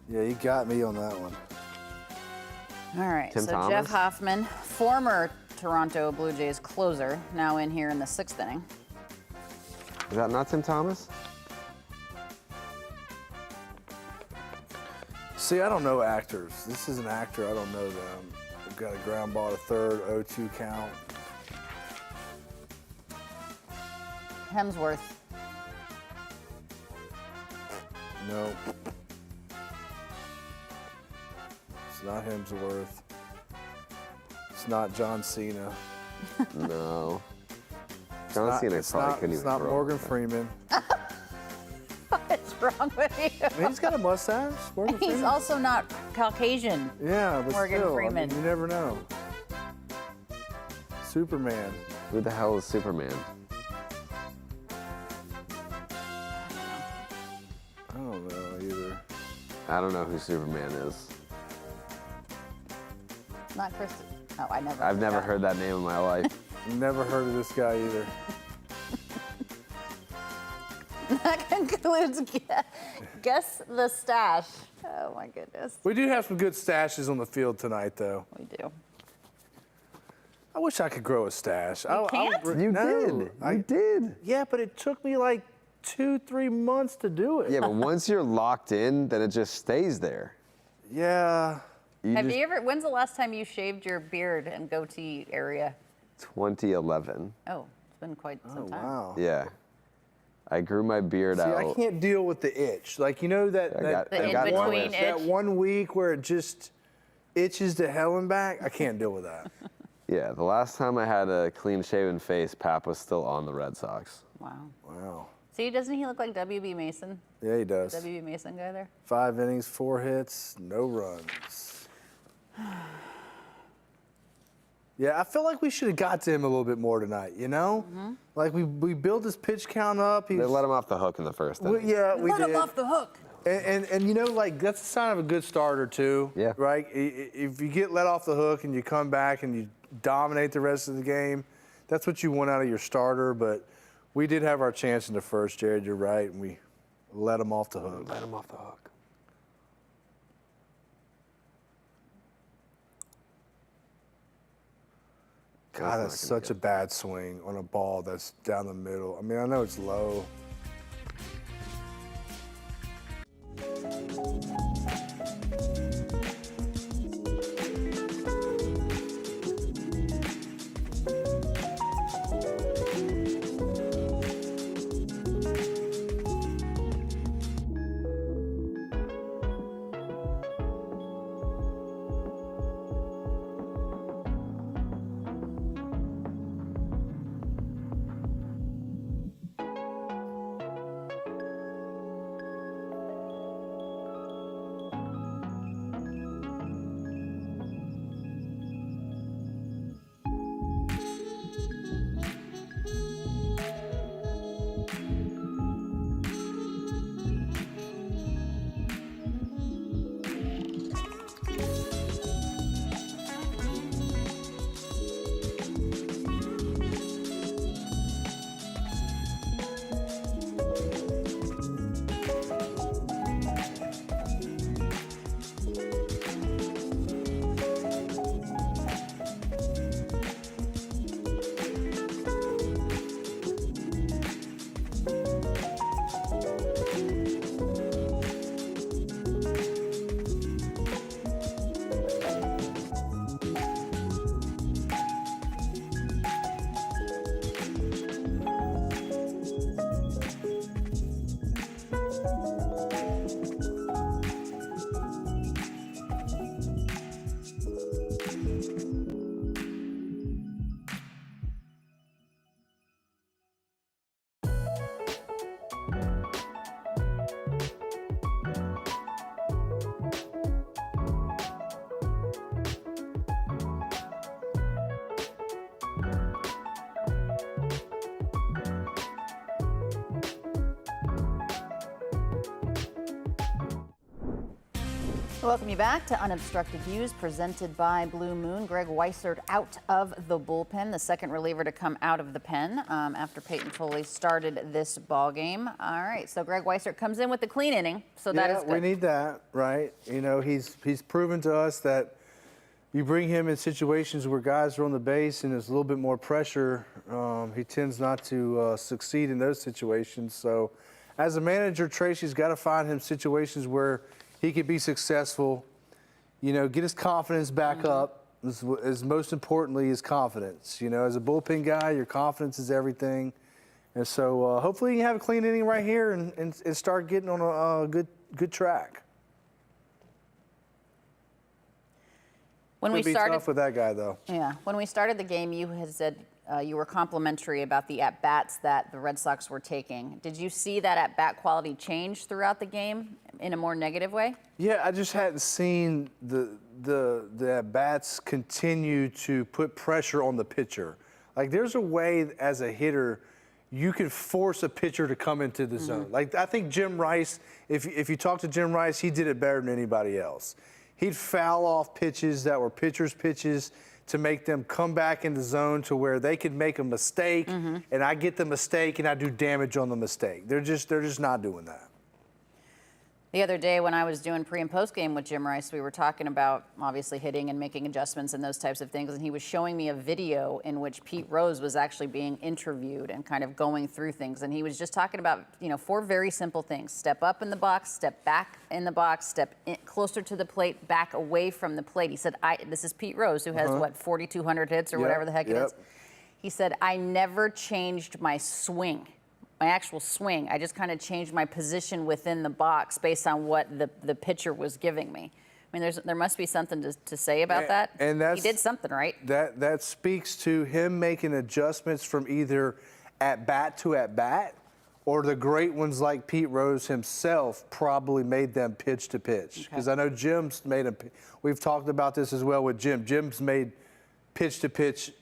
Yeah, you got me on that one. All right, Tim so Thomas? Jeff Hoffman, former Toronto Blue Jays closer, now in here in the 6th inning. Is that not Tim Thomas? See, I don't know actors. This is an actor. I don't know them. We've got a ground ball to third, 0-2 count. Hemsworth. No. It's not Hemsworth. It's not John Cena. No. John Cena probably couldn't even It's not throw. Morgan Freeman. What's wrong with you? He's got a mustache. Morgan He's Freeman. also not Caucasian. Yeah, but Morgan still, Freeman. I mean, you never know. Superman. Who the hell is Superman? I don't know either. I don't know who Superman is. Not Chris. Oh, I've never heard that name in my life. Never heard of this guy either. That concludes Guess the Stash. Oh, my goodness. We do have some good stashes on the field tonight, though. We do. I wish I could grow a stash. You can't? You did. You did. Yeah, but it took me like 2-3 months to do it. Yeah, but once you're locked in, then it just stays there. Yeah. When's the last time you shaved your beard and goatee area? 2011. Oh, it's been quite some time. Wow. Yeah. I grew my beard See, out. I can't deal with the itch. Like, you know that, The in-between that itch. 1 week where it just itches to hell and back? I can't deal with that. Yeah, the last time I had a clean-shaven face, Pap was still on the Red Sox. Wow. Wow. See, doesn't he look like W.B. Mason? Yeah, he does. W.B. Mason guy there? 5 innings, 4 hits, no runs. Yeah, I feel like we should have got to him a little bit more tonight, you know? Like, we built his pitch count up. They let him off the hook in the first inning. Yeah, we Let did. him off the hook. And you know, like, that's a sign of a good starter, too. Yeah. Right? If you get let off the hook and you come back and you dominate the rest of the game, that's what you want out of your starter. But we did have our chance in the first, Jared. You're right. And we let him off the hook. Let him off the hook. God, that's such a bad swing on a ball that's down the middle. I mean, I know it's low. Welcome you back to Unobstructed Views, presented by Blue Moon. Greg Weissert out of the bullpen, the second reliever to come out of the pen after Peyton Foley started this ball game. All right, so Greg Weissert comes in with the clean inning, so that is good. We need that, right? You know, he's proven to us that you bring him in situations where guys are on the base and there's a little bit more pressure, he tends not to succeed in those situations. So as a manager, Tracy's got to find him situations where he could be successful, you know, get his confidence back up. As most importantly, his confidence. You know, as a bullpen guy, your confidence is everything. And so hopefully you can have a clean inning right here and start getting on a good track. When It'll we be tough with that guy, though. Yeah, when we started the game, you had said you were complimentary about the at-bats that the Red Sox were taking. Did you see that at-bat quality change throughout the game in a more negative way? Yeah, I just hadn't seen the at-bats continue to put pressure on the pitcher. Like, there's a way as a hitter you can force a pitcher to come into the zone. Like, I think Jim Rice, if you talk to Jim Rice, he did it better than anybody else. He'd foul off pitches that were pitcher's pitches to make them come back in the zone to where they could make a mistake, and I get the mistake and I do damage on the mistake. They're just not doing that. The other day when I was doing pre and post game with Jim Rice, we were talking about obviously hitting and making adjustments and those types of things. And he was showing me a video in which Pete Rose was actually being interviewed and kind of going through things. And he was just talking about, 4 very simple things. Step up in the box, step back in the box, step in, closer to the plate, back away from the plate. He said, this is Pete Rose, who has, 4,200 hits or whatever the heck it is. He said, I never changed my swing. My actual swing. I just kind of changed my position within the box based on what the pitcher was giving me. I mean, there must be something to say about that. And he did something right. That speaks to him making adjustments from either at bat to at bat, or the great ones like Pete Rose himself probably made them pitch to pitch. Because I know Jim's made we've talked about this as well with Jim. Jim's made pitch to pitch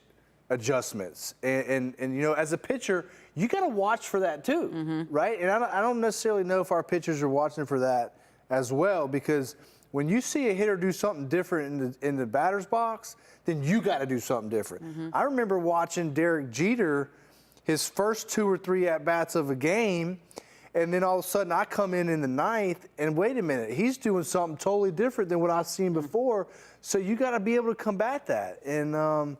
adjustments, and as a pitcher, you got to watch for that too, right? And I don't necessarily know if our pitchers are watching for that as well, because when you see a hitter do something different in the batter's box, then you got to do something different. I remember watching Derek Jeter, his first 2 or 3 at-bats of a game, and then all of a sudden I come in the 9th, and wait a minute, he's doing something totally different than what I've seen before. So you got to be able to combat that. And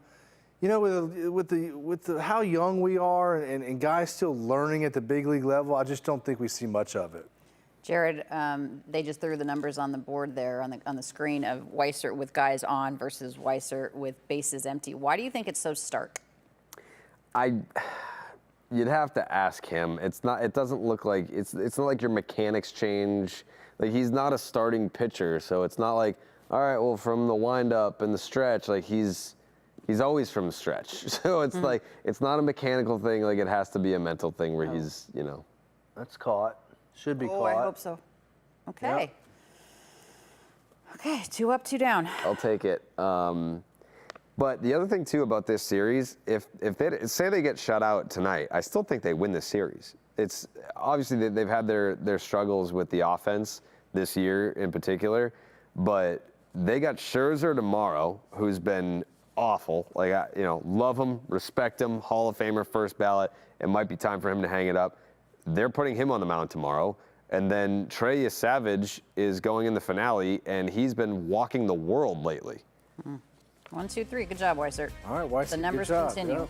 with how young we are and guys still learning at the big league level, I just don't think we see much of it. Jared, they just threw the numbers on the board there on the screen of Weissert with guys on versus Weissert with bases empty. Why do you think it's so stark? You'd have to ask him. It doesn't look like it's not like your mechanics change. Like, he's not a starting pitcher, so it's not like, all right, well, from the windup and the stretch, like he's always from the stretch. So it's like, it's not a mechanical thing. Like, it has to be a mental thing where he's, That's caught. Should be caught. Oh, I hope so. Okay. Yep. Okay, 2 up, 2 down. I'll take it. But the other thing too about this series, if they say they get shut out tonight, I still think they win this series. It's obviously they've had their struggles with the offense this year in particular, but they got Scherzer tomorrow, who's been awful. Like, love him, respect him, Hall of Famer, first ballot. It might be time for him to hang it up. They're putting him on the mound tomorrow. And then Trey Savage is going in the finale, and he's been walking the world lately. 1, 2, 3. Good job, Weissert. All right, Weissert, the numbers good job. continue. Yep.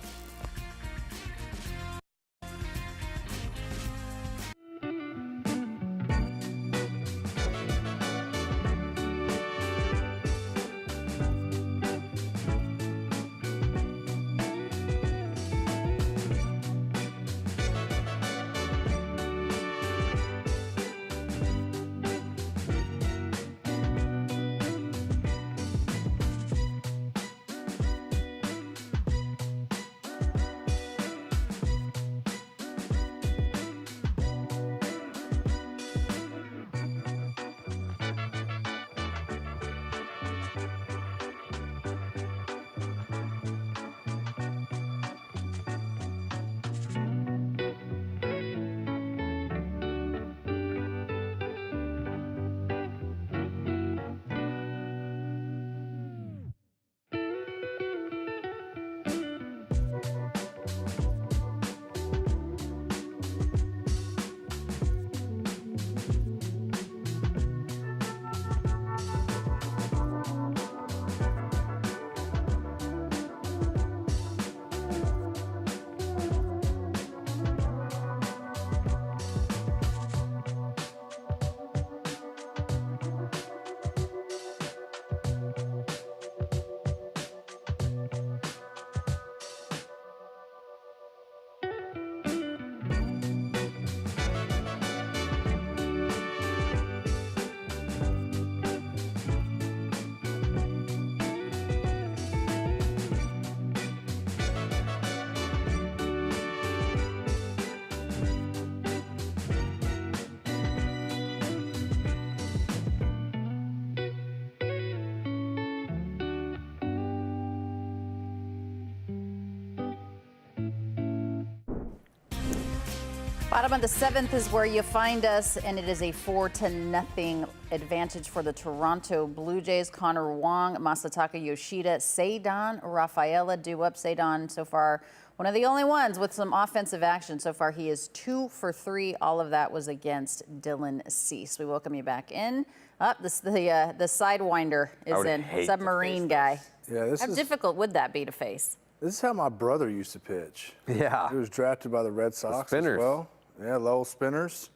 Bottom of the 7th is where you find us, and it is a 4-0 advantage for the Toronto Blue Jays. Connor Wong, Masataka Yoshida, Ceddanne Rafaela due up. Ceddanne so far one of the only ones with some offensive action. So far he is 2 for 3. All of that was against Dylan Cease. We welcome you back in. The Sidewinder is in. Submarine guy. Yeah, How difficult would that be to face? This is how my brother used to pitch. Yeah. He was drafted by the Red Sox as Spinners. well. Yeah, Lowell Spinners.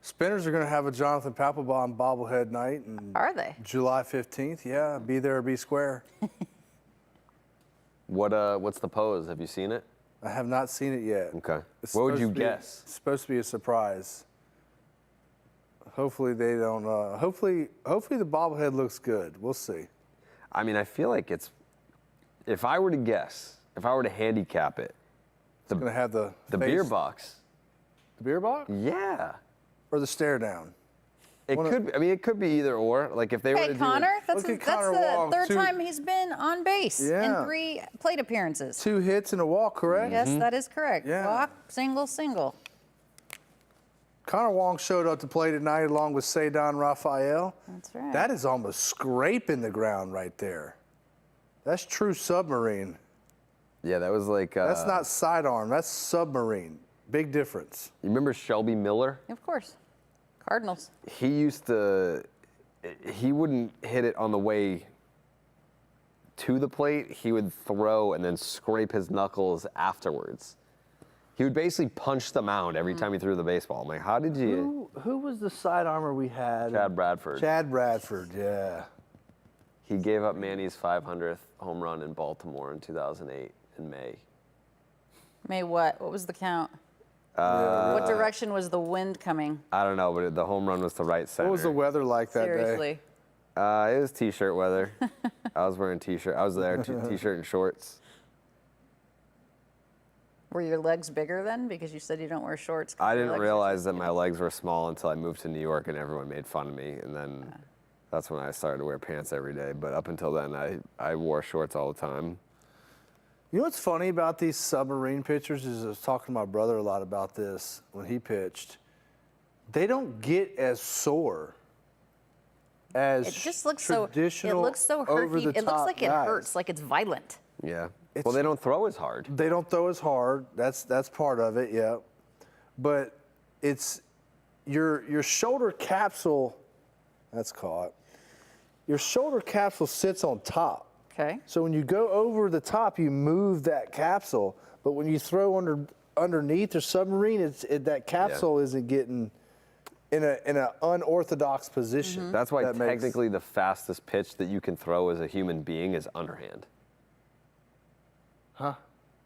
Spinners are going to have a Jonathan Papelbon bobblehead night. Are they? July 15th. Yeah, be there or be square. What's the pose? Have you seen it? I have not seen it yet. Okay. It's What would supposed you to be- guess? It's supposed to be a surprise. Hopefully they don't. Hopefully the bobblehead looks good. We'll see. I mean, I feel like it's. If I were to guess, if I were to handicap it, It's going to have the beer face- box. The beer box Yeah. or the stare down. It could. I mean, it could be either or. Like if they were to Hey, do Connor, it, that's Look at the Connor Wong, third two- time he's been on base in Yeah. 3 plate appearances. 2 hits and a walk, correct? Yes, that is correct. Yeah. Walk, single, single. Connor Wong showed up to play tonight along with Ceddanne Rafael. That's right. That is almost scraping the ground right there. That's true submarine. yeah, that was like. That's not sidearm. That's submarine. Big difference. You remember Shelby Miller? Of course. Cardinals. He used to. He wouldn't hit it on the way to the plate. He would throw and then scrape his knuckles afterwards. He would basically punch the mound every time he threw the baseball. I'm like, how did you? Who was the sidearmer we had? Chad Bradford. Chad Bradford, yeah. He gave up Manny's 500th home run in Baltimore in 2008 in May. May what? What was the count? What direction was the wind coming? I don't know, but the home run was to right center. What was the weather like that day? Seriously. It was t-shirt weather. I was wearing t-shirt. I was there, t-shirt and shorts. Were your legs bigger then? Because you said you don't wear shorts. 'cause I your didn't legs are realize so that my legs were small until I moved to New York and everyone made fun of me. And then that's when I started to wear pants every day. But up until then, I wore shorts all the time. You know what's funny about these submarine pitchers is I was talking to my brother a lot about this when he pitched. They don't get as sore as It just looks so. It traditional looks so hurty. over-the-top It looks like it guys. hurts, like it's violent. Yeah. It's- Well, they don't throw as hard. They don't throw as hard. That's part of it, yeah. But it's your shoulder capsule. That's caught. Your shoulder capsule sits on top. Okay. So when you go over the top, you move that capsule. But when you throw underneath or submarine, that capsule isn't getting in an unorthodox position. That's why That makes- technically the fastest pitch that you can throw as a human being is underhand. Huh?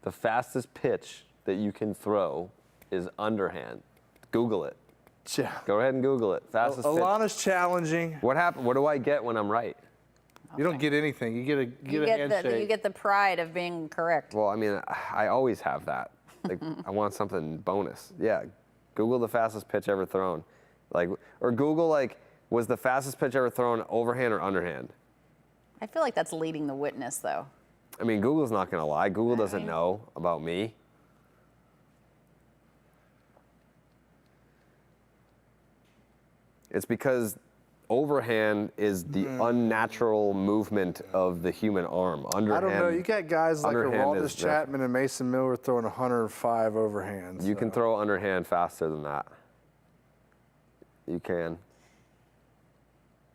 The fastest pitch that you can throw is underhand. Google it. Go ahead and Google it. Fastest pitch. Alanna's challenging. What happened? What do I get when I'm right? You don't get anything. You get a handshake. You get the pride of being correct. Well, I mean, I always have that. Like, I want something bonus. Yeah, Google the fastest pitch ever thrown. Like, or Google, like, was the fastest pitch ever thrown overhand or underhand? I feel like that's leading the witness, though. I mean, Google's not going to lie. Google doesn't know about me. It's because overhand is the unnatural movement of the human arm. Underhand, I don't know. You got guys like underhand Aroldis is the- Chapman and Mason Miller throwing 105 overhands. You can throw underhand faster than that. You can.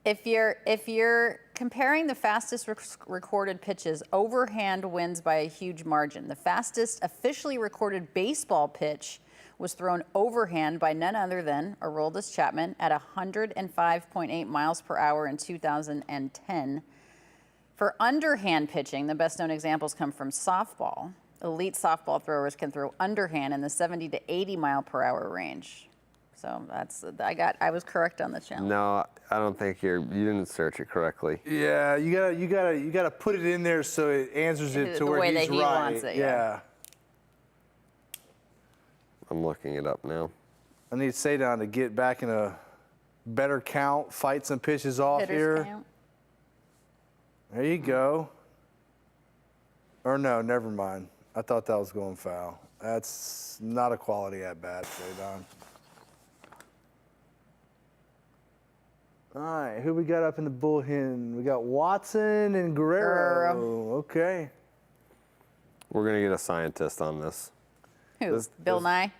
If you're comparing the fastest recorded pitches, overhand wins by a huge margin. The fastest officially recorded baseball pitch was thrown overhand by none other than Aroldis Chapman at 105.8 miles per hour in 2010. For underhand pitching, the best known examples come from softball. Elite softball throwers can throw underhand in the 70 to 80 mile per hour range. So I was correct on the challenge. No, I don't think you didn't search it correctly. Yeah, you gotta put it in there so it answers it to The where way he's that he right. wants it, yeah. I'm looking it up now. I need Ceddanne to get back in a better count, fight some pitches off Hitters here. count. There you go. Or no, never mind. I thought that was going foul. That's not a quality at bat, Don. All right, who we got up in the bullpen? We got Watson and Guerrero. Okay. We're going to get a scientist on this. Who? Bill Nye?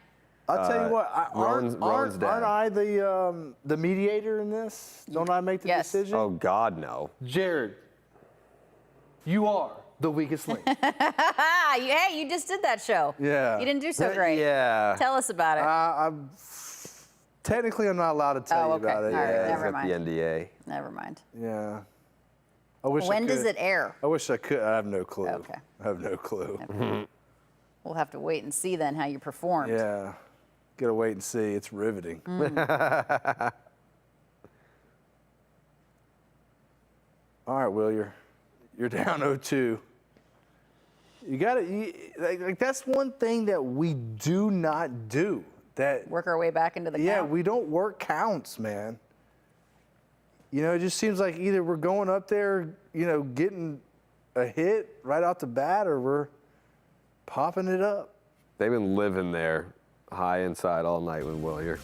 I'll tell you what, Rowan's aren't dad. I the mediator in this? Don't I make the Yes. decision? Oh, God, no. Jared, you are the weakest link. Hey, you just did that show. Yeah. You didn't do so great. Yeah. Tell us about it. Technically, I'm not allowed to tell you okay. about it. All right, Yeah. never Got mind. the NDA. Never mind. Yeah. I wish When I could. does it air? I wish I could. I have no clue. Okay. I have no clue. We'll have to wait and see then how you performed. Yeah. Gotta wait and see. It's riveting. All right, Will, you're down 0-2. You got to like that's one thing that we do not do. That Work our way back into the count. we don't work counts, man. You know, it just seems like either we're going up there, you know, getting a hit right out the bat, or we're popping it up. They've been living there high inside all night with Willier.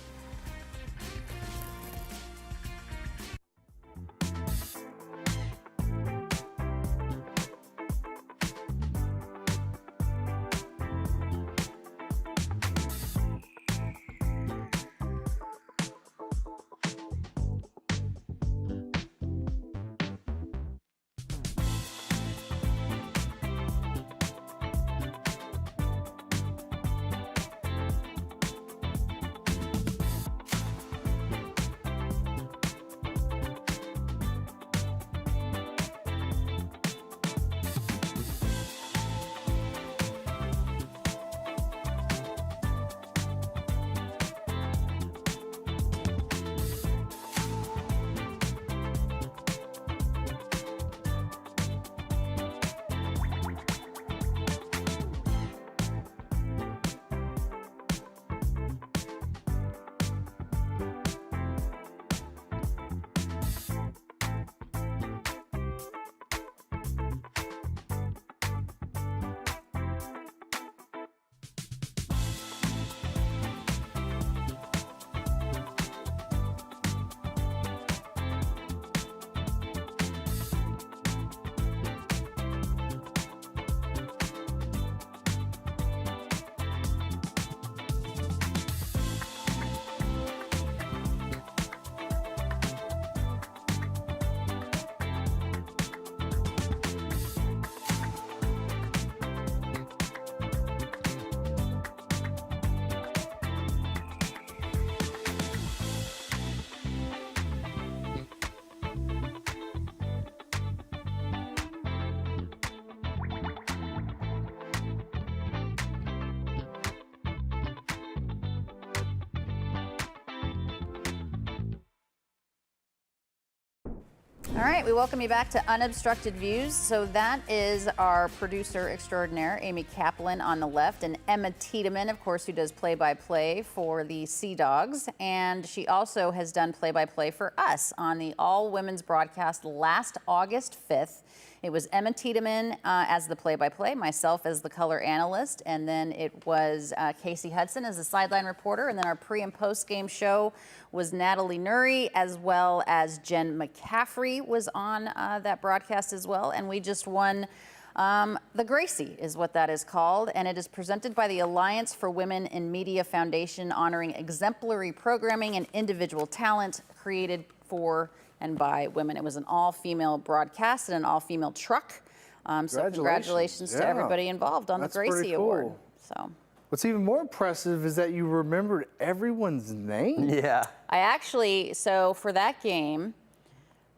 All right, we welcome you back to Unobstructed Views. So that is our producer extraordinaire, Amy Kaplan, on the left, and Emma Tiedemann, of course, who does play-by-play for the Sea Dogs. And she also has done play-by-play for us on the all-women's broadcast last August 5th. It was Emma Tiedemann as the play-by-play, myself as the color analyst, and then it was Casey Hudson as the sideline reporter, and then our pre- and post-game show was Natalie Nuri, as well as Jen McCaffrey was on that broadcast as well, and we just won the Gracie is what that is called, and it is presented by the Alliance for Women in Media Foundation, honoring exemplary programming and individual talent created for and by women. It was an all-female broadcast and an all-female truck. So congratulations to everybody involved on That's the Gracie pretty Award. cool. So What's even more impressive is that you remembered everyone's name. Yeah. I actually, so for that game,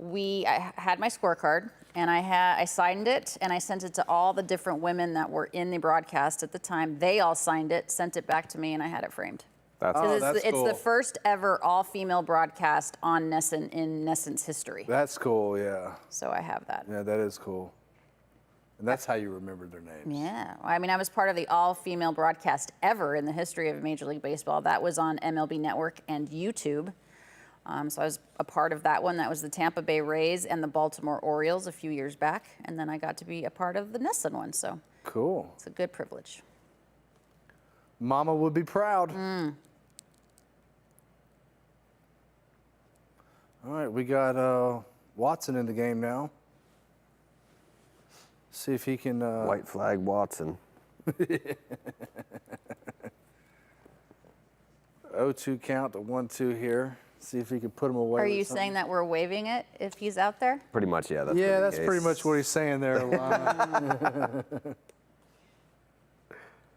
I had my scorecard, and I signed it, and I sent it to all the different women that were in the broadcast at the time. They all signed it, sent it back to me, and I had it framed. That's It's the first ever all-female broadcast on Nesson in Nesson's history. That's cool, yeah. So I have that. Yeah, that is cool. And that's how you remembered their names. Yeah, I mean, I was part of the all-female broadcast ever in the history of Major League Baseball. That was on MLB Network and YouTube. So I was a part of that one. That was the Tampa Bay Rays and the Baltimore Orioles a few years back. And then I got to be a part of the Nesson one, so Cool. it's a good privilege. Mama would be proud. All right, we got Watson in the game now. See if he can. White flag Watson. 0-2 count to 1-2 here. See if he can put him away. Are with you something. saying that we're waiving it if he's out there? Pretty much, yeah. That's Yeah, the that's case. pretty much what he's saying there, Alanna.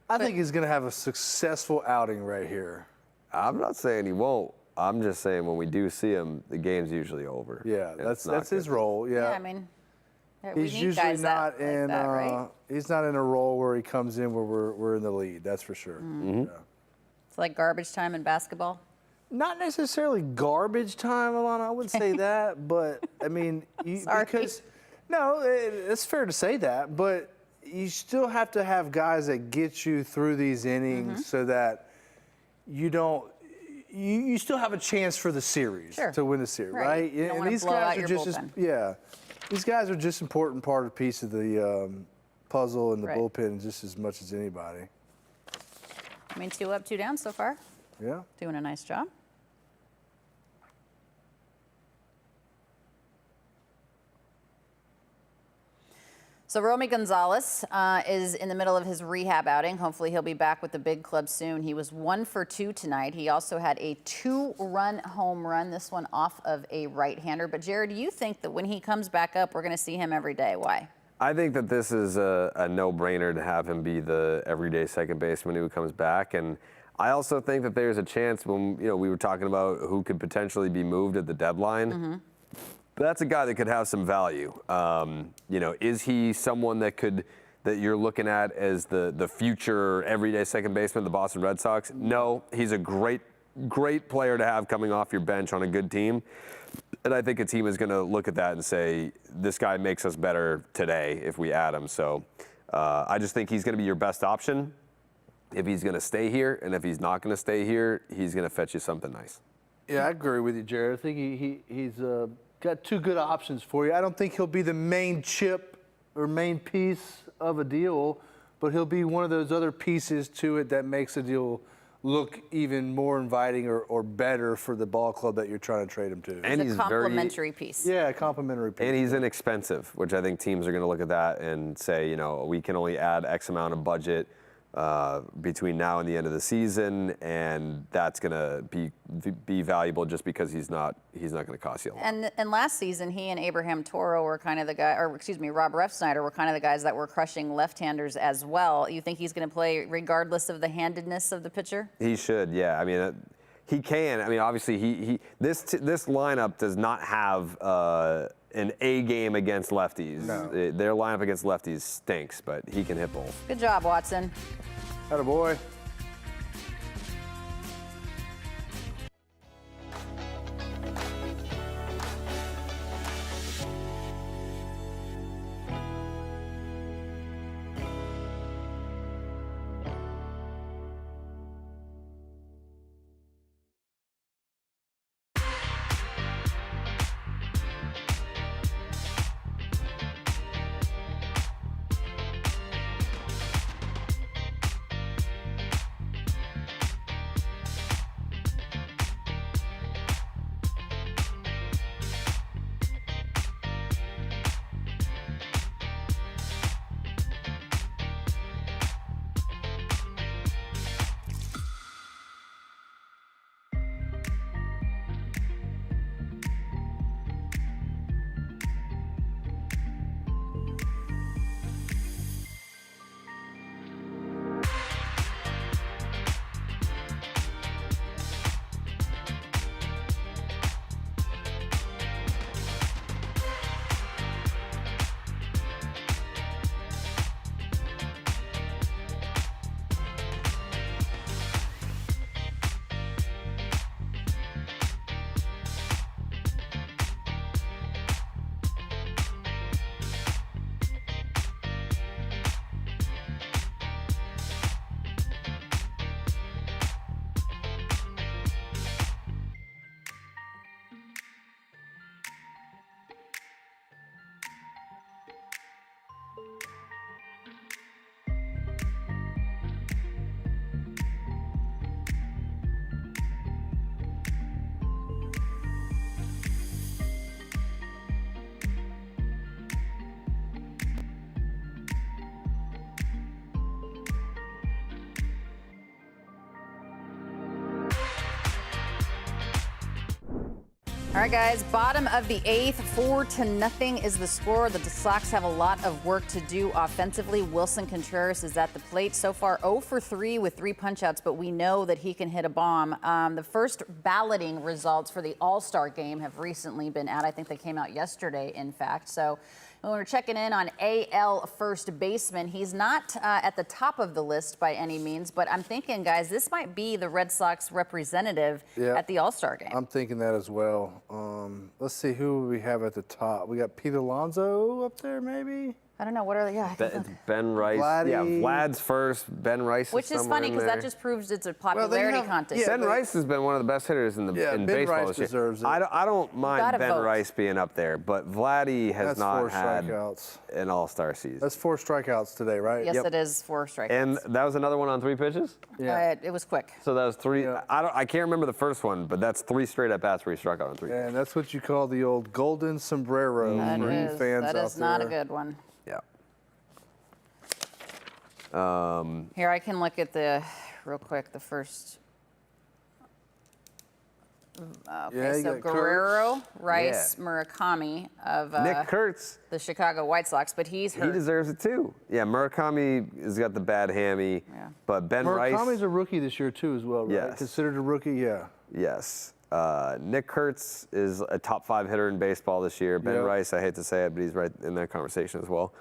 I think he's going to have a successful outing right here. I'm not saying he won't. I'm just saying when we do see him, the game's usually over. Yeah, And it's that's not his good. role. Yeah, I mean, we he's need usually guys not like in. that, right? He's not in a role where he comes in where we're in the lead. That's for sure. Mm-hmm. Yeah. It's like garbage time in basketball. Not necessarily garbage time, Alanna. I wouldn't say that, but I mean, Sorry. because no, it's fair to say that, but you still have to have guys that get you through these innings so that you don't. You still have a chance for the series Sure. to win the series, Right. right? You don't And wanna these blow guys out are your just bullpen. these guys are just important part of piece of the puzzle and the Right. bullpen just as much as anybody. I mean, 2 up, 2 down so far. Yeah. Doing a nice job. So Romy Gonzalez is in the middle of his rehab outing. Hopefully he'll be back with the big club soon. He was 1 for 2 tonight. He also had a 2-run home run, this one off of a right-hander. But Jared, do you think that when he comes back up, we're going to see him every day? Why? I think that this is a no-brainer to have him be the everyday second baseman who comes back. And I also think that there's a chance when, we were talking about who could potentially be moved at the deadline. That's a guy that could have some value. Is he someone that you're looking at as the future everyday second baseman of the Boston Red Sox? No, he's a great player to have coming off your bench on a good team. And I think a team is going to look at that and say, this guy makes us better today if we add him. So I just think he's going to be your best option if he's going to stay here. And if he's not going to stay here, he's going to fetch you something nice. Yeah, I agree with you, Jared. I think he's got 2 good options for you. I don't think he'll be the main chip or main piece of a deal, but he'll be one of those other pieces to it that makes a deal look even more inviting or better for the ball club that you're trying to trade him to. And It's he's a complimentary piece. Yeah, complimentary piece. And he's inexpensive, which I think teams are going to look at that and say, we can only add X amount of budget between now and the end of the season, and that's going to be valuable just because he's not going to cost you a lot. And last season, he and Abraham Toro were kind of the guy, or excuse me, Rob Refsnyder were kind of the guys that were crushing left-handers as well. You think he's going to play regardless of the handedness of the pitcher? He should, yeah. I mean, he can. I mean, obviously, this lineup does not have an A game against lefties. No. Their lineup against lefties stinks, but he can hit both. Good job, Watson. Attaboy. All right, guys, bottom of the 8th, 4-0 is the score. The Sox have a lot of work to do offensively. Wilson Contreras is at the plate. So far, 0 for 3 with 3 punch-outs, but we know that he can hit a bomb. The first balloting results for the All-Star game have recently been out. I think they came out yesterday, in fact. So when we're checking in on AL first baseman, he's not at the top of the list by any means, but I'm thinking, guys, this might be the Red Sox representative at the All-Star game. I'm thinking that as well. Let's see who we have at the top. We got Pete Alonso up there, maybe? I don't know. What are they? Yeah, It's Ben Rice. Vladdy. Yeah, Vlad's first. Ben Rice which is somewhere funny in because there. that just proves it's a popularity contest. yeah, Ben Rice has been one of the best hitters in Ben baseball Rice this year. deserves it. I don't mind gotta Ben vote. Rice being up there, but Vladdy has That's not 4 had strikeouts. an all-star season. That's 4 strikeouts today, right? Yes, Yep. it is 4 strikeouts. And that was another one on 3 pitches? Yeah. It was quick. So that was 3. Yeah. I can't remember the first one, but that's 3 straight at-bats where he struck out on 3 pitches. And that's what you call the old golden sombrero That for you is, fans that out is not a there. good one. Yeah. Here, I can look at real quick, the first. Okay, Yeah, you so got Guerrero, Kurtz. Rice, Murakami of Nick Kurtz, the Chicago White Sox, but he's he hurt. deserves it too. Yeah, Murakami has got the bad hammy, Yeah. but Ben Rice. Murakami's a rookie this year, too, as well, right? Yes. Considered a rookie, yeah. Yes. Nick Kurtz is a top 5 hitter in baseball this year. Ben Yep. Rice, I hate to say it, but he's right in that conversation as well.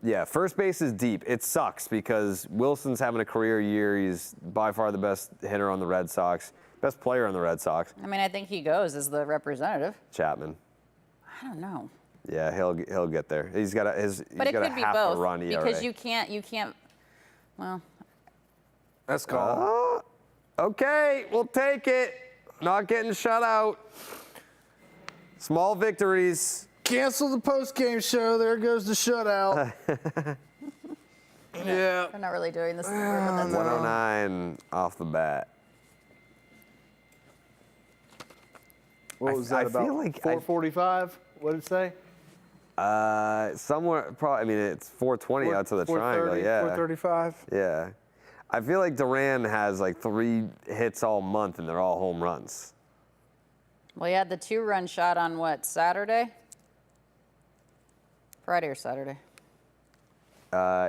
Yeah, first base is deep. It sucks because Wilson's having a career year. He's by far the best hitter on the Red Sox, best player on the Red Sox. I mean, I think he goes as the representative. Chapman. I don't know. Yeah, he'll get there. He's got a But it could be both run ERA. because you can't. Well, That's called. Okay, we'll take it. Not getting shut out. Small victories. Cancel the post-game show. There goes the shutout. Yeah. they're not really doing this. But that's okay. 109 off the bat. What was I that about? feel like 445? What did it say? Somewhere, probably. I mean, it's 420 out to the triangle. 430, Yeah. 435? Yeah. I feel like Duran has like 3 hits all month, and they're all home runs. Well, he had the 2-run shot on what, Saturday? Friday or Saturday?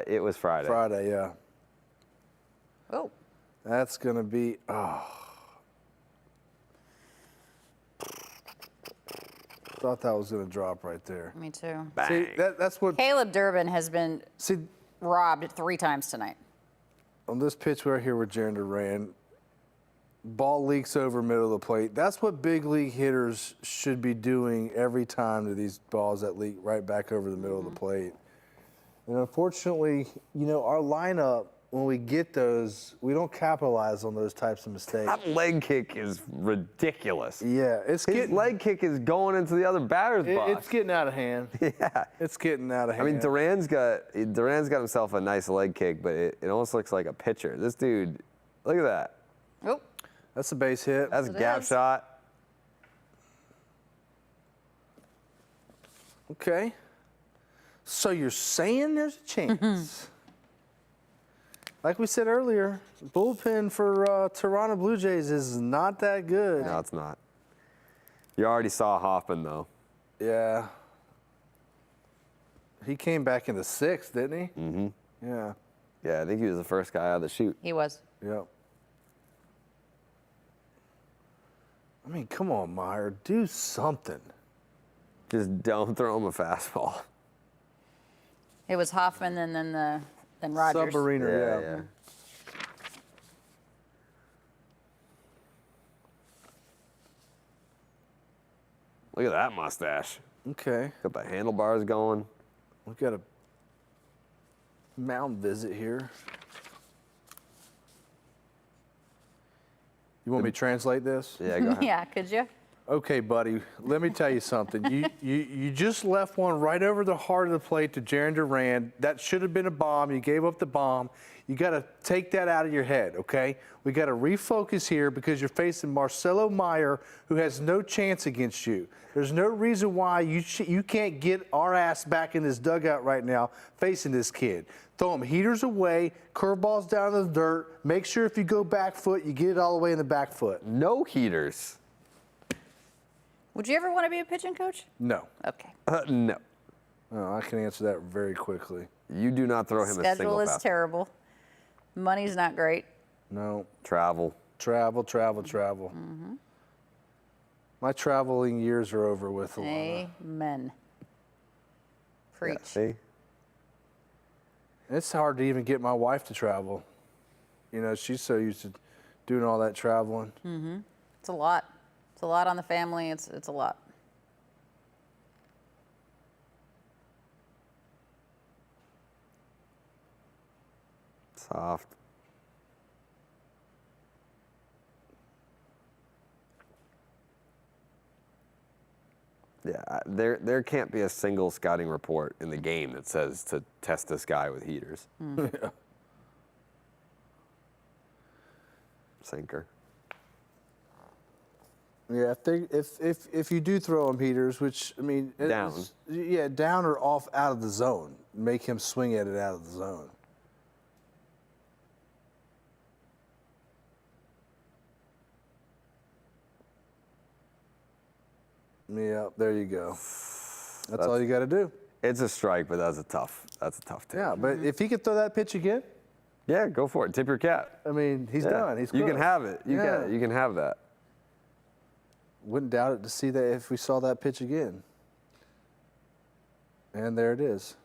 It was Friday. Friday, yeah. Oh, That's going to be, thought that was going to drop right there. me too. See, that's what, Caleb Durbin has been see, robbed 3 times tonight. on this pitch right here with Jaron Duran, ball leaks over middle of the plate. That's what big league hitters should be doing every time to these balls that leak right back over the middle of the plate. And unfortunately, you know, our lineup, when we get those, we don't capitalize on those types of mistakes. That leg kick is ridiculous. Yeah, it's His getting leg kick is going into the other batter's box. it's getting out of hand. Yeah. It's getting out of I hand. mean, Duran's got himself a nice leg kick, but it almost looks like a pitcher. This dude, look at that. Oh, That's a base hit. That's a It gap is. shot. Okay. So you're saying there's a chance. Like we said earlier, bullpen for Toronto Blue Jays is not that good. No, it's not. You already saw Hoffman, though. Yeah. He came back in the 6th, didn't he? Mm-hmm. Yeah. Yeah, I think he was the first guy out of the chute. he was. Yep. I mean, come on, Meyer. Do something. Just don't throw him a fastball. It was Hoffman and then Rogers. Submariner, yeah. Look at that mustache. Okay. Got the handlebars going. We've got a mound visit here. You want me to translate this? Yeah, go ahead. Yeah, could you? Okay, buddy, let me tell you something. You just left one right over the heart of the plate to Jaron Duran. That should have been a bomb. You gave up the bomb. You got to take that out of your head, okay? We got to refocus here because you're facing Marcelo Meyer, who has no chance against you. There's no reason why you can't get our ass back in this dugout right now facing this kid. Throw him heaters away, curveballs down in the dirt. Make sure if you go back foot, you get it all the way in the back foot. No heaters. Would you ever want to be a pitching coach? No. Okay. No. No, I can answer that very quickly. You do not throw him a single Schedule is fastball. terrible. Money's not great. No. Travel. Travel. My traveling years are over with, Alanna. Amen. Preach. Yeah, see? It's hard to even get my wife to travel. You know, she's so used to doing all that traveling. It's a lot. It's a lot on the family. It's a lot. Soft. Yeah, there can't be a single scouting report in the game that says to test this guy with heaters. Yeah. Sinker. Yeah, if you do throw him heaters, which I mean, Down. Yeah, down or off out of the zone, make him swing at it out of the zone. Yeah, there you go. That's all you got to do. It's a strike, but that's a tough tip. Yeah, but if he could throw that pitch again, Yeah, go for it. Tip your cap. I mean, he's Yeah. done. He's You can cooked. have it. You Yeah. can have that. Wouldn't doubt it to see that if we saw that pitch again. And there it is.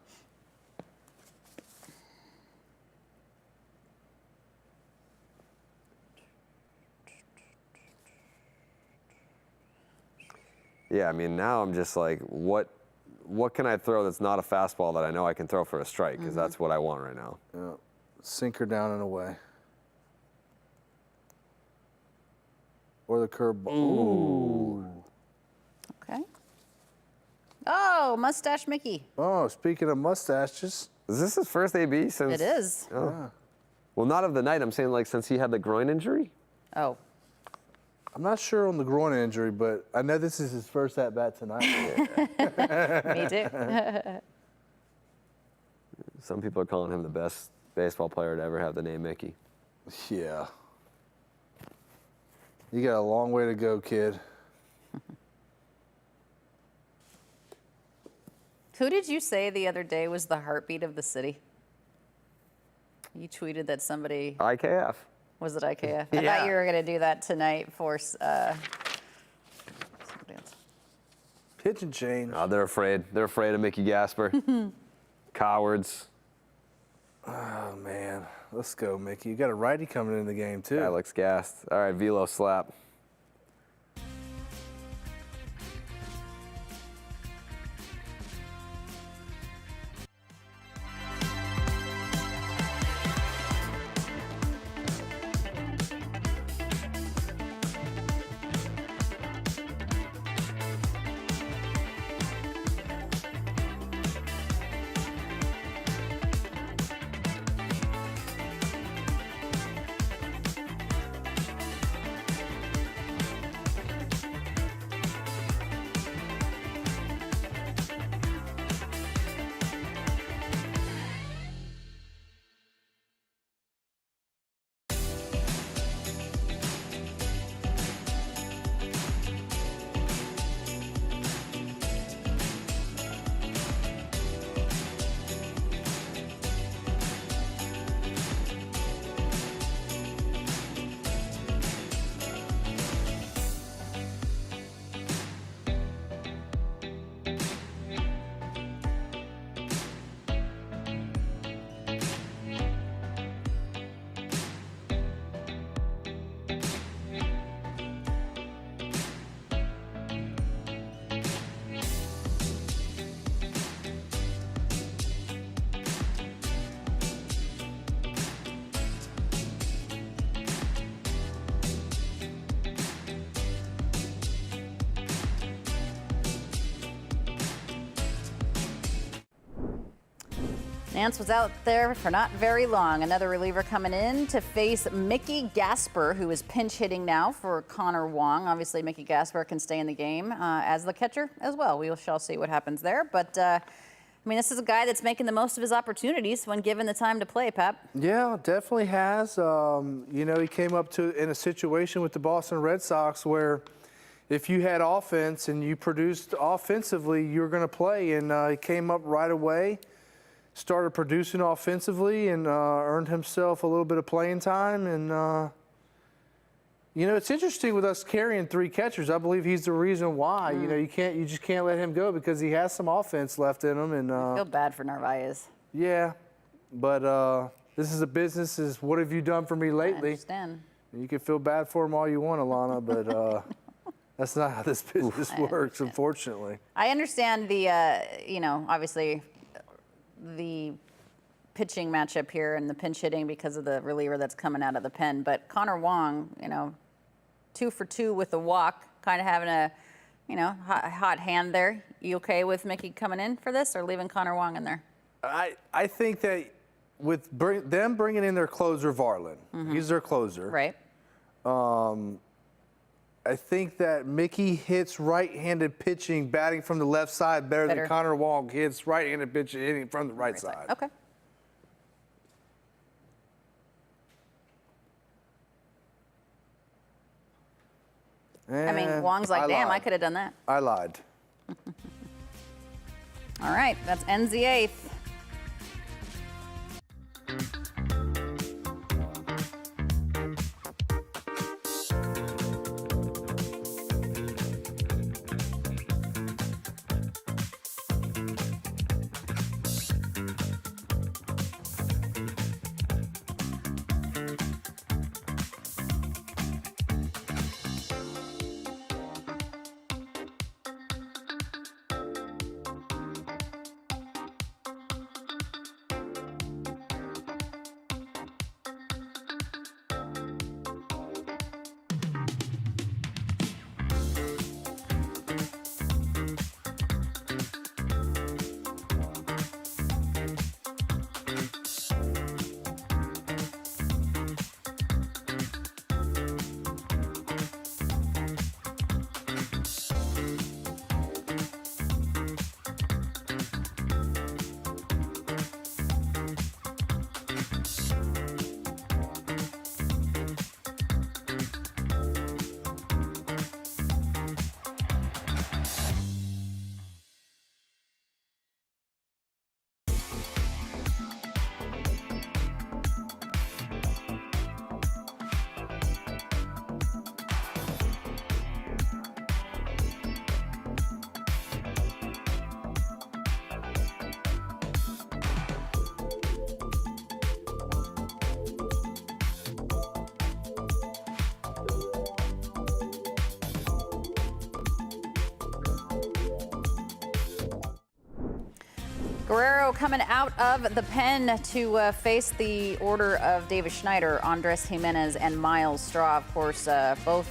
Yeah, I mean, now I'm just like, what can I throw that's not a fastball that I know I can throw for a strike? Because that's what I want right now. Yeah. Sinker down and away. Or the curveball. Ooh. Okay. Oh, Mustache Mickey. Oh, speaking of mustaches. Is this his first AB since? It is. Oh. Yeah. Well, not of the night. I'm saying like since he had the groin injury. Oh. I'm not sure on the groin injury, but I know this is his first at bat tonight. Me too. Some people are calling him the best baseball player to ever have the name Mickey. Yeah. You got a long way to go, kid. Who did you say the other day was the heartbeat of the city? You tweeted that somebody, IKF. was it IKF? I Yeah. thought you were going to do that tonight for somebody else. Pitching change. Oh, they're afraid. They're afraid of Mickey Gasper. Cowards. Oh, man. Let's go, Mickey. You got a righty coming in the game, too. Guy looks gassed. All right, velo slap. Nance was out there for not very long. Another reliever coming in to face Mickey Gasper, who is pinch hitting now for Connor Wong. Obviously, Mickey Gasper can stay in the game as the catcher as well. We shall see what happens there. But, I mean, this is a guy that's making the most of his opportunities when given the time to play, Pap. Yeah, definitely has. You know, he came up in a situation with the Boston Red Sox where if you had offense and you produced offensively, you were going to play. And he came up right away, started producing offensively, and earned himself a little bit of playing time. And, it's interesting with us carrying 3 catchers. I believe he's the reason why. You just can't let him go because he has some offense left in him. And I feel bad for Narvaez. yeah, but this is a business. Is what have you done for me I ely? understand. You can feel bad for him all you want, Alanna, but that's not how this business works, unfortunately. I understand the, obviously the pitching matchup here and the pinch hitting because of the reliever that's coming out of the pen. But Connor Wong, 2 for 2 with a walk, kind of having a, hot hand there. You okay with Mickey coming in for this or leaving Connor Wong in there? I think that with them bringing in their closer, Varlin, he's their closer. Right. I think that Mickey hits right-handed pitching, batting from the left side better than Connor Wong hits right-handed pitching, hitting from the right side. Okay. I mean, Wong's like, damn, I could have done that. I lied. All right, that ends the 8th. Guerrero coming out of the pen to face the order of Davis Schneider, Andres Jimenez, and Miles Straw. Of course, both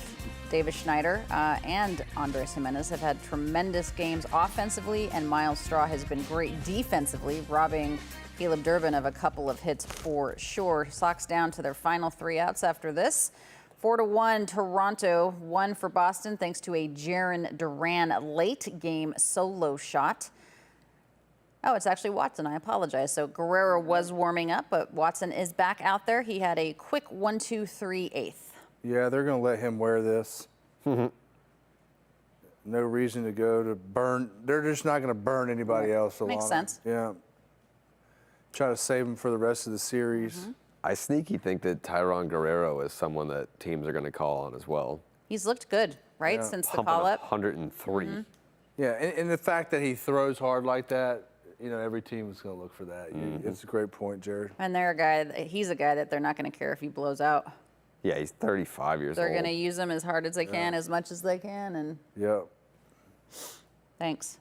Davis Schneider and Andres Jimenez have had tremendous games offensively, and Miles Straw has been great defensively, robbing Caleb Durbin of a couple of hits for sure. Sox down to their final 3 outs after this. 4-1 Toronto, 1 for Boston thanks to a Jarren Duran late game solo shot. Oh, it's actually Watson. I apologize. So Guerrero was warming up, but Watson is back out there. He had a quick 1-2-3/8. Yeah, they're going to let him wear this. No reason to go to burn. They're just not going to burn anybody else. Makes Alanna. sense. Yeah. Try to save him for the rest of the series. I sneaky think that Tyron Guerrero is someone that teams are going to call on as well. He's looked good, right, since the call-up. 103. Yeah, and the fact that he throws hard like that, every team is going to look for that. It's a great point, Jared. And he's a guy that they're not going to care if he blows out. Yeah, he's 35 years old. They're going to use him as hard as they can, as much as they can, and Yeah. thanks.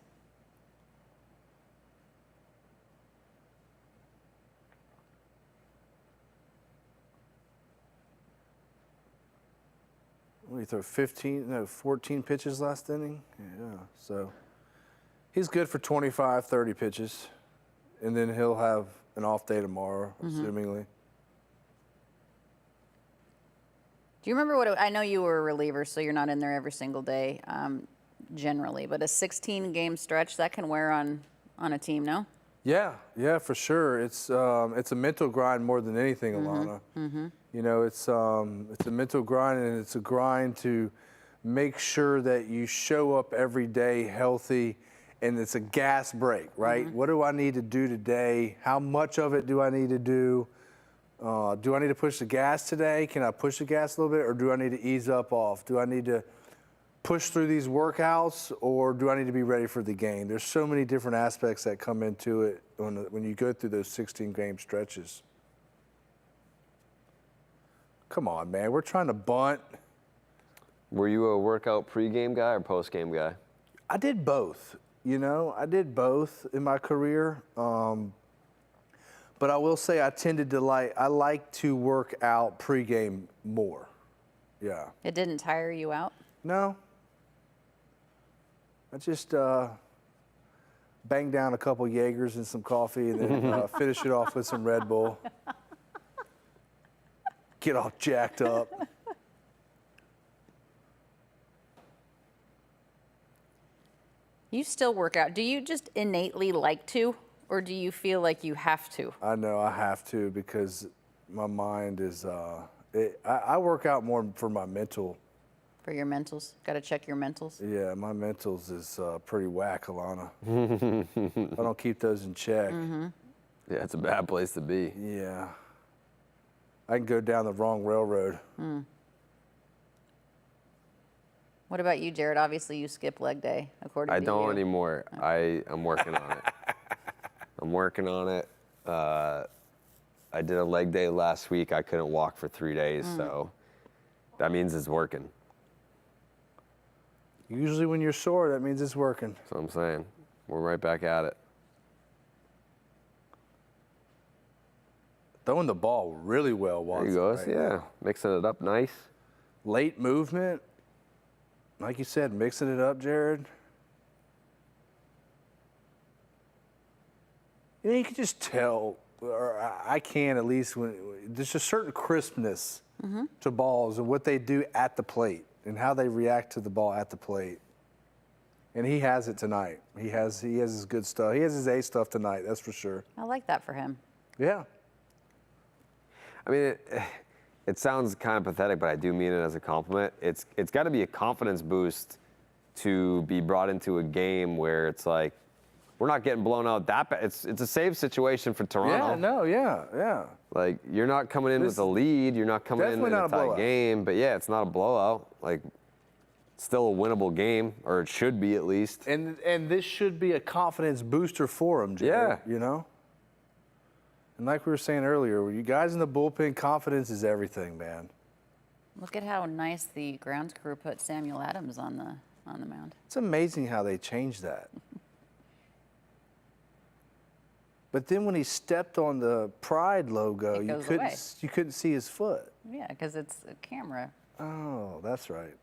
He threw 14 pitches last inning. Yeah, so he's good for 25, 30 pitches. And then he'll have an off day tomorrow, assumingly. Do you remember I know you were a reliever, so you're not in there every single day generally, but a 16-game stretch, that can wear on a team, no? Yeah, for sure. It's a mental grind more than anything, Alanna. It's a mental grind, and it's a grind to make sure that you show up every day healthy, and it's a gas break, right? What do I need to do today? How much of it do I need to do? Do I need to push the gas today? Can I push the gas a little bit, or do I need to ease up off? Do I need to push through these workouts, or do I need to be ready for the game? There's so many different aspects that come into it when you go through those 16-game stretches. Come on, man. We're trying to bunt. Were you a workout pregame guy or postgame guy? I did both. You know, I did both in my career. But I will say I tended to I like to work out pregame more. Yeah. It didn't tire you out? No. I just bang down a couple Jaegers and some coffee, and then finish it off with some Red Bull. Get all jacked up. You still work out. Do you just innately like to, or do you feel like you have to? I know I have to, because my mind is, I work out more for my mental. For your mentals? Got to check your mentals? Yeah, my mentals is pretty whack, Alanna. I don't keep those in check. Yeah, it's a bad place to be. Yeah. I can go down the wrong railroad. What about you, Jared? Obviously, you skip leg day, according to I you. don't anymore. I'm working on it. I'm working on it. I did a leg day last week. I couldn't walk for 3 days, so that means it's working. Usually when you're sore, that means it's working. That's what I'm saying. We're right back at it. Throwing the ball really well, There Watson. he goes. right Yeah, now. mixing it up nice. Late movement. Like you said, mixing it up, Jared. You know, you can just tell, or I can at least, when there's a certain crispness to balls and what they do at the plate and how they react to the ball at the plate. And he has it tonight. He has his good stuff. He has his A stuff tonight, that's for sure. I like that for him. Yeah. I mean, it sounds kind of pathetic, but I do mean it as a compliment. It's got to be a confidence boost to be brought into a game where it's like, we're not getting blown out that bad. It's a safe situation for Toronto. Yeah, no, yeah. Like, you're not coming in with a lead. You're not coming in Definitely a not a tight blowout. game. But yeah, it's not a blowout. Like, it's still a winnable game, or it should be at least. And this should be a confidence booster for him, Jared. Yeah. You know? And like we were saying earlier, you guys in the bullpen, confidence is everything, man. Look at how nice the grounds crew put Samuel Adams on the mound. It's amazing how they changed that. But then when he stepped on the Pride logo, It you goes away. couldn't see his foot. Yeah, because it's a camera. Oh, that's right.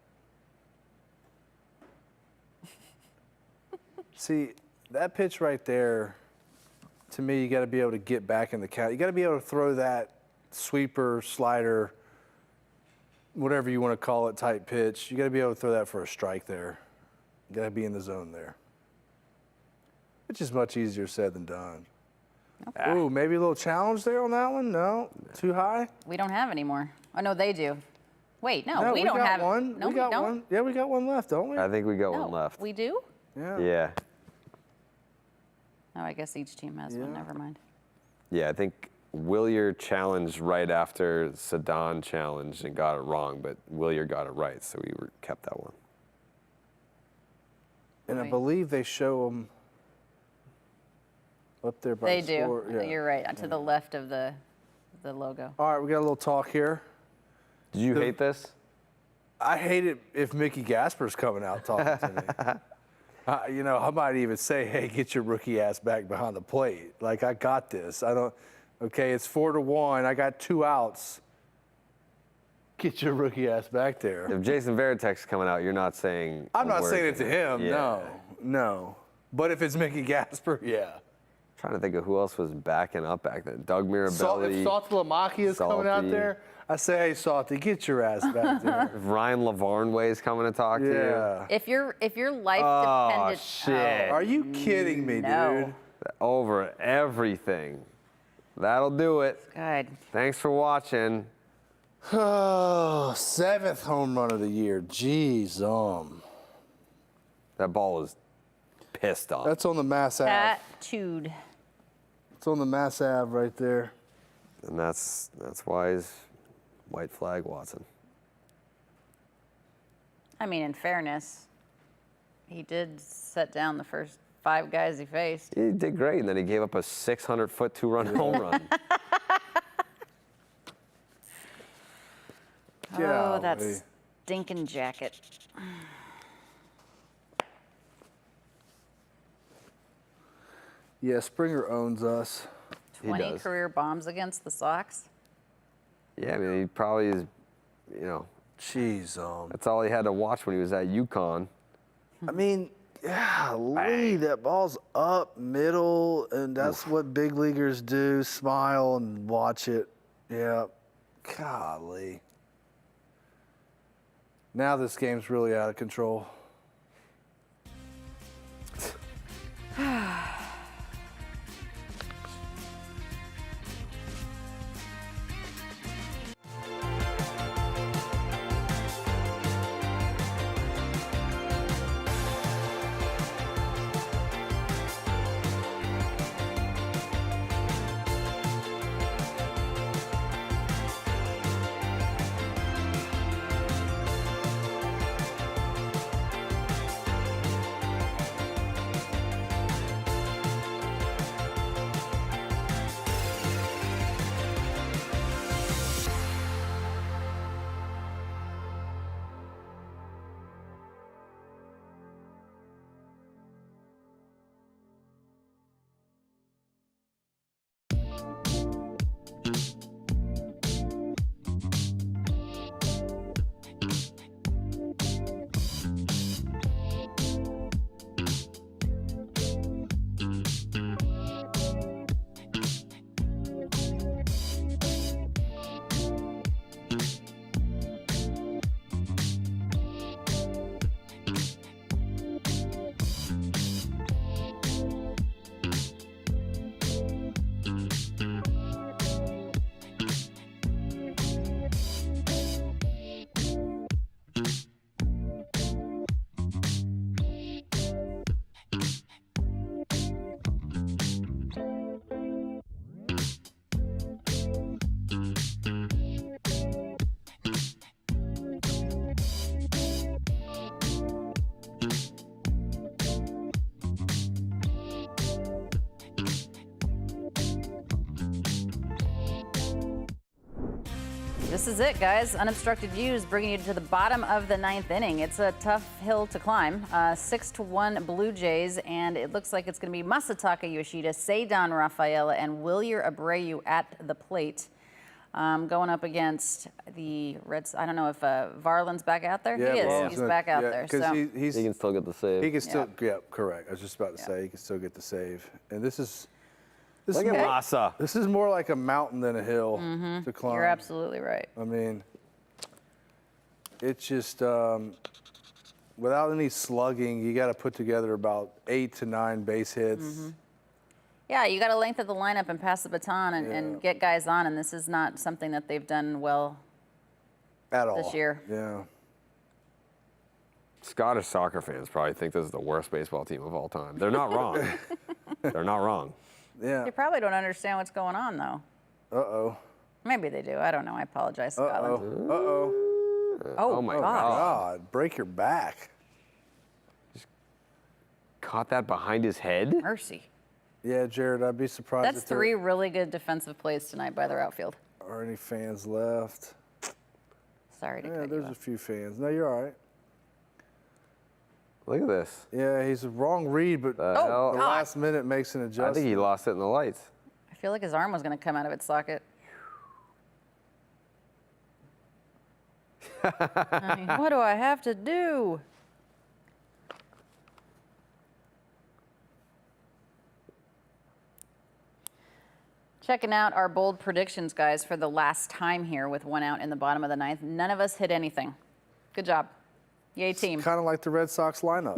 See, that pitch right there, to me, you got to be able to get back in the count. You got to be able to throw that sweeper, slider, whatever you want to call it, type pitch. You got to be able to throw that for a strike there. You got to be in the zone there. Which is much easier said than done. Okay. Ooh, maybe a little challenge there on that one? No? Too high? We don't have any more. Oh, no, they do. Wait, no, we don't got have one. No, we got don't. one. Yeah, we got one left, don't we? I think we got No, one left. we do? Yeah. Yeah. Oh, I guess each team has one. Yeah. Never mind. Yeah, I think Willier challenged right after Sedan challenged and got it wrong, but Willier got it right, so we kept that one. And I Right. believe they show them up there by They the do. score. Yeah. You're right. To the left of the logo. All right, we got a little talk here. Did you hate this? I hate it if Mickey Gasper's coming out talking to me. You know, I might even say, hey, get your rookie ass back behind the plate. Like, I got this. Okay, it's 4-1. I got 2 outs. Get your rookie ass back there. If Jason Varitek's coming out, you're not saying. I'm a not word saying it to him, Yeah. no. But if it's Mickey Gasper, yeah. Trying to think of who else was backing up back then. Doug If Mirabelli. Salty Lamaki is coming out Salty. there, I say, hey, Salty, get your ass back there. If Ryan Lavarnway is coming to talk to you. Yeah. If your life Oh, depended. shit. Are you kidding me, No. dude? Over everything. That'll do it. Good. Thanks for watching. Oh, 7th home run of the year. Jeez, That ball is pissed off. that's on the Mass Ave. Tattooed. It's on the Mass Ave right there. And that's why he's white flag Watson. I mean, in fairness, he did set down the first 5 guys he faced. He did great, and then he gave up a 600-foot 2-run home run. Oh, that Golly. stinking jacket. Yeah, Springer owns us. 20 does. career bombs against the Sox. Yeah, I mean, he probably is, you know, Jeez, that's all he had to watch when he was at UConn. I mean, yeah, Lee, that ball's up middle, and that's what big leaguers do. Smile and watch it. Yeah. Golly. Now this game's really out of control. This is it, guys. Unobstructed Views bringing you to the bottom of the 9th inning. It's a tough hill to climb. 6-1 Blue Jays, and it looks like it's going to be Masataka Yoshida, Cedar Rafaela, and Wilyer Abreu at the plate. Going up against the Reds. I don't know if Varland's back out there. Yeah, he is. Varland's He's gonna- back out yeah, there. 'cause So he's, He can still get the save. he can still, yeah, correct. I was just about to say he can still get the save. And this is Look at Massa. This is more like a mountain than a hill to climb. you're absolutely right. I mean, it's just without any slugging, you got to put together about 8 to 9 base hits. Yeah, you got to lengthen the lineup and pass the baton and get guys on, and this is not something that they've done well At all. this year. Yeah. Scottish soccer fans probably think this is the worst baseball team of all time. They're not wrong. They're not wrong. Yeah. They probably don't understand what's going on, though. Uh-oh. Maybe they do. I don't know. I apologize, Scotland. Uh-oh. Oh my gosh. God, break your back. Caught that behind his head? Mercy. Yeah, Jared, I'd be surprised That's if there 3 really good defensive plays tonight by their outfield. are any fans left. Sorry to Yeah, cut you there's a off. few fans. No, you're all right. Look at this. Yeah, he's a wrong read, but The the hell? God. last minute makes an I adjustment. think he lost it in the lights. I feel like his arm was going to come out of its socket. I mean, what do I have to do? Checking out our bold predictions, guys, for the last time here with 1 out in the bottom of the 9th. None of us hit anything. Good job. Yay, team. Kind of like the Red Sox lineup.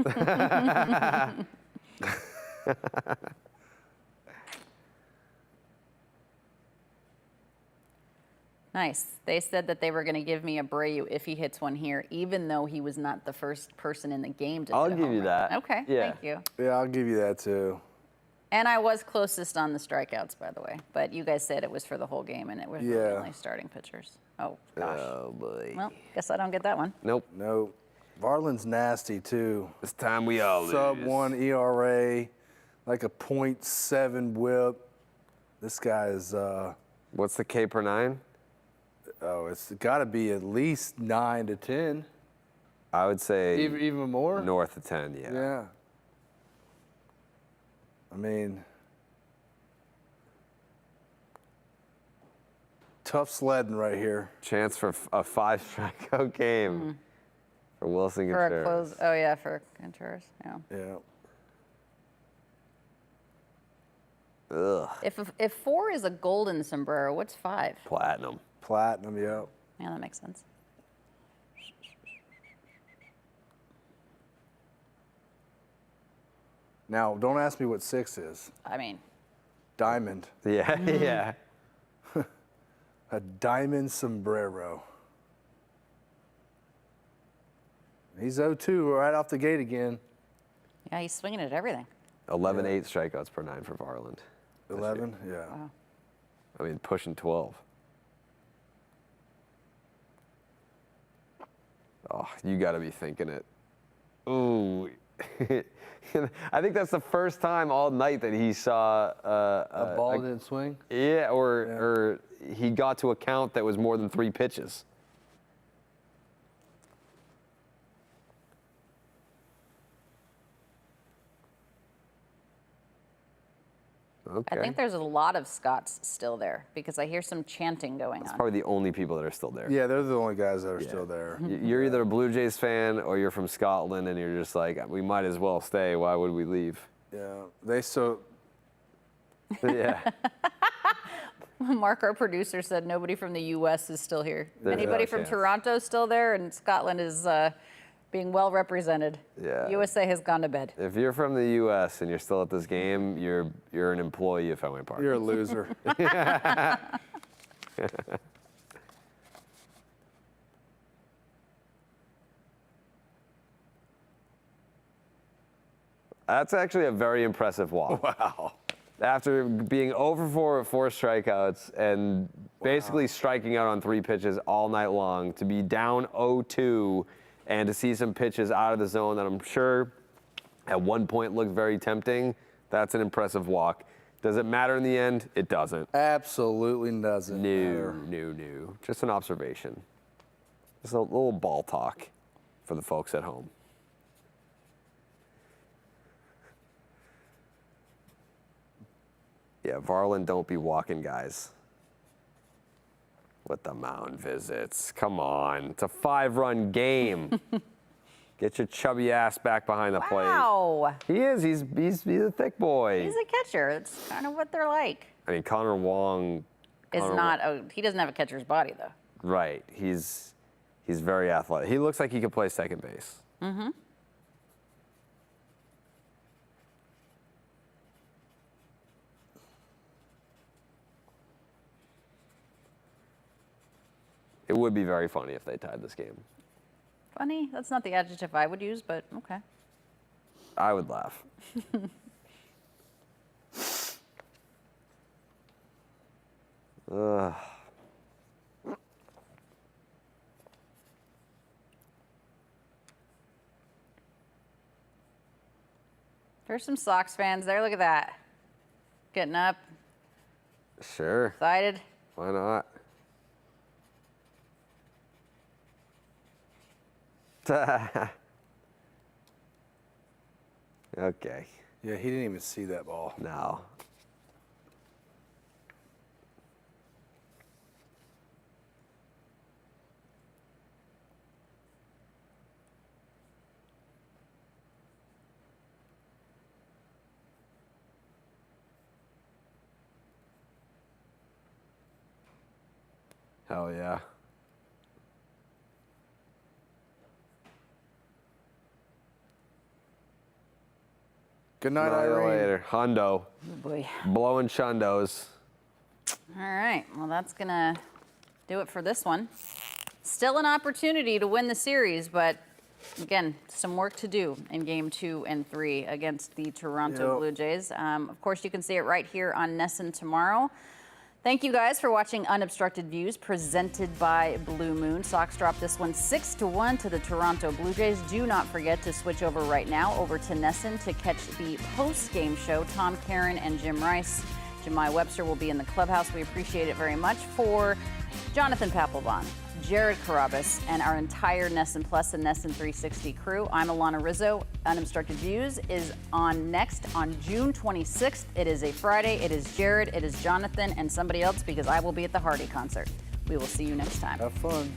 Nice. They said that they were going to give me Abreu if he hits one here, even though he was not the first person in the game to I'll hit a give home you run. that. Okay, Yeah. thank you. Yeah, I'll give you that too. And I was closest on the strikeouts, by the way. But you guys said it was for the whole game, and it was Yeah. only starting pitchers. Oh, gosh. Oh, boy. Well, guess I don't get that one. Nope. No. Varland's nasty too. This time we all lose. Sub-1 ERA, like a .7 WHIP. This guy is. What's the K per 9? Oh, it's got to be at least 9 to 10. I would say Even more? north of 10, yeah. Yeah. I mean, tough sledding right here. Chance for a 5-strikeout game for Wilson For a Contreras. close. Oh, yeah, for Contreras. Yeah. Yeah. Ugh. If 4 is a golden sombrero, what's 5? Platinum. Platinum, yeah. Yeah, that makes sense. Now, don't ask me what 6 is. I mean, Diamond. Yeah, yeah. A diamond sombrero. He's 0-2 right off the gate again. yeah, he's swinging at everything. 11 8 strikeouts per 9 for Varland. 11, yeah. I mean, pushing 12. Oh, you got to be thinking it. Ooh. I think that's the first time all night that he saw A ball didn't swing? Yeah, or he got to a count that was more than 3 pitches. Okay. I think there's a lot of Scots still there because I hear some chanting going on. Probably the only people that are still there. Yeah, they're the only guys that are still there. You're either a Blue Jays fan or you're from Scotland and you're just like, we might as well stay. Why would we leave? Yeah, they so. Yeah. Mark, our producer, said nobody from the U.S. is still here. There's Anybody no from chance. Toronto still there, and Scotland is being well represented. Yeah. USA has gone to bed. If you're from the U.S. and you're still at this game, you're an employee of Fenway Park. You're a loser. That's actually a very impressive walk. Wow. After being over 4 with 4 strikeouts and basically striking out on 3 pitches all night long, to be down 0-2 and to see some pitches out of the zone that I'm sure at one point looked very tempting, that's an impressive walk. Does it matter in the end? It doesn't. Absolutely doesn't matter. No. Just an observation. Just a little ball talk for the folks at home. Yeah, Varland, don't be walking, guys. With the mound visits. Come on. It's a 5-run game. Get your chubby ass back behind the plate. Wow. He is. He's a thick boy. He's a catcher. It's kind of what they're like. I mean, Connor Wong. Is not. He doesn't have a catcher's body, though. Right. He's very athletic. He looks like he could play second base. Mm-hmm. It would be very funny if they tied this game. Funny? That's not the adjective I would use, but okay. I would laugh. Ugh. There's some Sox fans there. Look at that. Getting up, Sure. excited. Why not? Okay. Yeah, he didn't even see that ball. No. Hell yeah. Good night, Irene. Later. Hundo. Oh boy. Blowing shundos. All right. Well, that's gonna do do it for this one. Still an opportunity to win the series, but again, some work to do in game 2 and 3 against the Toronto Blue Jays. Of course, you can see it right here on NESN tomorrow. Thank you guys for watching Unobstructed Views presented by Blue Moon. Sox dropped this one 6-1 to the Toronto Blue Jays. Do not forget to switch over right now over to NESN to catch the post-game show. Tom Caron and Jim Rice. Jemai Webster will be in the clubhouse. We appreciate it very much. For Jonathan Papelbon, Jared Carrabis, and our entire NESN Plus and NESN 360 crew, I'm Alanna Rizzo. Unobstructed Views is on next on June 26th. It is a Friday. It is Jared, it is Jonathan, and somebody else because I will be at the Hardy concert. We will see you next time. Have fun.